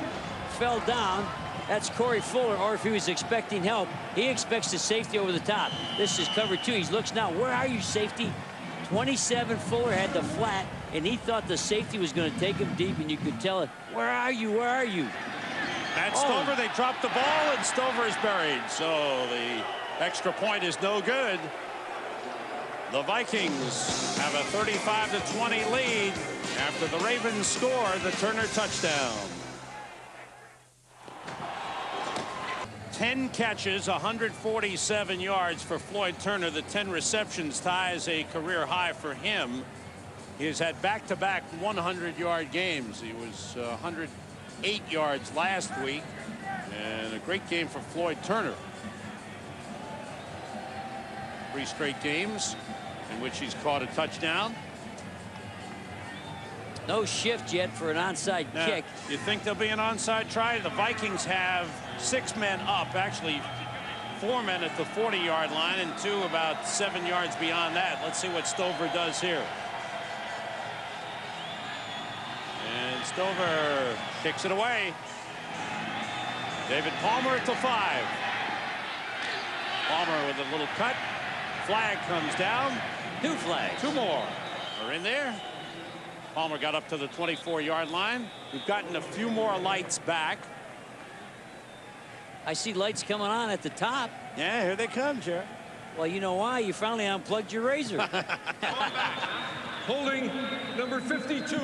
fell down. That's Corey Fuller, or if he was expecting help. He expects the safety over the top. This is cover 2. He looks now. Where are you, safety? 27, Fuller had the flat, and he thought the safety was going to take him deep, and you could tell it. Where are you? Where are you? That's Stover. They dropped the ball, and Stover is buried. So the extra point is no good. The Vikings have a 35-20 lead after the Ravens score the Turner touchdown. 10 catches, 147 yards for Floyd Turner. The 10 receptions ties a career high for him. He has had back-to-back 100-yard games. He was 108 yards last week, and a great game for Floyd Turner. 3 straight games in which he's caught a touchdown. No shift yet for an onside kick. You think there'll be an onside try? The Vikings have 6 men up, actually 4 men at the 40-yard line and 2 about 7 yards beyond that. Let's see what Stover does here. And Stover kicks it away. David Palmer at the 5. Palmer with a little cut. Flag comes down. 2 flags. 2 more are in there. Palmer got up to the 24-yard line. We've gotten a few more lights back. I see lights coming on at the top. Yeah, here they come, Jerry. Well, you know why? You finally unplugged your razor. Holding number 52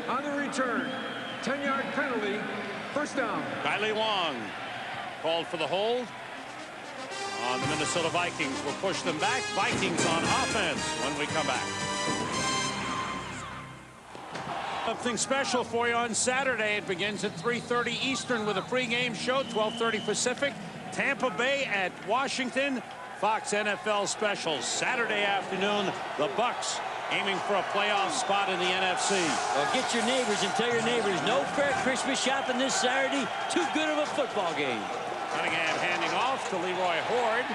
on the return. 10-yard penalty. First down. Kylie Wong called for the hold on the Minnesota Vikings. Will push them back. Vikings on offense when we come back. Something special for you on Saturday. It begins at 3:30 Eastern with a pregame show, 12:30 Pacific. Tampa Bay at Washington. Fox NFL specials Saturday afternoon. The Bucs aiming for a playoff spot in the NFC. Well, get your neighbors and tell your neighbors no Christmas shopping this Saturday. Too good of a football game. Cunningham handing off to Leroy Horde.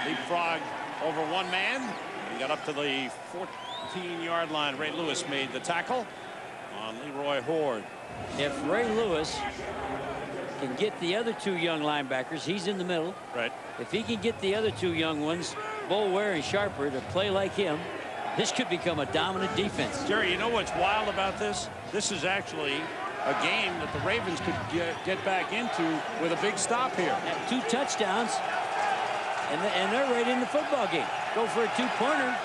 Leapfrog over one man. He got up to the 14-yard line. Ray Lewis made the tackle on Leroy Horde. If Ray Lewis can get the other 2 young linebackers, he's in the middle. Right. If he can get the other 2 young ones, Boulware and Sharper, to play like him, this could become a dominant defense. Jerry, you know what's wild about this? This is actually a game that the Ravens could get back into with a big stop here. 2 touchdowns, and they're right in the football game. Go for a 2-pointer.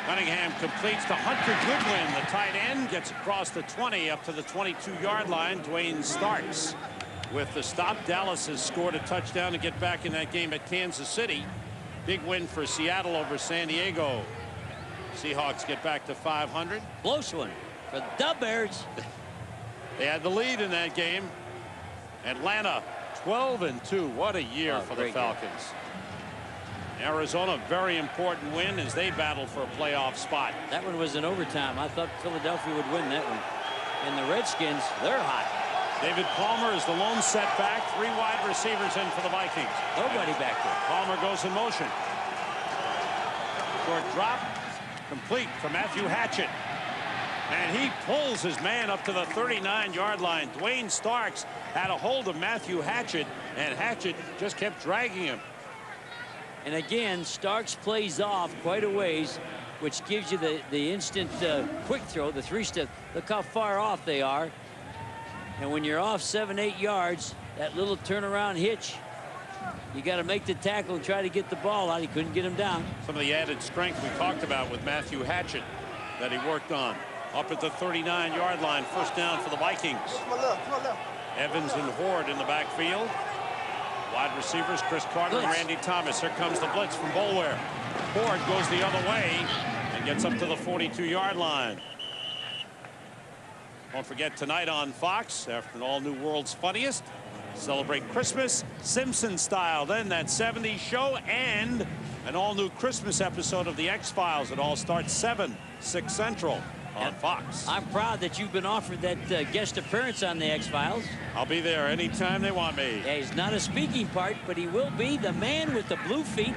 Cunningham completes to Hunter Goodwin. The tight end gets across the 20 up to the 22-yard line. Dwayne Starks with the stop. Dallas has scored a touchdown to get back in that game at Kansas City. Big win for Seattle over San Diego. Seahawks get back to 500. Close one for the Bears. They had the lead in that game. Atlanta 12-2. What a year for the Falcons. Game. Arizona, very important win as they battle for a playoff spot. That one was in overtime. I thought Philadelphia would win that one. And the Redskins, they're hot. David Palmer is the lone setback. 3 wide receivers in for the Vikings. Nobody back there. Palmer goes in motion. Short drop. Complete to Matthew Hatchett. And he pulls his man up to the 39-yard line. Dwayne Starks had a hold of Matthew Hatchett, and Hatchett just kept dragging him. And again, Starks plays off quite a ways, which gives you the instant quick throw, the three-step. Look how far off they are. And when you're off 7-8 yards, that little turnaround hitch, you got to make the tackle and try to get the ball out. He couldn't get him down. Some of the added strength we talked about with Matthew Hatchett that he worked on. Up at the 39-yard line, first down for the Vikings. Evans and Horde in the backfield. Wide receivers, Chris Carter and Randy Thomas. Here comes the blitz from Boulware. Horde goes the other way and gets up to the 42-yard line. Don't forget tonight on Fox, after an all-new World's Funniest, celebrate Christmas Simpson style. Then that 70s show and an all-new Christmas episode of The X-Files. It all starts 7, 6 Central on Fox. I'm proud that you've been offered that guest appearance on The X-Files. I'll be there anytime they want me. Yeah, he's not a speaking part, but he will be the man with the blue feet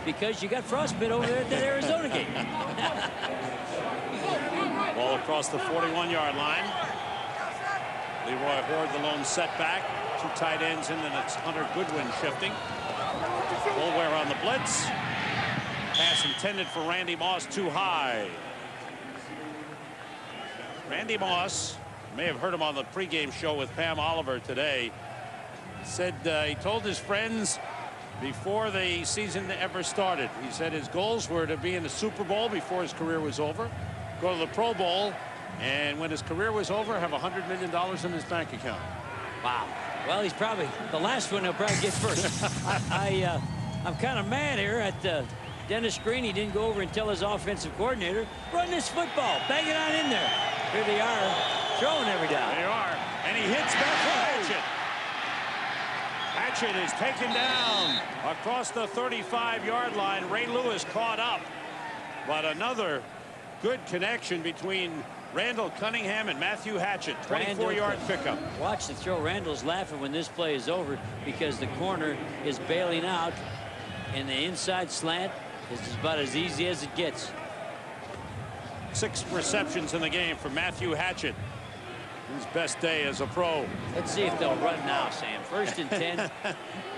because you got frostbite over there at that Arizona game. Ball across the 41-yard line. Leroy Horde, the lone setback. Two tight ends in, and it's Hunter Goodwin shifting. Boulware on the blitz. Pass intended for Randy Moss, too high. Randy Moss, you may have heard him on the pregame show with Pam Oliver today, said he told his friends before the season ever started, he said his goals were to be in the Super Bowl before his career was over, go to the Pro Bowl, and when his career was over, have $100 million in his bank account. Wow. Well, he's probably the last one he'll probably get first. I'm kind of mad here at Dennis Green. He didn't go over and tell his offensive coordinator, run this football, bang it on in there. Here they are, throwing every down. They are, and he hits back for Hatchett. Hatchett is taken down across the 35-yard line. Ray Lewis caught up, but another good connection between Randall Cunningham and Matthew Hatchett. 24-yard pickup. Watch the throw. Randall's laughing when this play is over because the corner is bailing out, and the inside slant is about as easy as it gets. 6 receptions in the game for Matthew Hatchett. His best day as a pro. Let's see if they'll run now, Sam. 1st and 10.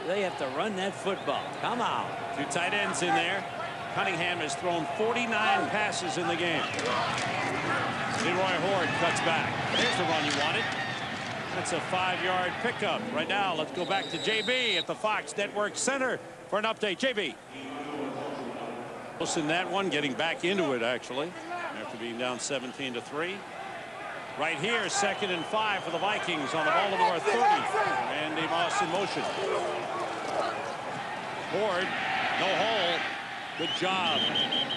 They have to run that football. Come on. Two tight ends in there. Cunningham has thrown 49 passes in the game. Leroy Horde cuts back. There's the run you wanted. That's a 5-yard pickup. Right now, let's go back to JB at the Fox Network Center for an update. JB. Close in that one, getting back into it, actually, after being down 17-3. Right here, 2nd and 5 for the Vikings on the Baltimore 30. Randy Moss in motion. Horde, no hole. Good job,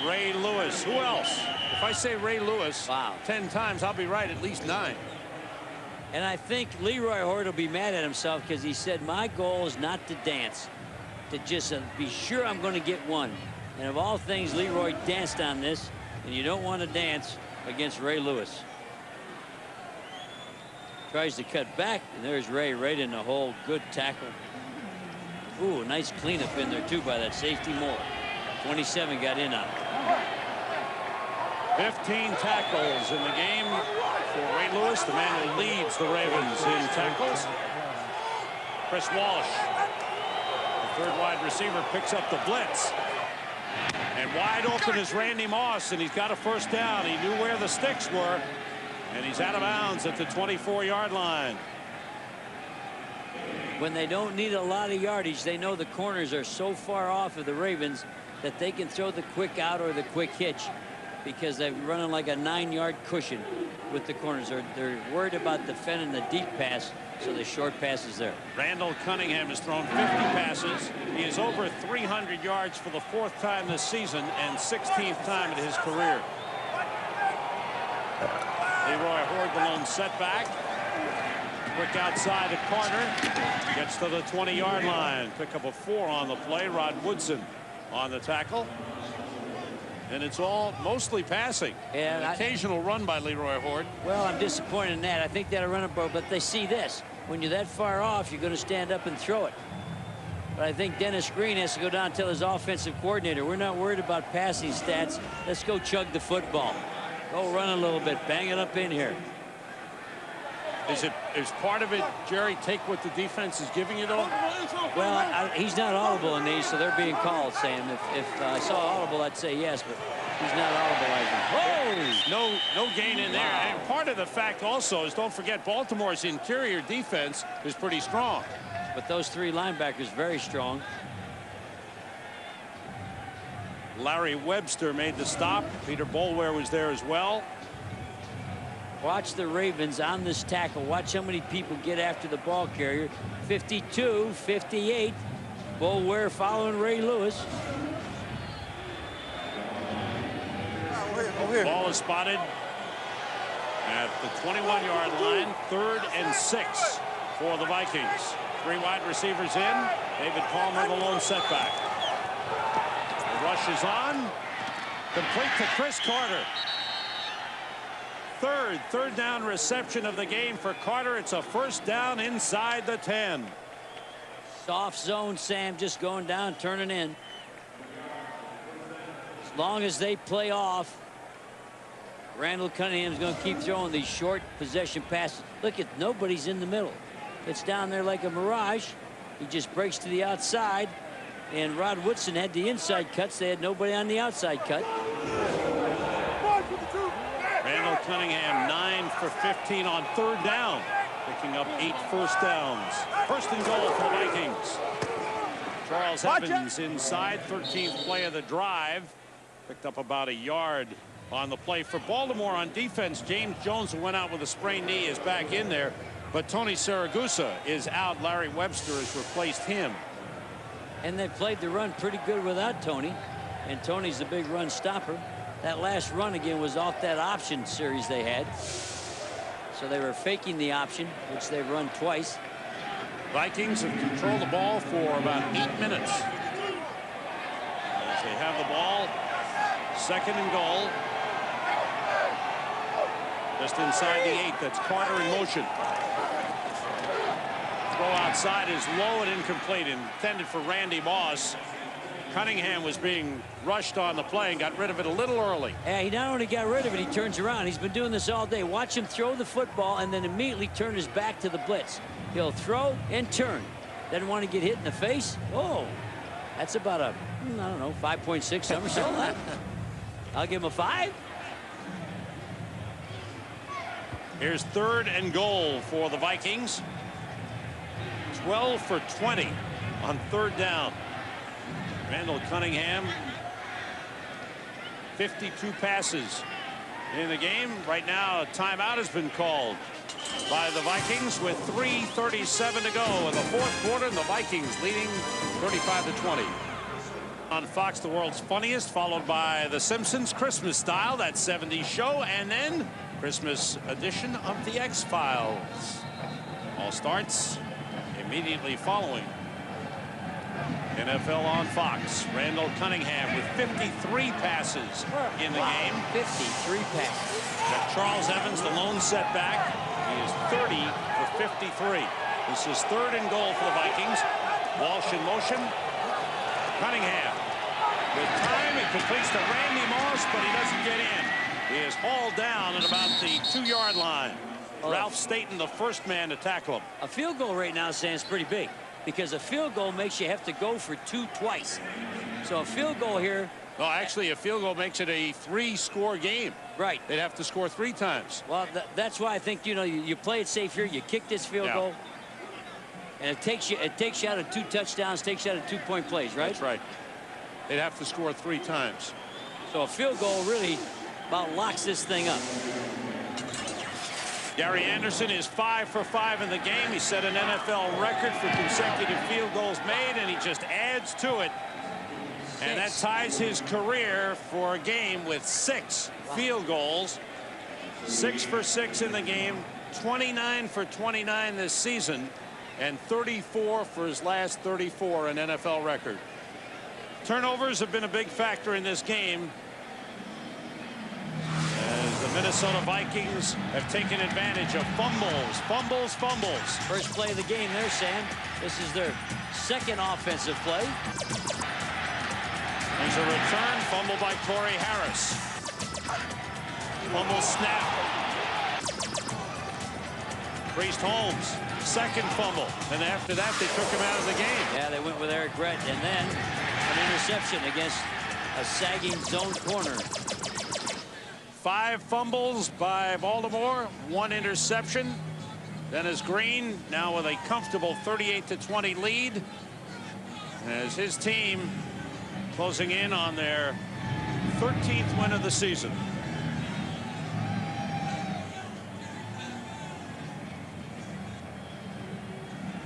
Ray Lewis. Who else? If I say Ray Lewis 10 times, I'll be right at least 9. And I think Leroy Horde will be mad at himself because he said, my goal is not to dance, to just be sure I'm going to get one. And of all things, Leroy danced on this, and you don't want to dance against Ray Lewis. Tries to cut back, and there's Ray right in the hole. Good tackle. Ooh, nice cleanup in there, too, by that safety Moore. 27 got in on it. 15 tackles in the game for Ray Lewis, the man who leads the Ravens in tackles. Chris Walsh, the 3rd wide receiver, picks up the blitz. And wide open is Randy Moss, and he's got a first down. He knew where the sticks were, and he's out of bounds at the 24-yard line. When they don't need a lot of yardage, they know the corners are so far off of the Ravens that they can throw the quick out or the quick hitch because they're running like a 9-yard cushion with the corners. They're worried about defending the deep pass, so the short pass is there. Randall Cunningham has thrown 50 passes. He is over 300 yards for the 4th time this season and 16th time in his career. Leroy Horde, the lone setback. Quick outside to Carter. Gets to the 20-yard line. Pick up a 4 on the play. Rod Woodson on the tackle. And it's all mostly passing. And an occasional run by Leroy Horde. Well, I'm disappointed in that. I think that'll run it, but they see this. When you're that far off, you're going to stand up and throw it. But I think Dennis Green has to go down and tell his offensive coordinator, we're not worried about passing stats. Let's go chug the football. Go run a little bit. Bang it up in here. Is part of it, Jerry, take what the defense is giving you, though? Well, he's not audible in these, so they're being called, Sam. If I saw audible, I'd say yes, but he's not audibleizing. Oh! No gain in there. And part of the fact also is, don't forget, Baltimore's interior defense is pretty strong. But those 3 linebackers very strong. Larry Webster made the stop. Peter Boulware was there as well. Watch the Ravens on this tackle. Watch how many people get after the ball carrier. 52, 58. Boulware following Ray Lewis. Ball is spotted at the 21-yard line. 3rd and 6 for the Vikings. 3 wide receivers in. David Palmer, the lone setback. The rush is on. Complete to Chris Carter. Third down reception of the game for Carter. It's a 1st down inside the 10. Soft zone, Sam, just going down, turning in. As long as they play off, Randall Cunningham's going to keep throwing these short possession passes. Look, nobody's in the middle. It's down there like a mirage. He just breaks to the outside. And Rod Woodson had the inside cuts. They had nobody on the outside cut. Randall Cunningham 9 for 15 on 3rd down, picking up 8 first downs. 1st and goal for the Vikings. Charles Evans inside, 13th play of the drive. Picked up about a yard on the play. For Baltimore on defense, James Jones, who went out with a sprained knee, is back in there. But Tony Saragusa is out. Larry Webster has replaced him. And they played the run pretty good without Tony. And Tony's the big run stopper. That last run again was off that option series they had. So they were faking the option, which they've run twice. Vikings have controlled the ball for about 8 minutes. As they have the ball, 2nd and goal. Just inside the 8. That's Carter in motion. Throw outside is low and incomplete, intended for Randy Moss. Cunningham was being rushed on the play and got rid of it a little early. Yeah, he not only got rid of it, he turns around. He's been doing this all day. Watch him throw the football and then immediately turn his back to the blitz. He'll throw and turn. Doesn't want to get hit in the face. Oh, that's about a, I don't know, 5.6 somersault. I'll give him a 5. Here's 3rd and goal for the Vikings. 12 for 20 on 3rd down. Randall Cunningham, 52 passes in the game. Right now, a timeout has been called by the Vikings with 3:37 to go in the 4th quarter, and the Vikings leading 35-20. On Fox, the world's funniest, followed by The Simpsons Christmas Style, that 70s show, and then Christmas edition of The X-Files. All starts immediately following NFL on Fox. Randall Cunningham with 53 passes in the game. 53 passes. Got Charles Evans, the lone setback. He is 30 for 53. This is 3rd and goal for the Vikings. Walsh in motion. Cunningham with time. He completes to Randy Moss, but he doesn't get in. He is hauled down at about the 2-yard line. Ralph Staten, the first man to tackle him. A field goal right now, Sam, is pretty big, because a field goal makes you have to go for 2 twice. So a field goal here. No, actually, a field goal makes it a 3-score game. Right. They'd have to score 3 times. Well, that's why I think, you know, you play it safe here. You kick this field goal, and it takes you out of 2 touchdowns, takes you out of 2-point plays, right? That's right. They'd have to score 3 times. So a field goal really about locks this thing up. Gary Anderson is 5 for 5 in the game. He set an NFL record for consecutive field goals made, and he just adds to it. And that ties his career for a game with 6 field goals. 6 for 6 in the game, 29 for 29 this season, and 34 for his last 34, an NFL record. Turnovers have been a big factor in this game, as the Minnesota Vikings have taken advantage of fumbles. First play of the game there, Sam. This is their 2nd offensive play. There's a return fumble by Corey Harris. Fumble snap. Priest Holmes, second fumble. And after that, they took him out of the game. Yeah, they went with Eric Brett, and then an interception against a sagging zone corner. 5 fumbles by Baltimore, 1 interception. Dennis Green now with a comfortable 38-20 lead as his team closing in on their 13th win of the season.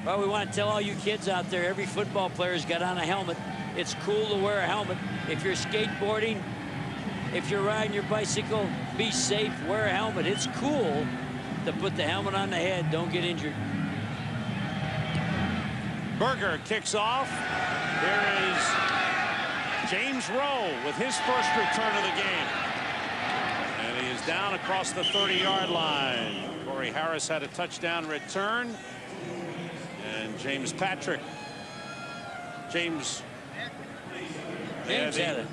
Well, we want to tell all you kids out there, every football player's got on a helmet. It's cool to wear a helmet. If you're skateboarding, if you're riding your bicycle, be safe, wear a helmet. It's cool to put the helmet on the head. Don't get injured. Berger kicks off. Here is James Rowe with his first return of the game. And he is down across the 30-yard line. Corey Harris had a touchdown return. And James had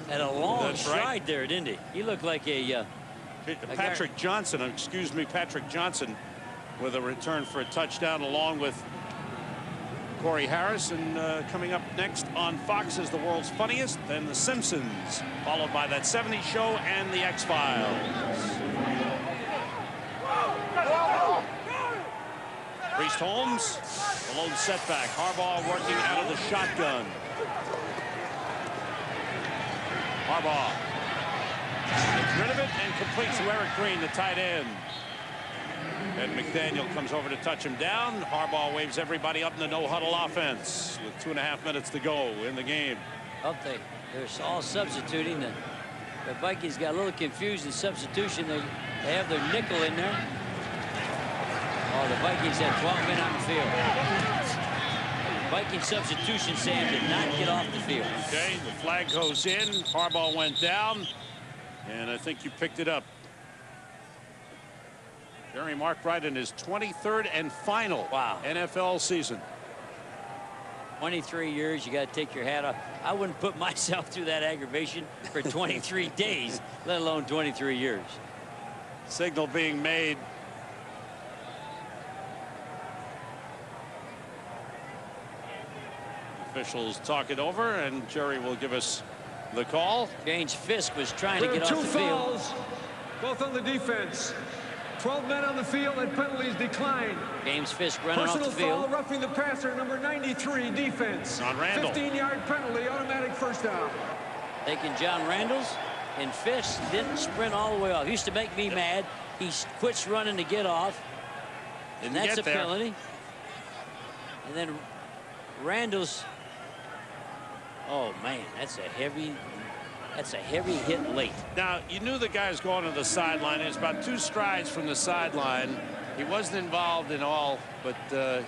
a long stride right there, didn't he? He looked like a Patrick Johnson, excuse me, Patrick Johnson with a return for a touchdown along with Corey Harris. And coming up next on Fox is The World's Funniest, then The Simpsons, followed by That 70s Show and The X-Files. Priest Holmes, the lone setback. Harbaugh working out of the shotgun. Harbaugh gets rid of it and completes to Eric Green, the tight end. And McDaniel comes over to touch him down. Harbaugh waves everybody up in the no-huddle offense with 2.5 minutes to go in the game. Well, they're all substituting. The Vikings got a little confused in substitution. They have their nickel in there. Oh, the Vikings had 12 men on the field. Viking substitution, Sam, did not get off the field. Okay, the flag goes in. Harbaugh went down, and I think you picked it up. Jerry marked right in his 23rd and final NFL season. 23 years, you got to take your hat off. I wouldn't put myself through that aggravation for 23 days, let alone 23 years. Signal being made. Officials talk it over, and Jerry will give us the call. James Fisk was trying to get off the field. 2 fouls, both on the defense. 12 men on the field and penalties declined. James Fisk running off the field. Personal foul, roughing the passer, number 93, defense. John Randall. 15-yard penalty, automatic first down. Taking John Randall's, and Fisk didn't sprint all the way off. He used to make me mad. He quits running to get off, and that's a penalty. And then Randall's. Oh man, that's a heavy hit late. Now, you knew the guy was going to the sideline. It's about 2 strides from the sideline. He wasn't involved in all, but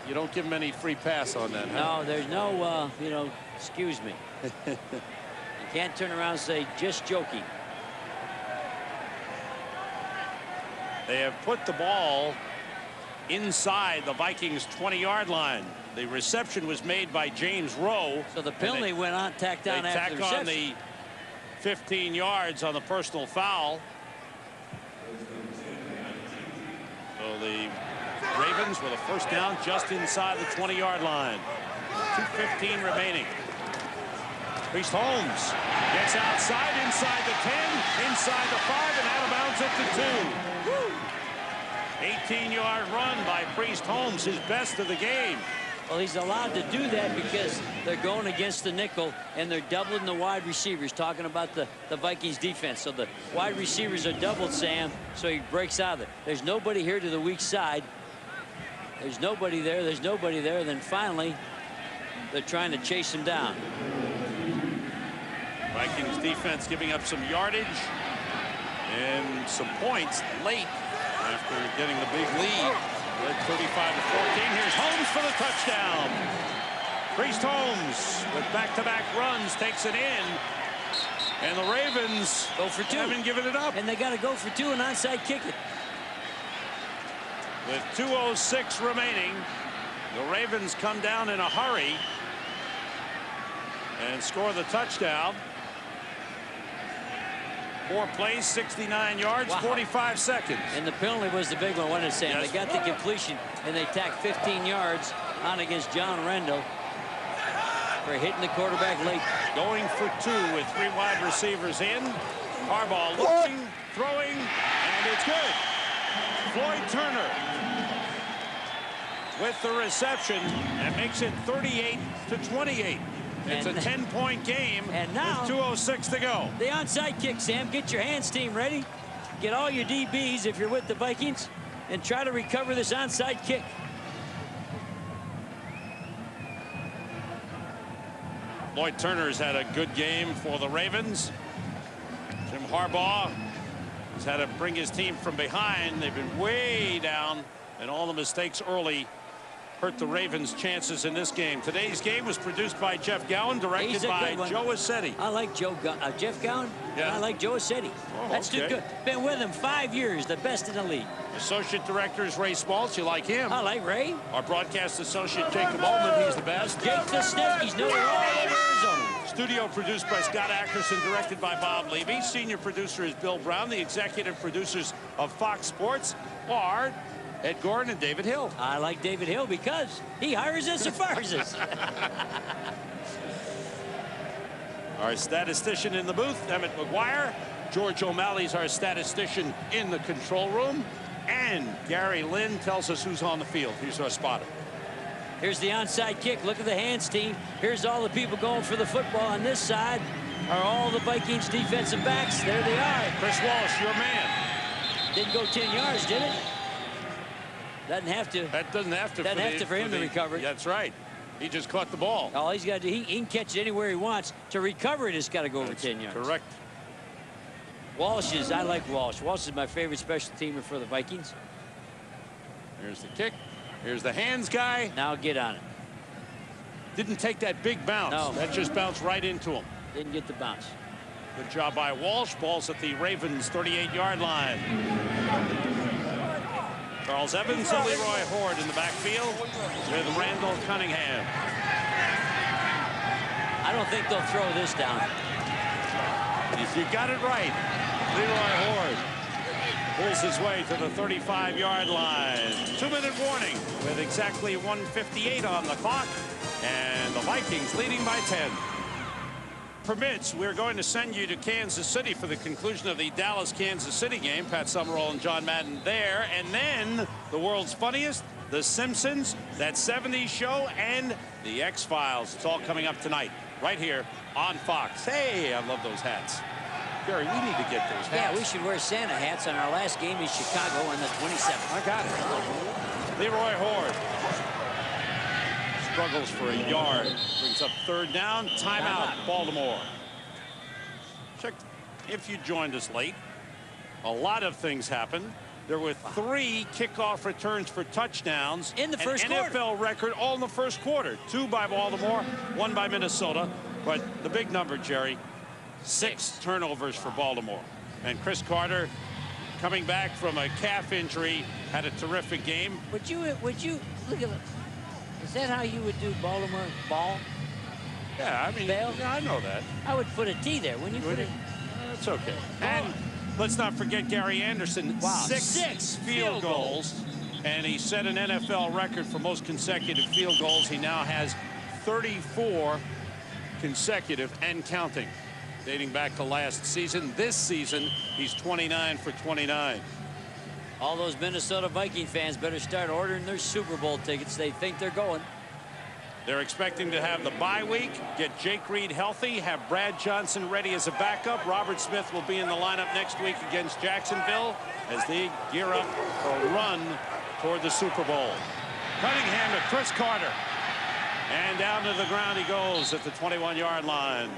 you don't give him any free pass on that. No, there's no, you know, excuse me. You can't turn around and say, just joking. They have put the ball inside the Vikings 20-yard line. The reception was made by James Rowe. So the penalty went on, tacked on after the reception. They tack on the 15 yards on the personal foul. So the Ravens with a first down just inside the 20-yard line. 2:15 remaining. Priest Holmes gets outside, inside the 10, inside the 5, and out of bounds at the 2. 18-yard run by Priest Holmes, his best of the game. Well, he's allowed to do that because they're going against the nickel and they're doubling the wide receivers, talking about the Vikings defense. So the wide receivers are doubled, Sam, so he breaks out of it. There's nobody here to the weak side. There's nobody there. There's nobody there. Then finally, they're trying to chase him down. Vikings defense giving up some yardage and some points late after getting the big lead. Led 35-14. Here's Holmes for the touchdown. Priest Holmes with back-to-back runs takes it in. And the Ravens go for 2. Haven't given it up. And they got to go for 2 and onside kick it. With 2:06 remaining, the Ravens come down in a hurry and score the touchdown. 4 plays, 69 yards, Wow. 45 seconds. And the penalty was the big one, wasn't it, Sam? Yes. They got the completion, and they tacked 15 yards on against John Rendell for hitting the quarterback late. Going for 2 with 3 wide receivers in. Harbaugh looking, throwing, and it's good. Floyd Turner with the reception and makes it 38-28. It's a 10-point game and now, with 2:06 to go. The onside kick, Sam. Get your hands team ready. Get all your DBs if you're with the Vikings and try to recover this onside kick. Floyd Turner's had a good game for the Ravens. Jim Harbaugh has had to bring his team from behind. They've been way down, and all the mistakes early hurt the Ravens' chances in this game. Today's game was produced by Jeff Gowan, directed by Joe Assetti. I like Jeff Gowan. Yeah. I like Joe Assetti. Oh, That's okay. good. Been with him 5 years, the best in the league. Associate Director is Ray Smaltz. You like him? I like Ray. Our broadcast associate, Jacob Ullman. He's the best. Jake the Snake. He's known all over Arizona. Studio produced by Scott Ackerson, directed by Bob Levy. Senior producer is Bill Brown. The executive producers of Fox Sports are Ed Gordon and David Hill. I like David Hill because he hires us and fires us. Our statistician in the booth, Emmett McGuire. George O'Malley's our statistician in the control room. And Gary Lynn tells us who's on the field. Here's our spotter. Here's the onside kick. Look at the hands team. Here's all the people going for the football. On this side are all the Vikings defensive backs. There they are. Chris Walsh, your man. Didn't go 10 yards, did it? Doesn't have to. That doesn't have to. Doesn't have to for him to recover it. That's right. He just caught the ball. All he's got to do, he can catch it anywhere he wants. To recover it, it's got to go over 10 yards. Correct. I like Walsh. Walsh is my favorite special teamer for the Vikings. Here's the kick. Here's the hands guy. Now get on it. Didn't take that big bounce. No. That just bounced right into him. Didn't get the bounce. Good job by Walsh. Ball's at the Ravens' 38-yard line. Charles Evans and Leroy Horde in the backfield with Randall Cunningham. I don't think they'll throw this down. You got it right. Leroy Horde pulls his way to the 35-yard line. 2-minute warning with exactly 1:58 on the clock. And the Vikings leading by 10. Permits, we're going to send you to Kansas City for the conclusion of the Dallas-Kansas City game. Pat Summerall and John Madden there. And then the world's funniest, The Simpsons, That 70s Show, and The X-Files. It's all coming up tonight right here on Fox. Hey, I love those hats. Gary, we need to get those hats. Yeah, we should wear Santa hats on our last game in Chicago on the 27th. I got it. Leroy Horde struggles for a yard. Brings up 3rd down. Timeout, Baltimore. Check if you joined us late. A lot of things happened. There were 3 kickoff returns for touchdowns in the first quarter. quarter. NFL record all in the first quarter. 2 by Baltimore, 1 by Minnesota. But the big number, Jerry, 6 turnovers for Baltimore. And Chris Carter, coming back from a calf injury, had a terrific game. Would you look at it? Is that how you would do Baltimore ball? Yeah, I mean, Bell? yeah, I know that. I would put a T there. When you put it, That's okay. And let's not forget Gary Anderson. Wow. 6 field goals. And he set an NFL record for most consecutive field goals. He now has 34 consecutive and counting, dating back to last season. This season, he's 29 for 29. all those Minnesota Viking fans better start ordering their Super Bowl tickets. They think they're going. They're expecting to have the bye week, get Jake Reed healthy, have Brad Johnson ready as a backup. Robert Smith will be in the lineup next week against Jacksonville as they gear up for a run toward the Super Bowl. Cunningham to Chris Carter. And down to the ground he goes at the 21-yard line.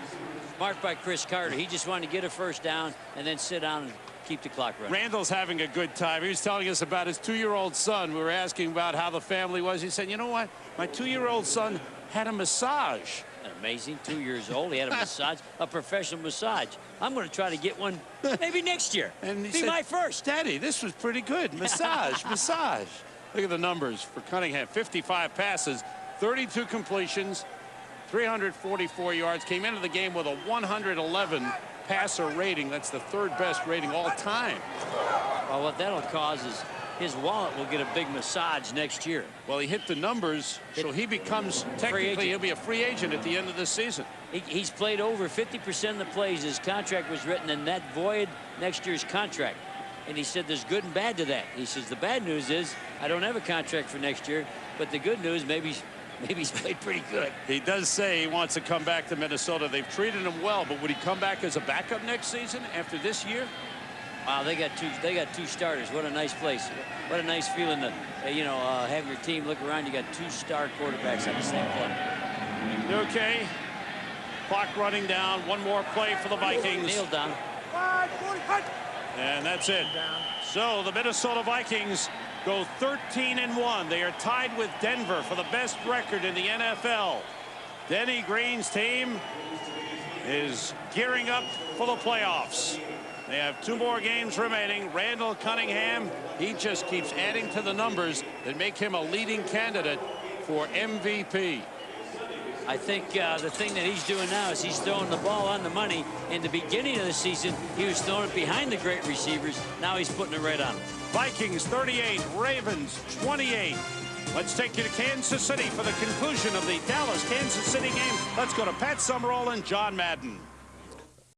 Marked by Chris Carter. He just wanted to get a first down and then sit down and keep the clock running. Randall's having a good time. He was telling us about his 2-year-old son. We were asking about how the family was. He said, you know what? My 2-year-old son had a massage. Amazing. 2 years old. He had a massage, a professional massage. I'm going to try to get one maybe next year. And he be said, my first. Daddy, this was pretty good. Massage, massage. Look at the numbers for Cunningham. 55 passes, 32 completions, 344 yards, came into the game with a 111 passer rating. That's the third best rating all time. Well, what that'll cause is his wallet will get a big massage next year. Well, he hit the numbers, so he becomes, technically, he'll be a free agent at the end of this season. He's played over 50% of the plays. His contract was written in that void next year's contract. And he said there's good and bad to that. He says the bad news is I don't have a contract for next year, but the good news, maybe he's played pretty good. He does say he wants to come back to Minnesota. They've treated him well, but would he come back as a backup next season after this year? Wow, they got two starters. What a nice place. What a nice feeling to have your team look around. You got two star quarterbacks on the same club. Okay. Clock running down. One more play for the Vikings. Nailed down. And that's it. So the Minnesota Vikings go 13-1. They are tied with Denver for the best record in the NFL. Denny Green's team is gearing up for the playoffs. They have 2 more games remaining. Randall Cunningham, he just keeps adding to the numbers that make him a leading candidate for MVP. I think the thing that he's doing now is he's throwing the ball on the money. In the beginning of the season, he was throwing it behind the great receivers. Now he's putting it right on them. Vikings 38, Ravens 28. Let's take you to Kansas City for the conclusion of the Dallas-Kansas City game. Let's go to Pat Summerall and John Madden.